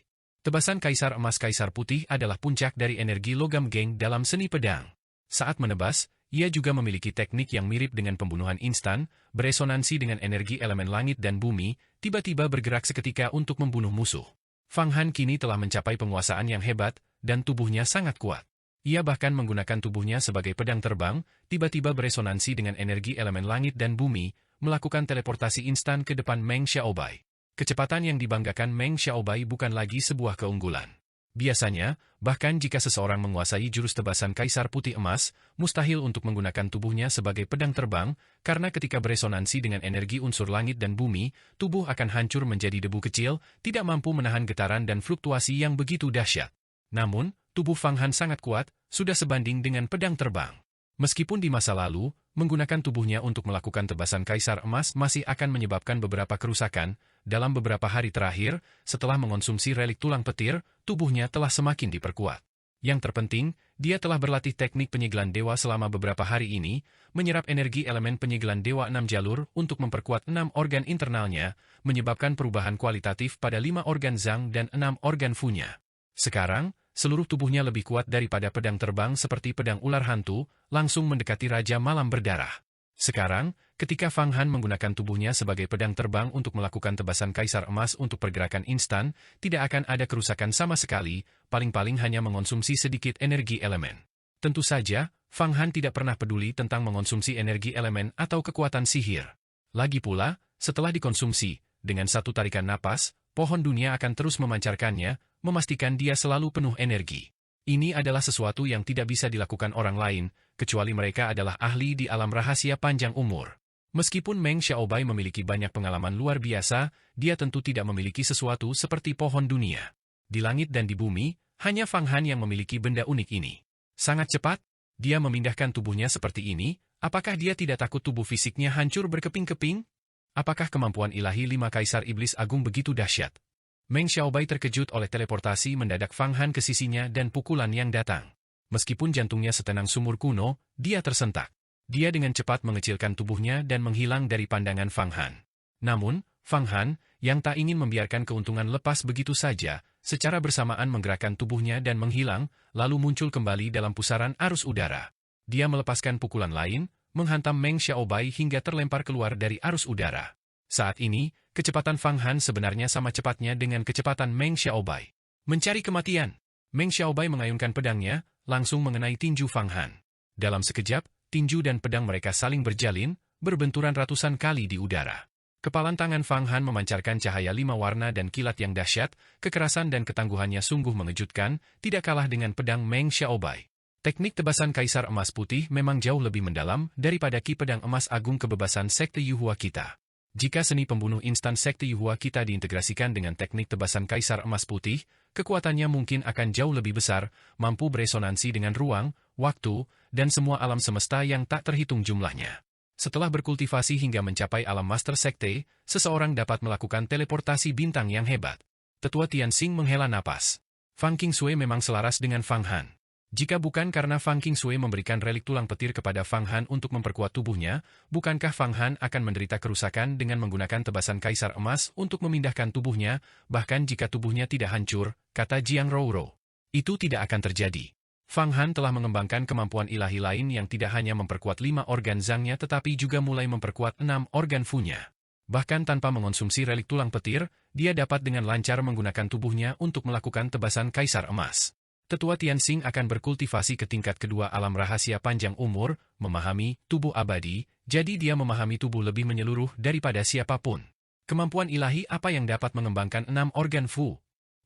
Tebasan Kaisar Emas Kaisar Putih adalah puncak dari energi logam geng dalam seni pedang. Saat menebas, ia juga memiliki teknik yang mirip dengan pembunuhan instan, beresonansi dengan energi elemen langit dan bumi, tiba-tiba bergerak seketika untuk membunuh musuh. Fang Han kini telah mencapai penguasaan yang hebat, dan tubuhnya sangat kuat. Ia bahkan menggunakan tubuhnya sebagai pedang terbang, tiba-tiba beresonansi dengan energi elemen langit dan bumi, melakukan teleportasi instan ke depan Meng Xiaobai. Kecepatan yang dibanggakan Meng Xiaobai bukan lagi sebuah keunggulan. Biasanya, bahkan jika seseorang menguasai jurus tebasan Kaisar Putih Emas, mustahil untuk menggunakan tubuhnya sebagai pedang terbang, karena ketika beresonansi dengan energi unsur langit dan bumi, tubuh akan hancur menjadi debu kecil, tidak mampu menahan getaran dan fluktuasi yang begitu dahsyat. Namun, tubuh Fang Han sangat kuat, sudah sebanding dengan pedang terbang. Meskipun di masa lalu, menggunakan tubuhnya untuk melakukan tebasan Kaisar Emas masih akan menyebabkan beberapa kerusakan, dalam beberapa hari terakhir, setelah mengonsumsi relik tulang petir, tubuhnya telah semakin diperkuat. Yang terpenting, dia telah berlatih teknik penyegelan dewa selama beberapa hari ini, menyerap energi elemen penyegelan dewa 6 jalur untuk memperkuat 6 organ internalnya, menyebabkan perubahan kualitatif pada 5 organ Zhang dan 6 organ Fu-nya. Sekarang, seluruh tubuhnya lebih kuat daripada pedang terbang seperti pedang ular hantu, langsung mendekati Raja Malam Berdarah. Sekarang, ketika Fang Han menggunakan tubuhnya sebagai pedang terbang untuk melakukan tebasan Kaisar Emas untuk pergerakan instan, tidak akan ada kerusakan sama sekali, paling-paling hanya mengonsumsi sedikit energi elemen. Tentu saja, Fang Han tidak pernah peduli tentang mengonsumsi energi elemen atau kekuatan sihir. Lagi pula, setelah dikonsumsi, dengan satu tarikan napas, pohon dunia akan terus memancarkannya, memastikan dia selalu penuh energi. Ini adalah sesuatu yang tidak bisa dilakukan orang lain, kecuali mereka adalah ahli di alam rahasia panjang umur. Meskipun Meng Xiaobai memiliki banyak pengalaman luar biasa, dia tentu tidak memiliki sesuatu seperti pohon dunia. Di langit dan di bumi, hanya Fang Han yang memiliki benda unik ini. Sangat cepat, dia memindahkan tubuhnya seperti ini, apakah dia tidak takut tubuh fisiknya hancur berkeping-keping? Apakah kemampuan ilahi 5 Kaisar Iblis Agung begitu dahsyat? Meng Xiaobai terkejut oleh teleportasi mendadak Fang Han ke sisinya dan pukulan yang datang. Meskipun jantungnya setenang sumur kuno, dia tersentak. Dia dengan cepat mengecilkan tubuhnya dan menghilang dari pandangan Fang Han. Namun, Fang Han, yang tak ingin membiarkan keuntungan lepas begitu saja, secara bersamaan menggerakkan tubuhnya dan menghilang, lalu muncul kembali dalam pusaran arus udara. Dia melepaskan pukulan lain, menghantam Meng Xiaobai hingga terlempar keluar dari arus udara. Saat ini, kecepatan Fang Han sebenarnya sama cepatnya dengan kecepatan Meng Xiaobai. Mencari kematian. Meng Xiaobai mengayunkan pedangnya, langsung mengenai tinju Fang Han. Dalam sekejap, tinju dan pedang mereka saling berjalin, berbenturan ratusan kali di udara. Kepalan tangan Fang Han memancarkan cahaya 5 warna dan kilat yang dahsyat, kekerasan dan ketangguhannya sungguh mengejutkan, tidak kalah dengan pedang Meng Xiaobai. Teknik tebasan Kaisar Emas Putih memang jauh lebih mendalam daripada ki pedang emas agung kebebasan Sekte Yuhua kita. Jika seni pembunuh instan Sekte Yuhua kita diintegrasikan dengan teknik tebasan Kaisar Emas Putih, kekuatannya mungkin akan jauh lebih besar, mampu beresonansi dengan ruang, waktu, dan semua alam semesta yang tak terhitung jumlahnya. Setelah berkultivasi hingga mencapai alam Master Sekte, seseorang dapat melakukan teleportasi bintang yang hebat. Tetua Tianxing menghela napas. Fang Qingsui memang selaras dengan Fang Han. Jika bukan karena Fang Qingsui memberikan relik tulang petir kepada Fang Han untuk memperkuat tubuhnya, bukankah Fang Han akan menderita kerusakan dengan menggunakan tebasan Kaisar Emas untuk memindahkan tubuhnya, bahkan jika tubuhnya tidak hancur, kata Jiang Rouro. Itu tidak akan terjadi. Fang Han telah mengembangkan kemampuan ilahi lain yang tidak hanya memperkuat 5 organ Zhang-nya tetapi juga mulai memperkuat 6 organ Fu-nya. Bahkan tanpa mengonsumsi relik tulang petir, dia dapat dengan lancar menggunakan tubuhnya untuk melakukan tebasan kaisar emas. Tetua Tianxing akan berkultivasi ke tingkat kedua alam rahasia panjang umur, memahami tubuh abadi, jadi dia memahami tubuh lebih menyeluruh daripada siapapun. Kemampuan ilahi apa yang dapat mengembangkan 6 organ Fu?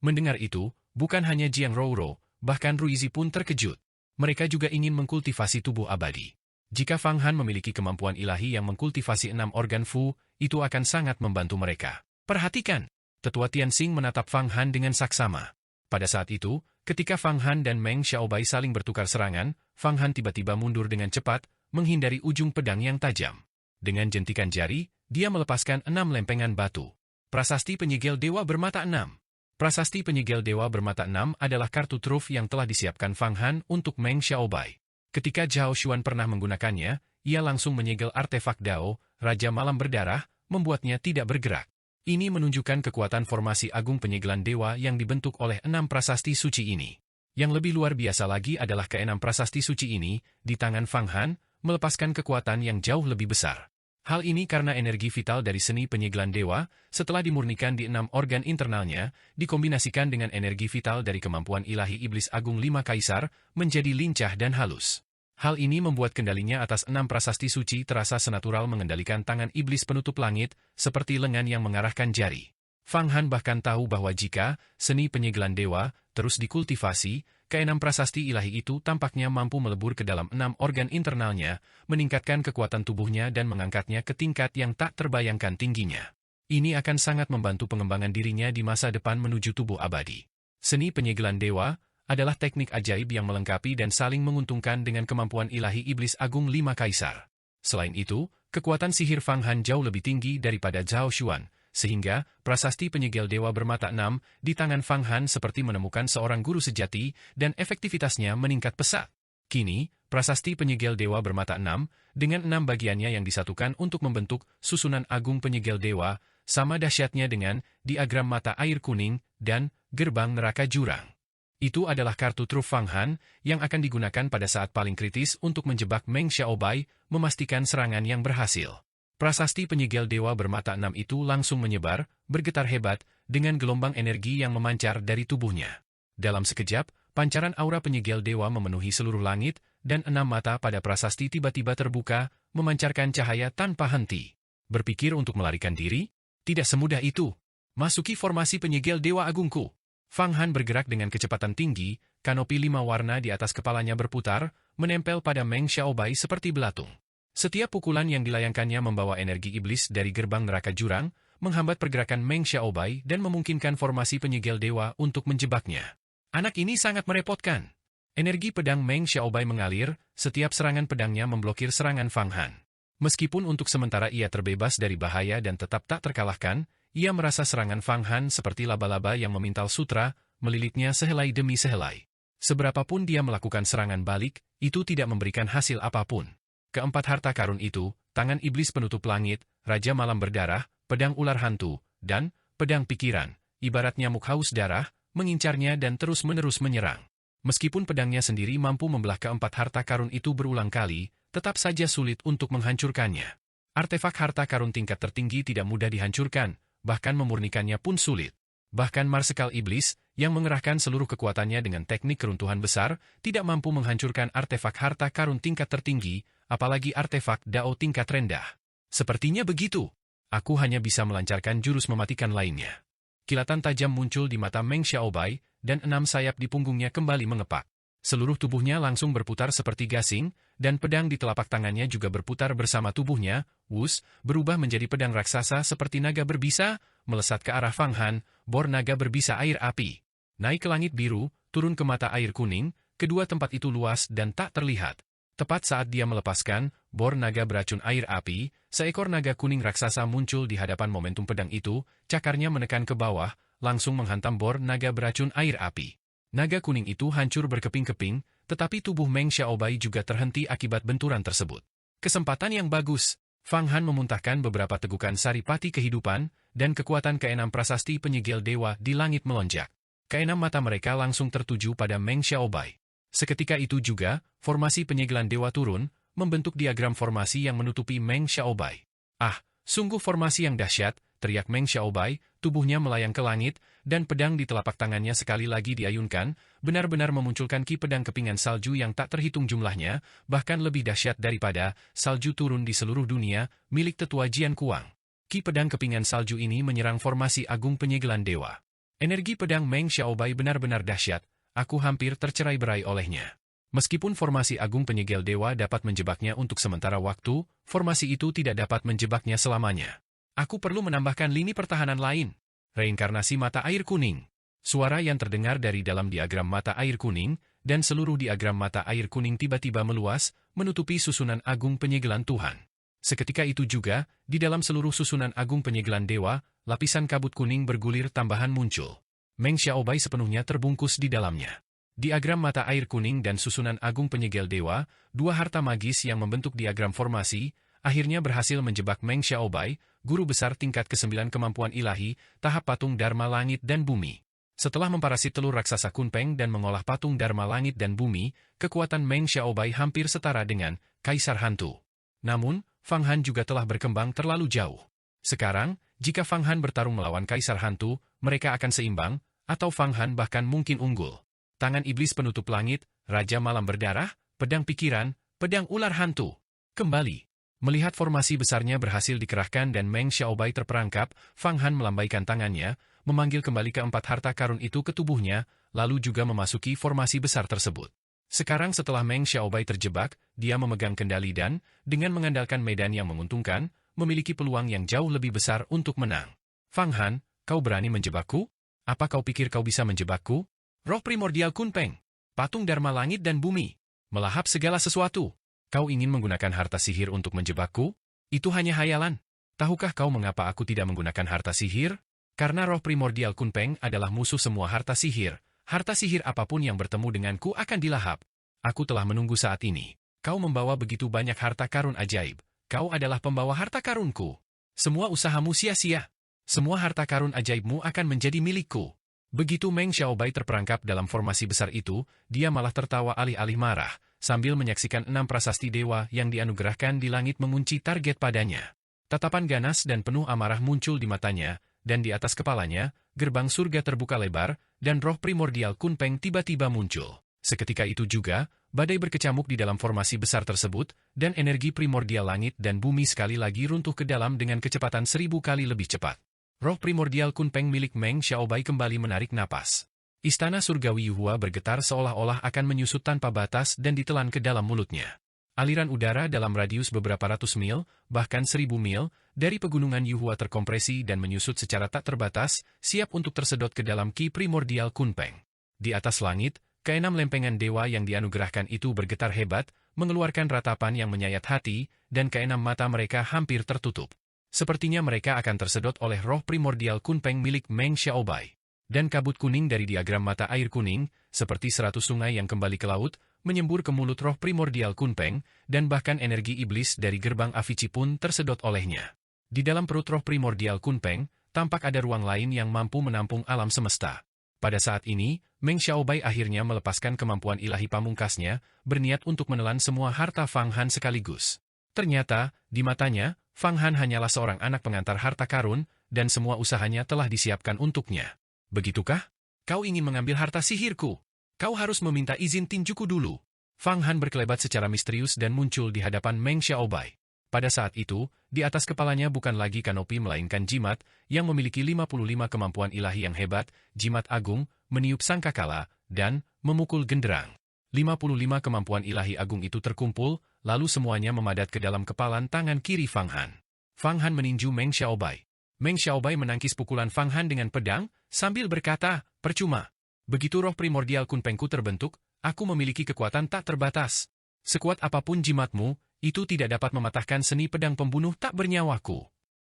Mendengar itu, bukan hanya Jiang Rouro, bahkan Ruizi pun terkejut. Mereka juga ingin mengkultivasi tubuh abadi. Jika Fang Han memiliki kemampuan ilahi yang mengkultivasi 6 organ Fu, itu akan sangat membantu mereka. Perhatikan, Tetua Tianxing menatap Fang Han dengan saksama. Pada saat itu, ketika Fang Han dan Meng Xiaobai saling bertukar serangan, Fang Han tiba-tiba mundur dengan cepat, menghindari ujung pedang yang tajam. Dengan jentikan jari, dia melepaskan 6 lempengan batu. Prasasti Penyegel Dewa Bermata 6. Prasasti Penyegel Dewa Bermata 6 adalah kartu truf yang telah disiapkan Fang Han untuk Meng Xiaobai. Ketika Zhao Xuan pernah menggunakannya, ia langsung menyegel artefak Dao, Raja Malam Berdarah, membuatnya tidak bergerak. Ini menunjukkan kekuatan formasi agung penyegelan dewa yang dibentuk oleh 6 prasasti suci ini. Yang lebih luar biasa lagi adalah ke-6 prasasti suci ini, di tangan Fang Han, melepaskan kekuatan yang jauh lebih besar. Hal ini karena energi vital dari seni penyegelan dewa, setelah dimurnikan di 6 organ internalnya, dikombinasikan dengan energi vital dari kemampuan ilahi iblis agung 5 kaisar, menjadi lincah dan halus. Hal ini membuat kendalinya atas 6 prasasti suci terasa senatural mengendalikan tangan iblis penutup langit, seperti lengan yang mengarahkan jari. Fang Han bahkan tahu bahwa jika seni penyegelan dewa terus dikultivasi, ke-6 prasasti ilahi itu tampaknya mampu melebur ke dalam 6 organ internalnya, meningkatkan kekuatan tubuhnya dan mengangkatnya ke tingkat yang tak terbayangkan tingginya. Ini akan sangat membantu pengembangan dirinya di masa depan menuju tubuh abadi. Seni penyegelan dewa adalah teknik ajaib yang melengkapi dan saling menguntungkan dengan kemampuan ilahi iblis agung 5 kaisar. Selain itu, kekuatan sihir Fang Han jauh lebih tinggi daripada Zhao Xuan, sehingga prasasti penyegel dewa bermata 6 di tangan Fang Han seperti menemukan seorang guru sejati dan efektivitasnya meningkat pesat. Kini, prasasti penyegel dewa bermata 6, dengan 6 bagiannya yang disatukan untuk membentuk susunan agung penyegel dewa, sama dahsyatnya dengan diagram mata air kuning dan gerbang neraka jurang. Itu adalah kartu truf Fang Han yang akan digunakan pada saat paling kritis untuk menjebak Meng Xiaobai, memastikan serangan yang berhasil. Prasasti penyegel dewa bermata 6 itu langsung menyebar, bergetar hebat, dengan gelombang energi yang memancar dari tubuhnya. Dalam sekejap, pancaran aura penyegel dewa memenuhi seluruh langit, dan 6 mata pada prasasti tiba-tiba terbuka, memancarkan cahaya tanpa henti. Berpikir untuk melarikan diri? Tidak semudah itu. Masuki formasi penyegel dewa agungku. Fang Han bergerak dengan kecepatan tinggi, kanopi 5 warna di atas kepalanya berputar, menempel pada Meng Xiaobai seperti belatung. Setiap pukulan yang dilayangkannya membawa energi iblis dari gerbang neraka jurang, menghambat pergerakan Meng Xiaobai dan memungkinkan formasi penyegel dewa untuk menjebaknya. Anak ini sangat merepotkan. Energi pedang Meng Xiaobai mengalir, setiap serangan pedangnya memblokir serangan Fang Han. Meskipun untuk sementara ia terbebas dari bahaya dan tetap tak terkalahkan, ia merasa serangan Fang Han seperti laba-laba yang memintal sutra, melilitnya sehelai demi sehelai. Seberapapun dia melakukan serangan balik, itu tidak memberikan hasil apapun. Keempat harta karun itu, tangan iblis penutup langit, Raja Malam Berdarah, pedang ular hantu, dan pedang pikiran, ibarat nyamuk haus darah, mengincarnya dan terus-menerus menyerang. Meskipun pedangnya sendiri mampu membelah keempat harta karun itu berulang kali, tetap saja sulit untuk menghancurkannya. Artefak harta karun tingkat tertinggi tidak mudah dihancurkan, bahkan memurnikannya pun sulit. Bahkan Marsekal Iblis, yang mengerahkan seluruh kekuatannya dengan teknik keruntuhan besar, tidak mampu menghancurkan artefak harta karun tingkat tertinggi, apalagi artefak Dao tingkat rendah. Sepertinya begitu. Aku hanya bisa melancarkan jurus mematikan lainnya. Kilatan tajam muncul di mata Meng Xiaobai, dan 6 sayap di punggungnya kembali mengepak. Seluruh tubuhnya langsung berputar seperti gasing, dan pedang di telapak tangannya juga berputar bersama tubuhnya, wus, berubah menjadi pedang raksasa seperti naga berbisa, melesat ke arah Fang Han, bor naga berbisa air api. Naik ke langit biru, turun ke mata air kuning, kedua tempat itu luas dan tak terlihat. Tepat saat dia melepaskan, bor naga beracun air api, seekor naga kuning raksasa muncul di hadapan momentum pedang itu, cakarnya menekan ke bawah, langsung menghantam bor naga beracun air api. Naga kuning itu hancur berkeping-keping, tetapi tubuh Meng Xiaobai juga terhenti akibat benturan tersebut. Kesempatan yang bagus. Fang Han memuntahkan beberapa tegukan saripati kehidupan, dan kekuatan ke-6 prasasti penyegel dewa di langit melonjak. Ke-6 mata mereka langsung tertuju pada Meng Xiaobai. Seketika itu juga, formasi penyegelan dewa turun, membentuk diagram formasi yang menutupi Meng Xiaobai. Ah, Sungguh formasi yang dahsyat, teriak Meng Xiaobai, tubuhnya melayang ke langit, dan pedang di telapak tangannya sekali lagi diayunkan, benar-benar memunculkan ki pedang kepingan salju yang tak terhitung jumlahnya, bahkan lebih dahsyat daripada salju turun di seluruh dunia, milik tetua Jian Kuang. Ki pedang kepingan salju ini menyerang formasi agung penyegelan dewa. Energi pedang Meng Xiaobai benar-benar dahsyat, aku hampir tercerai-berai olehnya. Meskipun formasi agung penyegel dewa dapat menjebaknya untuk sementara waktu, formasi itu tidak dapat menjebaknya selamanya. Aku perlu menambahkan lini pertahanan lain. Reinkarnasi mata air kuning. Suara yang terdengar dari dalam diagram mata air kuning, dan seluruh diagram mata air kuning tiba-tiba meluas, menutupi susunan agung penyegelan Tuhan. Seketika itu juga, di dalam seluruh susunan agung penyegelan dewa, lapisan kabut kuning bergulir tambahan muncul. Meng Xiaobai sepenuhnya terbungkus di dalamnya. Diagram mata air kuning dan susunan agung penyegel dewa, dua harta magis yang membentuk diagram formasi, akhirnya berhasil menjebak Meng Xiaobai, guru besar tingkat ke-9 kemampuan ilahi, tahap patung Dharma Langit dan Bumi. Setelah memparasit telur raksasa Kunpeng dan mengolah patung Dharma Langit dan Bumi, kekuatan Meng Xiaobai hampir setara dengan Kaisar Hantu. Namun, Fang Han juga telah berkembang terlalu jauh. Sekarang, jika Fang Han bertarung melawan Kaisar Hantu, mereka akan seimbang, atau Fang Han bahkan mungkin unggul. Tangan iblis penutup langit, Raja Malam Berdarah, pedang pikiran, pedang ular hantu. Kembali. Melihat formasi besarnya berhasil dikerahkan dan Meng Xiaobai terperangkap, Fang Han melambaikan tangannya, memanggil kembali keempat harta karun itu ke tubuhnya, lalu juga memasuki formasi besar tersebut. Sekarang setelah Meng Xiaobai terjebak, dia memegang kendali dan, dengan mengandalkan medan yang menguntungkan, memiliki peluang yang jauh lebih besar untuk menang. Fang Han, kau berani menjebakku? Apa kau pikir kau bisa menjebakku? Roh primordial Kunpeng, patung Dharma Langit dan Bumi, melahap segala sesuatu. Kau ingin menggunakan harta sihir untuk menjebakku? Itu hanya hayalan. Tahukah kau mengapa aku tidak menggunakan harta sihir? Karena roh primordial Kunpeng adalah musuh semua harta sihir. Harta sihir apapun yang bertemu denganku akan dilahap. Aku telah menunggu saat ini. Kau membawa begitu banyak harta karun ajaib. Kau adalah pembawa harta karunku. Semua usahamu sia-sia. Semua harta karun ajaibmu akan menjadi milikku. Begitu Meng Xiaobai terperangkap dalam formasi besar itu, dia malah tertawa alih-alih marah, sambil menyaksikan 6 prasasti dewa yang dianugerahkan di langit mengunci target padanya. Tatapan ganas dan penuh amarah muncul di matanya, dan di atas kepalanya, gerbang surga terbuka lebar, dan roh primordial Kunpeng tiba-tiba muncul. Seketika itu juga, badai berkecamuk di dalam formasi besar tersebut, dan energi primordial langit dan bumi sekali lagi runtuh ke dalam dengan kecepatan 1000 kali lebih cepat. Roh primordial Kunpeng milik Meng Xiaobai kembali menarik napas. Istana surgawi Yuhua bergetar seolah-olah akan menyusut tanpa batas dan ditelan ke dalam mulutnya. Aliran udara dalam radius beberapa ratus mil, bahkan 1000 mil, dari pegunungan Yuhua terkompresi dan menyusut secara tak terbatas, siap untuk tersedot ke dalam ki primordial Kunpeng. Di atas langit, keenam lempengan dewa yang dianugerahkan itu bergetar hebat, mengeluarkan ratapan yang menyayat hati, dan keenam mata mereka hampir tertutup. Sepertinya mereka akan tersedot oleh roh primordial Kunpeng milik Meng Xiaobai. Dan kabut kuning dari diagram mata air kuning, seperti 100 sungai yang kembali ke laut, menyembur ke mulut roh primordial Kunpeng, dan bahkan energi iblis dari gerbang Avici pun tersedot olehnya. Di dalam perut roh primordial Kunpeng, tampak ada ruang lain yang mampu menampung alam semesta. Pada saat ini, Meng Xiaobai akhirnya melepaskan kemampuan ilahi pamungkasnya, berniat untuk menelan semua harta Fang Han sekaligus. Ternyata, di matanya, Fang Han hanyalah seorang anak pengantar harta karun, dan semua usahanya telah disiapkan untuknya. Begitukah? Kau ingin mengambil harta sihirku? Kau harus meminta izin tinjuku dulu. Fang Han berkelebat secara misterius dan muncul di hadapan Meng Xiaobai. Pada saat itu, di atas kepalanya bukan lagi kanopi melainkan jimat, yang memiliki 55 kemampuan ilahi yang hebat, jimat agung, meniup sangkakala, dan memukul genderang. 55 kemampuan ilahi agung itu terkumpul, lalu semuanya memadat ke dalam kepalan tangan kiri Fang Han. Fang Han meninju Meng Xiaobai. Meng Xiaobai menangkis pukulan Fang Han dengan pedang, sambil berkata, percuma. Begitu roh primordial Kunpengku terbentuk, aku memiliki kekuatan tak terbatas. Sekuat apapun jimatmu, itu tidak dapat mematahkan seni pedang pembunuh tak bernyawaku.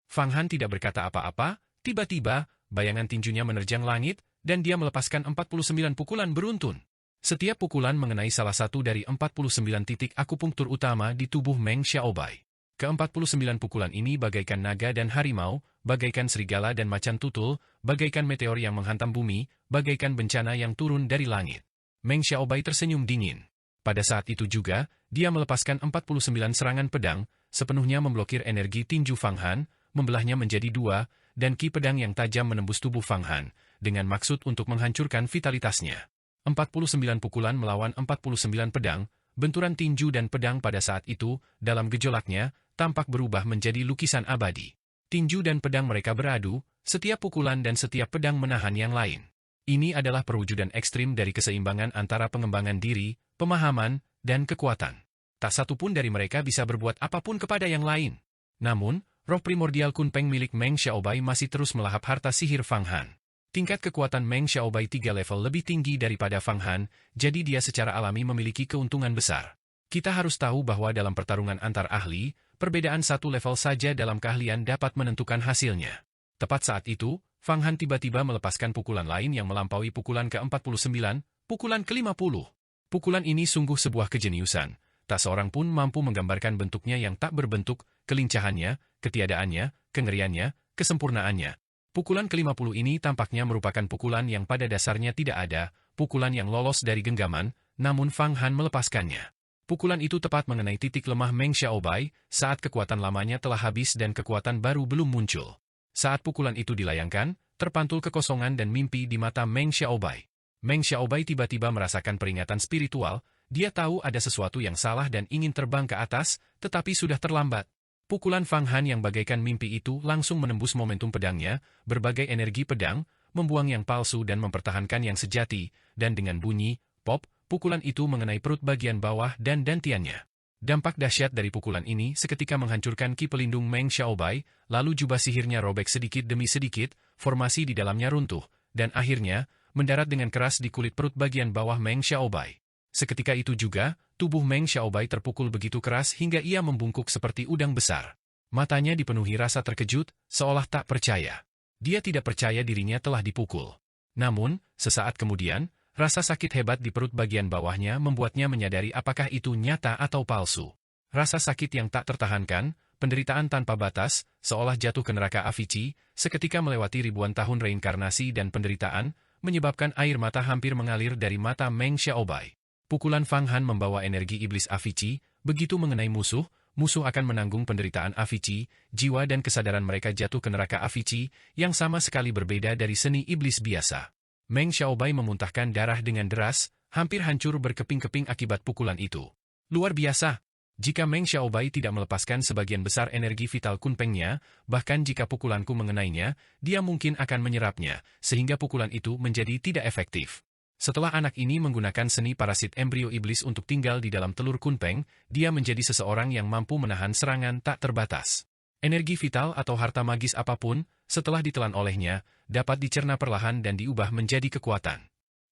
Fang Han tidak berkata apa-apa, tiba-tiba, bayangan tinjunya menerjang langit, dan dia melepaskan 49 pukulan beruntun. Setiap pukulan mengenai salah satu dari 49 titik akupunktur utama di tubuh Meng Xiaobai. Ke-49 pukulan ini bagaikan naga dan harimau, bagaikan serigala dan macan tutul, bagaikan meteor yang menghantam bumi, bagaikan bencana yang turun dari langit. Meng Xiaobai tersenyum dingin. Pada saat itu juga, dia melepaskan 49 serangan pedang, sepenuhnya memblokir energi tinju Fang Han, membelahnya menjadi dua, dan ki pedang yang tajam menembus tubuh Fang Han, dengan maksud untuk menghancurkan vitalitasnya. 49 pukulan melawan 49 pedang, benturan tinju dan pedang pada saat itu, dalam gejolaknya, tampak berubah menjadi lukisan abadi. Tinju dan pedang mereka beradu, setiap pukulan dan setiap pedang menahan yang lain. Ini adalah perwujudan ekstrim dari keseimbangan antara pengembangan diri, pemahaman, dan kekuatan. Tak satu pun dari mereka bisa berbuat apapun kepada yang lain. Namun, roh primordial Kunpeng milik Meng Xiaobai masih terus melahap harta sihir Fang Han. Tingkat kekuatan Meng Xiaobai 3 level lebih tinggi daripada Fang Han, jadi dia secara alami memiliki keuntungan besar. Kita harus tahu bahwa dalam pertarungan antar ahli, perbedaan satu level saja dalam keahlian dapat menentukan hasilnya. Tepat saat itu, Fang Han tiba-tiba melepaskan pukulan lain yang melampaui pukulan ke-49, pukulan ke-50. Pukulan ini sungguh sebuah kejeniusan. Tak seorang pun mampu menggambarkan bentuknya yang tak berbentuk, kelincahannya, ketiadaannya, kengeriannya, kesempurnaannya. Pukulan ke-50 ini tampaknya merupakan pukulan yang pada dasarnya tidak ada, pukulan yang lolos dari genggaman, namun Fang Han melepaskannya. Pukulan itu tepat mengenai titik lemah Meng Xiaobai, saat kekuatan lamanya telah habis dan kekuatan baru belum muncul. Saat pukulan itu dilayangkan, terpantul kekosongan dan mimpi di mata Meng Xiaobai. Meng Xiaobai tiba-tiba merasakan peringatan spiritual, dia tahu ada sesuatu yang salah dan ingin terbang ke atas, tetapi sudah terlambat. Pukulan Fang Han yang bagaikan mimpi itu langsung menembus momentum pedangnya, berbagai energi pedang, membuang yang palsu dan mempertahankan yang sejati, dan dengan bunyi, pop, pukulan itu mengenai perut bagian bawah dan dantiannya. Dampak dahsyat dari pukulan ini seketika menghancurkan ki pelindung Meng Xiaobai, lalu jubah sihirnya robek sedikit demi sedikit, formasi di dalamnya runtuh, dan akhirnya, mendarat dengan keras di kulit perut bagian bawah Meng Xiaobai. Seketika itu juga, tubuh Meng Xiaobai terpukul begitu keras hingga ia membungkuk seperti udang besar. Matanya dipenuhi rasa terkejut, seolah tak percaya. Dia tidak percaya dirinya telah dipukul. Namun, sesaat kemudian, rasa sakit hebat di perut bagian bawahnya membuatnya menyadari apakah itu nyata atau palsu. Rasa sakit yang tak tertahankan, penderitaan tanpa batas, seolah jatuh ke neraka Avici, seketika melewati ribuan tahun reinkarnasi dan penderitaan, menyebabkan air mata hampir mengalir dari mata Meng Xiaobai. Pukulan Fang Han membawa energi iblis Avici, begitu mengenai musuh, musuh akan menanggung penderitaan Avici, jiwa dan kesadaran mereka jatuh ke neraka Avici, yang sama sekali berbeda dari seni iblis biasa. Meng Xiaobai memuntahkan darah dengan deras, hampir hancur berkeping-keping akibat pukulan itu. Luar biasa! Jika Meng Xiaobai tidak melepaskan sebagian besar energi vital Kunpengnya, bahkan jika pukulanku mengenainya, dia mungkin akan menyerapnya, sehingga pukulan itu menjadi tidak efektif. Setelah anak ini menggunakan seni parasit embrio iblis untuk tinggal di dalam telur Kunpeng, dia menjadi seseorang yang mampu menahan serangan tak terbatas. Energi vital atau harta magis apapun, setelah ditelan olehnya, dapat dicerna perlahan dan diubah menjadi kekuatan.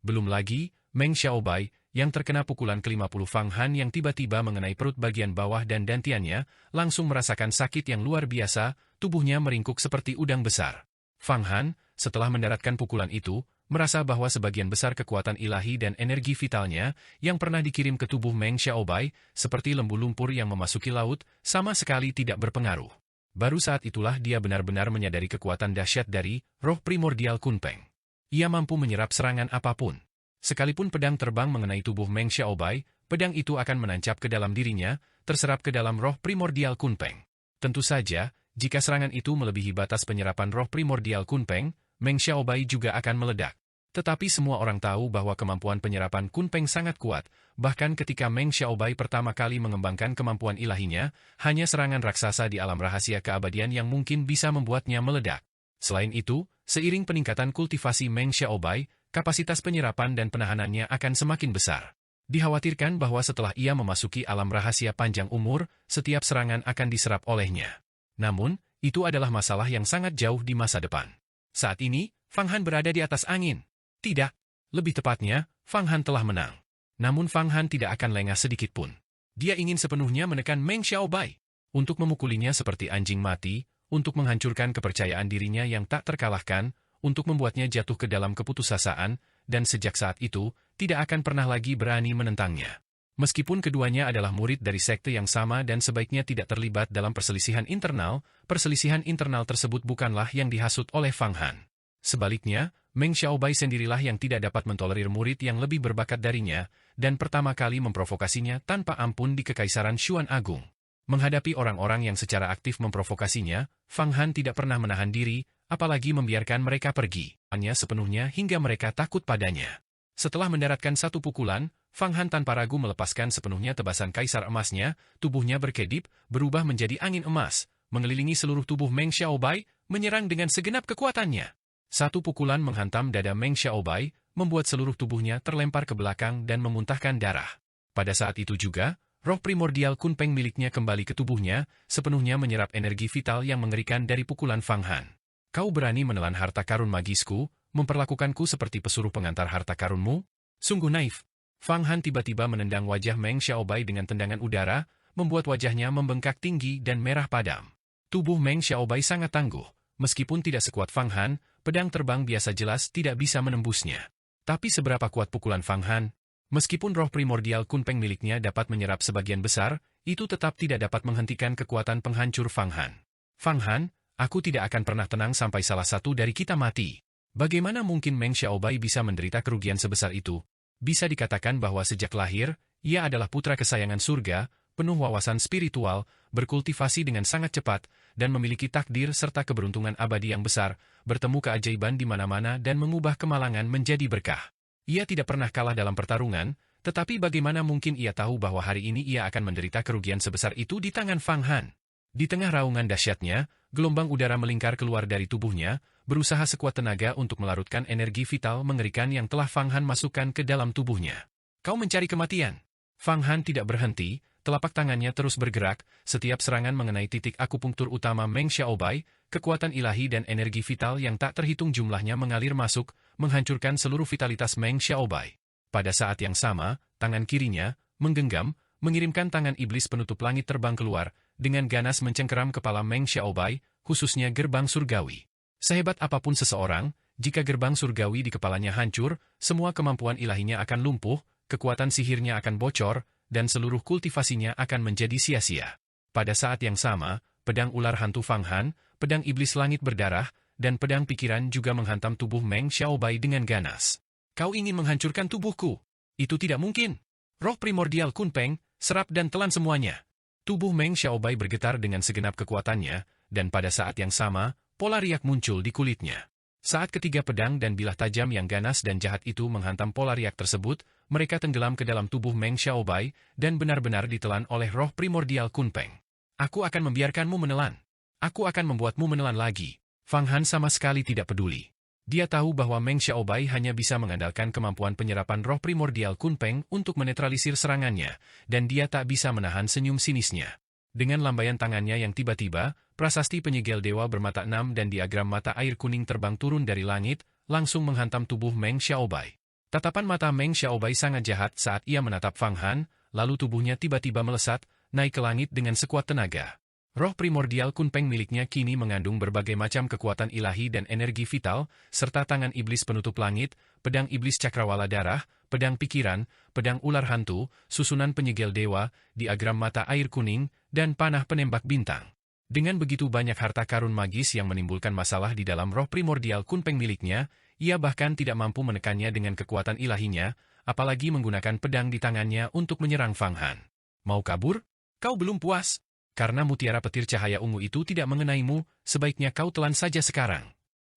Belum lagi, Meng Xiaobai, yang terkena pukulan ke-50 Fang Han yang tiba-tiba mengenai perut bagian bawah dan dantiannya, langsung merasakan sakit yang luar biasa, tubuhnya meringkuk seperti udang besar. Fang Han, setelah mendaratkan pukulan itu, merasa bahwa sebagian besar kekuatan ilahi dan energi vitalnya yang pernah dikirim ke tubuh Meng Xiaobai, seperti lembu lumpur yang memasuki laut, sama sekali tidak berpengaruh. Baru saat itulah dia benar-benar menyadari kekuatan dahsyat dari roh primordial Kunpeng. Ia mampu menyerap serangan apapun. Sekalipun pedang terbang mengenai tubuh Meng Xiaobai, pedang itu akan menancap ke dalam dirinya, terserap ke dalam roh primordial Kunpeng. Tentu saja, jika serangan itu melebihi batas penyerapan roh primordial Kunpeng, Meng Xiaobai juga akan meledak. Tetapi semua orang tahu bahwa kemampuan penyerapan Kunpeng sangat kuat, bahkan ketika Meng Xiaobai pertama kali mengembangkan kemampuan ilahinya, hanya serangan raksasa di alam rahasia keabadian yang mungkin bisa membuatnya meledak. Selain itu, seiring peningkatan kultivasi Meng Xiaobai, kapasitas penyerapan dan penahanannya akan semakin besar. Dikhawatirkan bahwa setelah ia memasuki alam rahasia panjang umur, setiap serangan akan diserap olehnya. Namun, itu adalah masalah yang sangat jauh di masa depan. Saat ini, Fang Han berada di atas angin. Tidak. Lebih tepatnya, Fang Han telah menang. Namun Fang Han tidak akan lengah sedikit pun. Dia ingin sepenuhnya menekan Meng Xiaobai. Untuk memukulinya seperti anjing mati, untuk menghancurkan kepercayaan dirinya yang tak terkalahkan, untuk membuatnya jatuh ke dalam keputusasaan, dan sejak saat itu, tidak akan pernah lagi berani menentangnya. Meskipun keduanya adalah murid dari sekte yang sama dan sebaiknya tidak terlibat dalam perselisihan internal tersebut bukanlah yang dihasut oleh Fang Han. Sebaliknya, Meng Xiaobai sendirilah yang tidak dapat mentolerir murid yang lebih berbakat darinya, dan pertama kali memprovokasinya tanpa ampun di Kekaisaran Xuan Agung. Menghadapi orang-orang yang secara aktif memprovokasinya, Fang Han tidak pernah menahan diri, apalagi membiarkan mereka pergi, hanya sepenuhnya hingga mereka takut padanya. Setelah mendaratkan satu pukulan, Fang Han tanpa ragu melepaskan sepenuhnya tebasan kaisar emasnya, tubuhnya berkedip, berubah menjadi angin emas, mengelilingi seluruh tubuh Meng Xiaobai, menyerang dengan segenap kekuatannya. Satu pukulan menghantam dada Meng Xiaobai, membuat seluruh tubuhnya terlempar ke belakang dan memuntahkan darah. Pada saat itu juga, roh primordial Kunpeng miliknya kembali ke tubuhnya, sepenuhnya menyerap energi vital yang mengerikan dari pukulan Fang Han. Kau berani menelan harta karun magisku, memperlakukanku seperti pesuruh pengantar harta karunmu? Sungguh naif. Fang Han tiba-tiba menendang wajah Meng Xiaobai dengan tendangan udara, membuat wajahnya membengkak tinggi dan merah padam. Tubuh Meng Xiaobai sangat tangguh. Meskipun tidak sekuat Fang Han, pedang terbang biasa jelas tidak bisa menembusnya. Tapi seberapa kuat pukulan Fang Han? Meskipun roh primordial Kunpeng miliknya dapat menyerap sebagian besar, itu tetap tidak dapat menghentikan kekuatan penghancur Fang Han. Fang Han, aku tidak akan pernah tenang sampai salah satu dari kita mati. Bagaimana mungkin Meng Xiaobai bisa menderita kerugian sebesar itu? Bisa dikatakan bahwa sejak lahir, ia adalah putra kesayangan surga, penuh wawasan spiritual, berkultivasi dengan sangat cepat, dan memiliki takdir serta keberuntungan abadi yang besar, bertemu keajaiban di mana-mana dan mengubah kemalangan menjadi berkah. Ia tidak pernah kalah dalam pertarungan, tetapi bagaimana mungkin ia tahu bahwa hari ini ia akan menderita kerugian sebesar itu di tangan Fang Han? Di tengah raungan dahsyatnya, gelombang udara melingkar keluar dari tubuhnya, berusaha sekuat tenaga untuk melarutkan energi vital mengerikan yang telah Fang Han masukkan ke dalam tubuhnya. Kau mencari kematian? Fang Han tidak berhenti, telapak tangannya terus bergerak, setiap serangan mengenai titik akupunktur utama Meng Xiaobai, kekuatan ilahi dan energi vital yang tak terhitung jumlahnya mengalir masuk, menghancurkan seluruh vitalitas Meng Xiaobai. Pada saat yang sama, tangan kirinya, menggenggam, mengirimkan tangan iblis penutup langit terbang keluar, dengan ganas mencengkeram kepala Meng Xiaobai, khususnya gerbang surgawi. Sehebat apapun seseorang, jika gerbang surgawi di kepalanya hancur, semua kemampuan ilahinya akan lumpuh, kekuatan sihirnya akan bocor, dan seluruh kultivasinya akan menjadi sia-sia. Pada saat yang sama, pedang ular hantu Fang Han, pedang iblis langit berdarah, dan pedang pikiran juga menghantam tubuh Meng Xiaobai dengan ganas. Kau ingin menghancurkan tubuhku? Itu tidak mungkin. Roh primordial Kunpeng, serap dan telan semuanya. Tubuh Meng Xiaobai bergetar dengan segenap kekuatannya, dan pada saat yang sama, pola riak muncul di kulitnya. Saat ketiga pedang dan bilah tajam yang ganas dan jahat itu menghantam pola riak tersebut, mereka tenggelam ke dalam tubuh Meng Xiaobai, dan benar-benar ditelan oleh roh primordial Kunpeng. Aku akan membiarkanmu menelan. Aku akan membuatmu menelan lagi. Fang Han sama sekali tidak peduli. Dia tahu bahwa Meng Xiaobai hanya bisa mengandalkan kemampuan penyerapan roh primordial Kunpeng untuk menetralisir serangannya, dan dia tak bisa menahan senyum sinisnya. Dengan lambaian tangannya yang tiba-tiba, prasasti penyegel dewa bermata enam dan diagram mata air kuning terbang turun dari langit, langsung menghantam tubuh Meng Xiaobai. Tatapan mata Meng Xiaobai sangat jahat saat ia menatap Fang Han, lalu tubuhnya tiba-tiba melesat, naik ke langit dengan sekuat tenaga. Roh primordial Kunpeng miliknya kini mengandung berbagai macam kekuatan ilahi dan energi vital, serta tangan iblis penutup langit, pedang iblis cakrawala darah, pedang pikiran, pedang ular hantu, susunan penyegel dewa, diagram mata air kuning, dan panah penembak bintang. Dengan begitu banyak harta karun magis yang menimbulkan masalah di dalam roh primordial Kunpeng miliknya, ia bahkan tidak mampu menekannya dengan kekuatan ilahinya, apalagi menggunakan pedang di tangannya untuk menyerang Fang Han. Mau kabur? Kau belum puas? Karena mutiara petir cahaya ungu itu tidak mengenaimu, sebaiknya kau telan saja sekarang.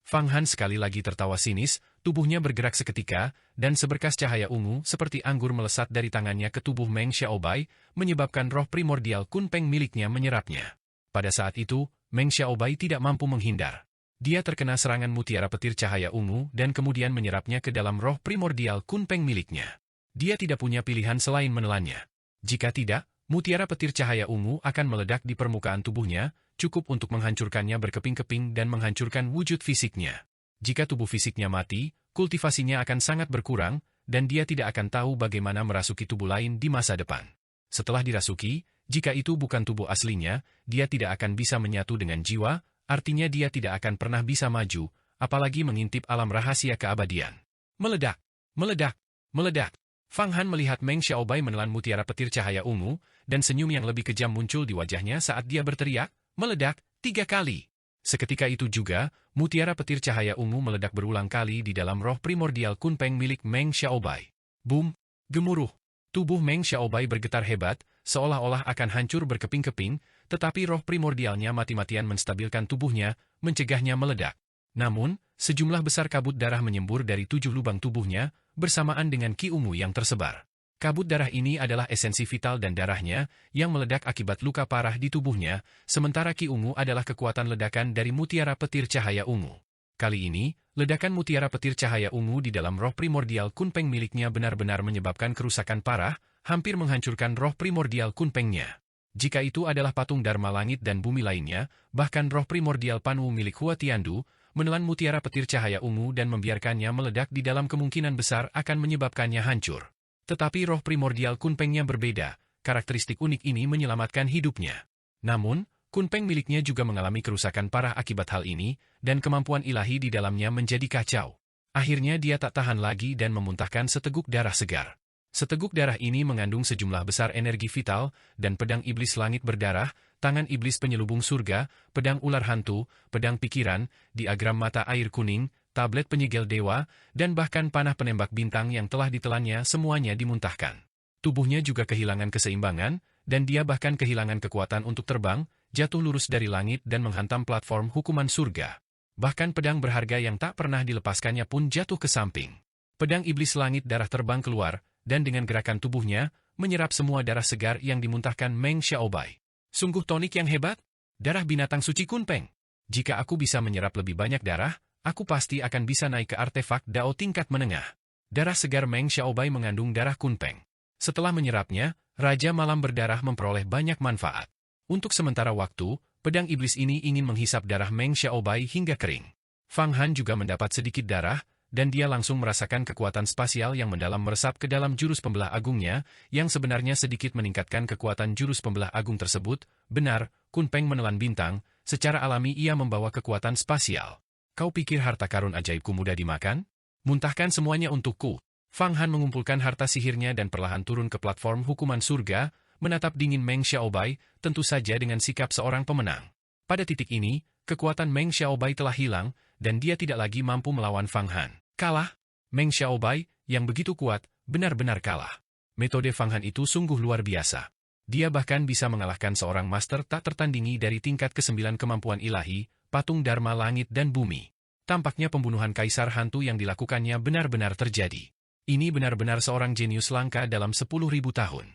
Fang Han sekali lagi tertawa sinis, tubuhnya bergerak seketika, dan seberkas cahaya ungu seperti anggur melesat dari tangannya ke tubuh Meng Xiaobai, menyebabkan roh primordial Kunpeng miliknya menyerapnya. Pada saat itu, Meng Xiaobai tidak mampu menghindar. Dia terkena serangan mutiara petir cahaya ungu dan kemudian menyerapnya ke dalam roh primordial Kunpeng miliknya. Dia tidak punya pilihan selain menelannya. Jika tidak, mutiara petir cahaya ungu akan meledak di permukaan tubuhnya, cukup untuk menghancurkannya berkeping-keping dan menghancurkan wujud fisiknya. Jika tubuh fisiknya mati, kultivasinya akan sangat berkurang, dan dia tidak akan tahu bagaimana merasuki tubuh lain di masa depan. Setelah dirasuki, jika itu bukan tubuh aslinya, dia tidak akan bisa menyatu dengan jiwa, artinya dia tidak akan pernah bisa maju, apalagi mengintip alam rahasia keabadian. Meledak! Meledak! Meledak! Fang Han melihat Meng Xiaobai menelan mutiara petir cahaya ungu, dan senyum yang lebih kejam muncul di wajahnya saat dia berteriak, meledak, 3 kali. Seketika itu juga, mutiara petir cahaya ungu meledak berulang kali di dalam roh primordial Kunpeng milik Meng Xiaobai. Boom! Gemuruh! Tubuh Meng Xiaobai bergetar hebat, seolah-olah akan hancur berkeping-keping, tetapi roh primordialnya mati-matian menstabilkan tubuhnya, mencegahnya meledak. Namun, sejumlah besar kabut darah menyembur dari 7 lubang tubuhnya, bersamaan dengan ki ungu yang tersebar. Kabut darah ini adalah esensi vital dan darahnya, yang meledak akibat luka parah di tubuhnya, sementara ki ungu adalah kekuatan ledakan dari mutiara petir cahaya ungu. Kali ini, ledakan mutiara petir cahaya ungu di dalam roh primordial Kunpeng miliknya benar-benar menyebabkan kerusakan parah, hampir menghancurkan roh primordial Kunpengnya. Jika itu adalah patung Dharma langit dan bumi lainnya, bahkan roh primordial Panwu milik Hua Tiandu, menelan mutiara petir cahaya ungu dan membiarkannya meledak di dalam kemungkinan besar akan menyebabkannya hancur. Tetapi roh primordial Kunpengnya berbeda, karakteristik unik ini menyelamatkan hidupnya. Namun, Kunpeng miliknya juga mengalami kerusakan parah akibat hal ini, dan kemampuan ilahi di dalamnya menjadi kacau. Akhirnya dia tak tahan lagi dan memuntahkan seteguk darah segar. Seteguk darah ini mengandung sejumlah besar energi vital, dan pedang iblis langit berdarah, tangan iblis penyelubung surga, pedang ular hantu, pedang pikiran, diagram mata air kuning, tablet penyegel dewa, dan bahkan panah penembak bintang yang telah ditelannya semuanya dimuntahkan. Tubuhnya juga kehilangan keseimbangan, dan dia bahkan kehilangan kekuatan untuk terbang, jatuh lurus dari langit dan menghantam platform hukuman surga. Bahkan pedang berharga yang tak pernah dilepaskannya pun jatuh ke samping. Pedang iblis langit darah terbang keluar, dan dengan gerakan tubuhnya, menyerap semua darah segar yang dimuntahkan Meng Xiaobai. Sungguh tonik yang hebat? Darah binatang suci Kunpeng. Jika aku bisa menyerap lebih banyak darah, aku pasti akan bisa naik ke artefak Dao tingkat menengah. Darah segar Meng Xiaobai mengandung darah Kunpeng. Setelah menyerapnya, Raja Malam Berdarah memperoleh banyak manfaat. Untuk sementara waktu, pedang iblis ini ingin menghisap darah Meng Xiaobai hingga kering. Fang Han juga mendapat sedikit darah, dan dia langsung merasakan kekuatan spasial yang mendalam meresap ke dalam jurus pembelah agungnya, yang sebenarnya sedikit meningkatkan kekuatan jurus pembelah agung tersebut. Benar, Kunpeng menelan bintang, secara alami ia membawa kekuatan spasial. Kau pikir harta karun ajaibku mudah dimakan? Muntahkan semuanya untukku. Fang Han mengumpulkan harta sihirnya dan perlahan turun ke platform hukuman surga, menatap dingin Meng Xiaobai, tentu saja dengan sikap seorang pemenang. Pada titik ini, kekuatan Meng Xiaobai telah hilang, dan dia tidak lagi mampu melawan Fang Han. Kalah? Meng Xiaobai, yang begitu kuat, benar-benar kalah. Metode Fang Han itu sungguh luar biasa. Dia bahkan bisa mengalahkan seorang master tak tertandingi dari tingkat ke-9 kemampuan ilahi, patung Dharma langit dan bumi. Tampaknya pembunuhan kaisar hantu yang dilakukannya benar-benar terjadi. Ini benar-benar seorang jenius langka dalam 10.000 tahun.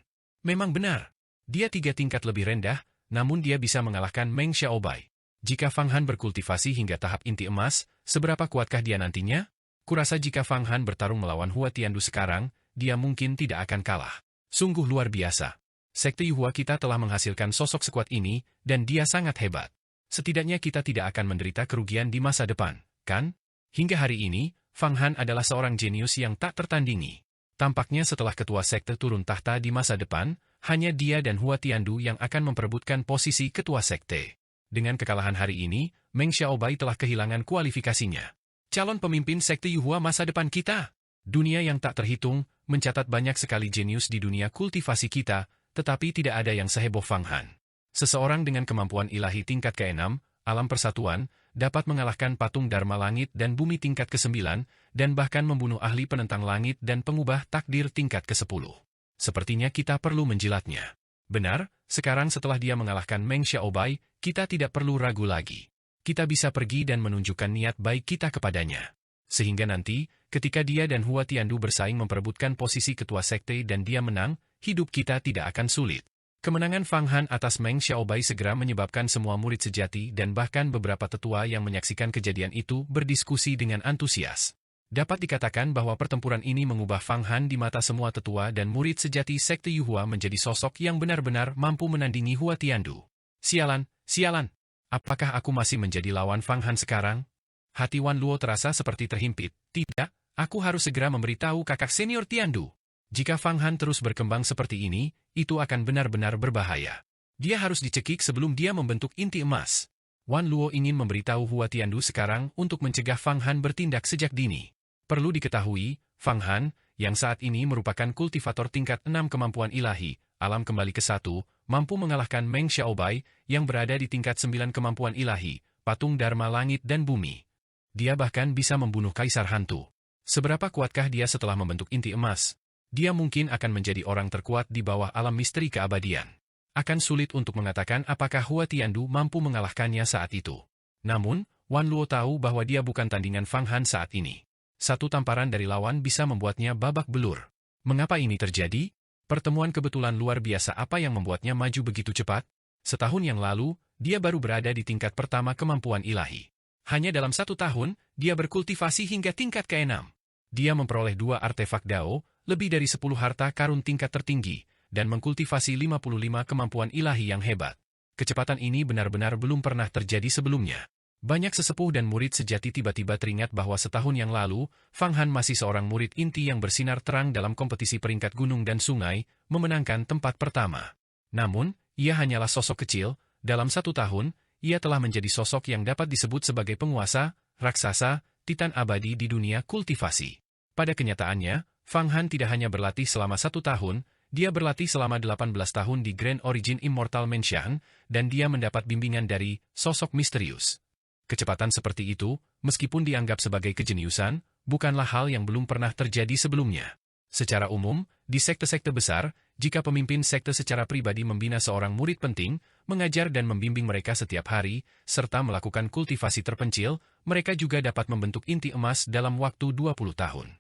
Memang benar. Dia 3 tingkat lebih rendah, namun dia bisa mengalahkan Meng Xiaobai. Jika Fang Han berkultivasi hingga tahap inti emas, seberapa kuatkah dia nantinya? Kurasa jika Fang Han bertarung melawan Hua Tiandu sekarang, dia mungkin tidak akan kalah. Sungguh luar biasa. Sekte Yuhua kita telah menghasilkan sosok sekuat ini, dan dia sangat hebat. Setidaknya kita tidak akan menderita kerugian di masa depan, kan? Hingga hari ini, Fang Han adalah seorang jenius yang tak tertandingi. Tampaknya setelah ketua sekte turun tahta di masa depan, hanya dia dan Hua Tiandu yang akan memperebutkan posisi ketua sekte. Dengan kekalahan hari ini, Meng Xiaobai telah kehilangan kualifikasinya. Calon pemimpin sekte Yuhua masa depan kita. Dunia yang tak terhitung, mencatat banyak sekali jenius di dunia kultivasi kita, tetapi tidak ada yang seheboh Fang Han. Seseorang dengan kemampuan ilahi tingkat ke-6, alam persatuan, dapat mengalahkan patung Dharma langit dan bumi tingkat ke-9, dan bahkan membunuh ahli penentang langit dan pengubah takdir tingkat ke-10. Sepertinya kita perlu menjilatnya. Benar, sekarang setelah dia mengalahkan Meng Xiaobai, kita tidak perlu ragu lagi. Kita bisa pergi dan menunjukkan niat baik kita kepadanya. Sehingga nanti, ketika dia dan Hua Tiandu bersaing memperebutkan posisi ketua sekte dan dia menang, hidup kita tidak akan sulit. Kemenangan Fang Han atas Meng Xiaobai segera menyebabkan semua murid sejati dan bahkan beberapa tetua yang menyaksikan kejadian itu berdiskusi dengan antusias. Dapat dikatakan bahwa pertempuran ini mengubah Fang Han di mata semua tetua dan murid sejati sekte Yuhua menjadi sosok yang benar-benar mampu menandingi Hua Tiandu. Sialan, sialan! Apakah aku masih menjadi lawan Fang Han sekarang? Hati Wan Luo terasa seperti terhimpit. Tidak, aku harus segera memberitahu kakak senior Tiandu. Jika Fang Han terus berkembang seperti ini, itu akan benar-benar berbahaya. Dia harus dicekik sebelum dia membentuk inti emas. Wan Luo ingin memberitahu Hua Tiandu sekarang untuk mencegah Fang Han bertindak sejak dini. Perlu diketahui, Fang Han, yang saat ini merupakan kultivator tingkat 6 kemampuan ilahi, alam kembali ke-1, mampu mengalahkan Meng Xiaobai, yang berada di tingkat 9 kemampuan ilahi, patung Dharma langit dan bumi. Dia bahkan bisa membunuh kaisar hantu. Seberapa kuatkah dia setelah membentuk inti emas? dia mungkin akan menjadi orang terkuat di bawah alam misteri keabadian. Akan sulit untuk mengatakan apakah Hua Tiandu mampu mengalahkannya saat itu. Namun, Wan Luo tahu bahwa dia bukan tandingan Fang Han saat ini. Satu tamparan dari lawan bisa membuatnya babak belur. Mengapa ini terjadi? Pertemuan kebetulan luar biasa apa yang membuatnya maju begitu cepat? Setahun yang lalu, dia baru berada di tingkat pertama kemampuan ilahi. Hanya dalam 1 tahun, dia berkultivasi hingga tingkat ke-6. Dia memperoleh 2 artefak Dao, lebih dari 10 harta karun tingkat tertinggi, dan mengkultivasi 55 kemampuan ilahi yang hebat. Kecepatan ini benar-benar belum pernah terjadi sebelumnya. Banyak sesepuh dan murid sejati tiba-tiba teringat bahwa setahun yang lalu, Fang Han masih seorang murid inti yang bersinar terang dalam kompetisi peringkat gunung dan sungai, memenangkan tempat pertama. Namun, ia hanyalah sosok kecil, dalam 1 tahun, ia telah menjadi sosok yang dapat disebut sebagai penguasa, raksasa, titan abadi di dunia kultivasi. Pada kenyataannya, Fang Han tidak hanya berlatih selama 1 tahun, dia berlatih selama 18 tahun di Grand Origin Immortal Mansion, dan dia mendapat bimbingan dari sosok misterius. Kecepatan seperti itu, meskipun dianggap sebagai kejeniusan, bukanlah hal yang belum pernah terjadi sebelumnya. Secara umum, di sekte-sekte besar, jika pemimpin sekte secara pribadi membina seorang murid penting, mengajar dan membimbing mereka setiap hari, serta melakukan kultivasi terpencil, mereka juga dapat membentuk inti emas dalam waktu 20 tahun.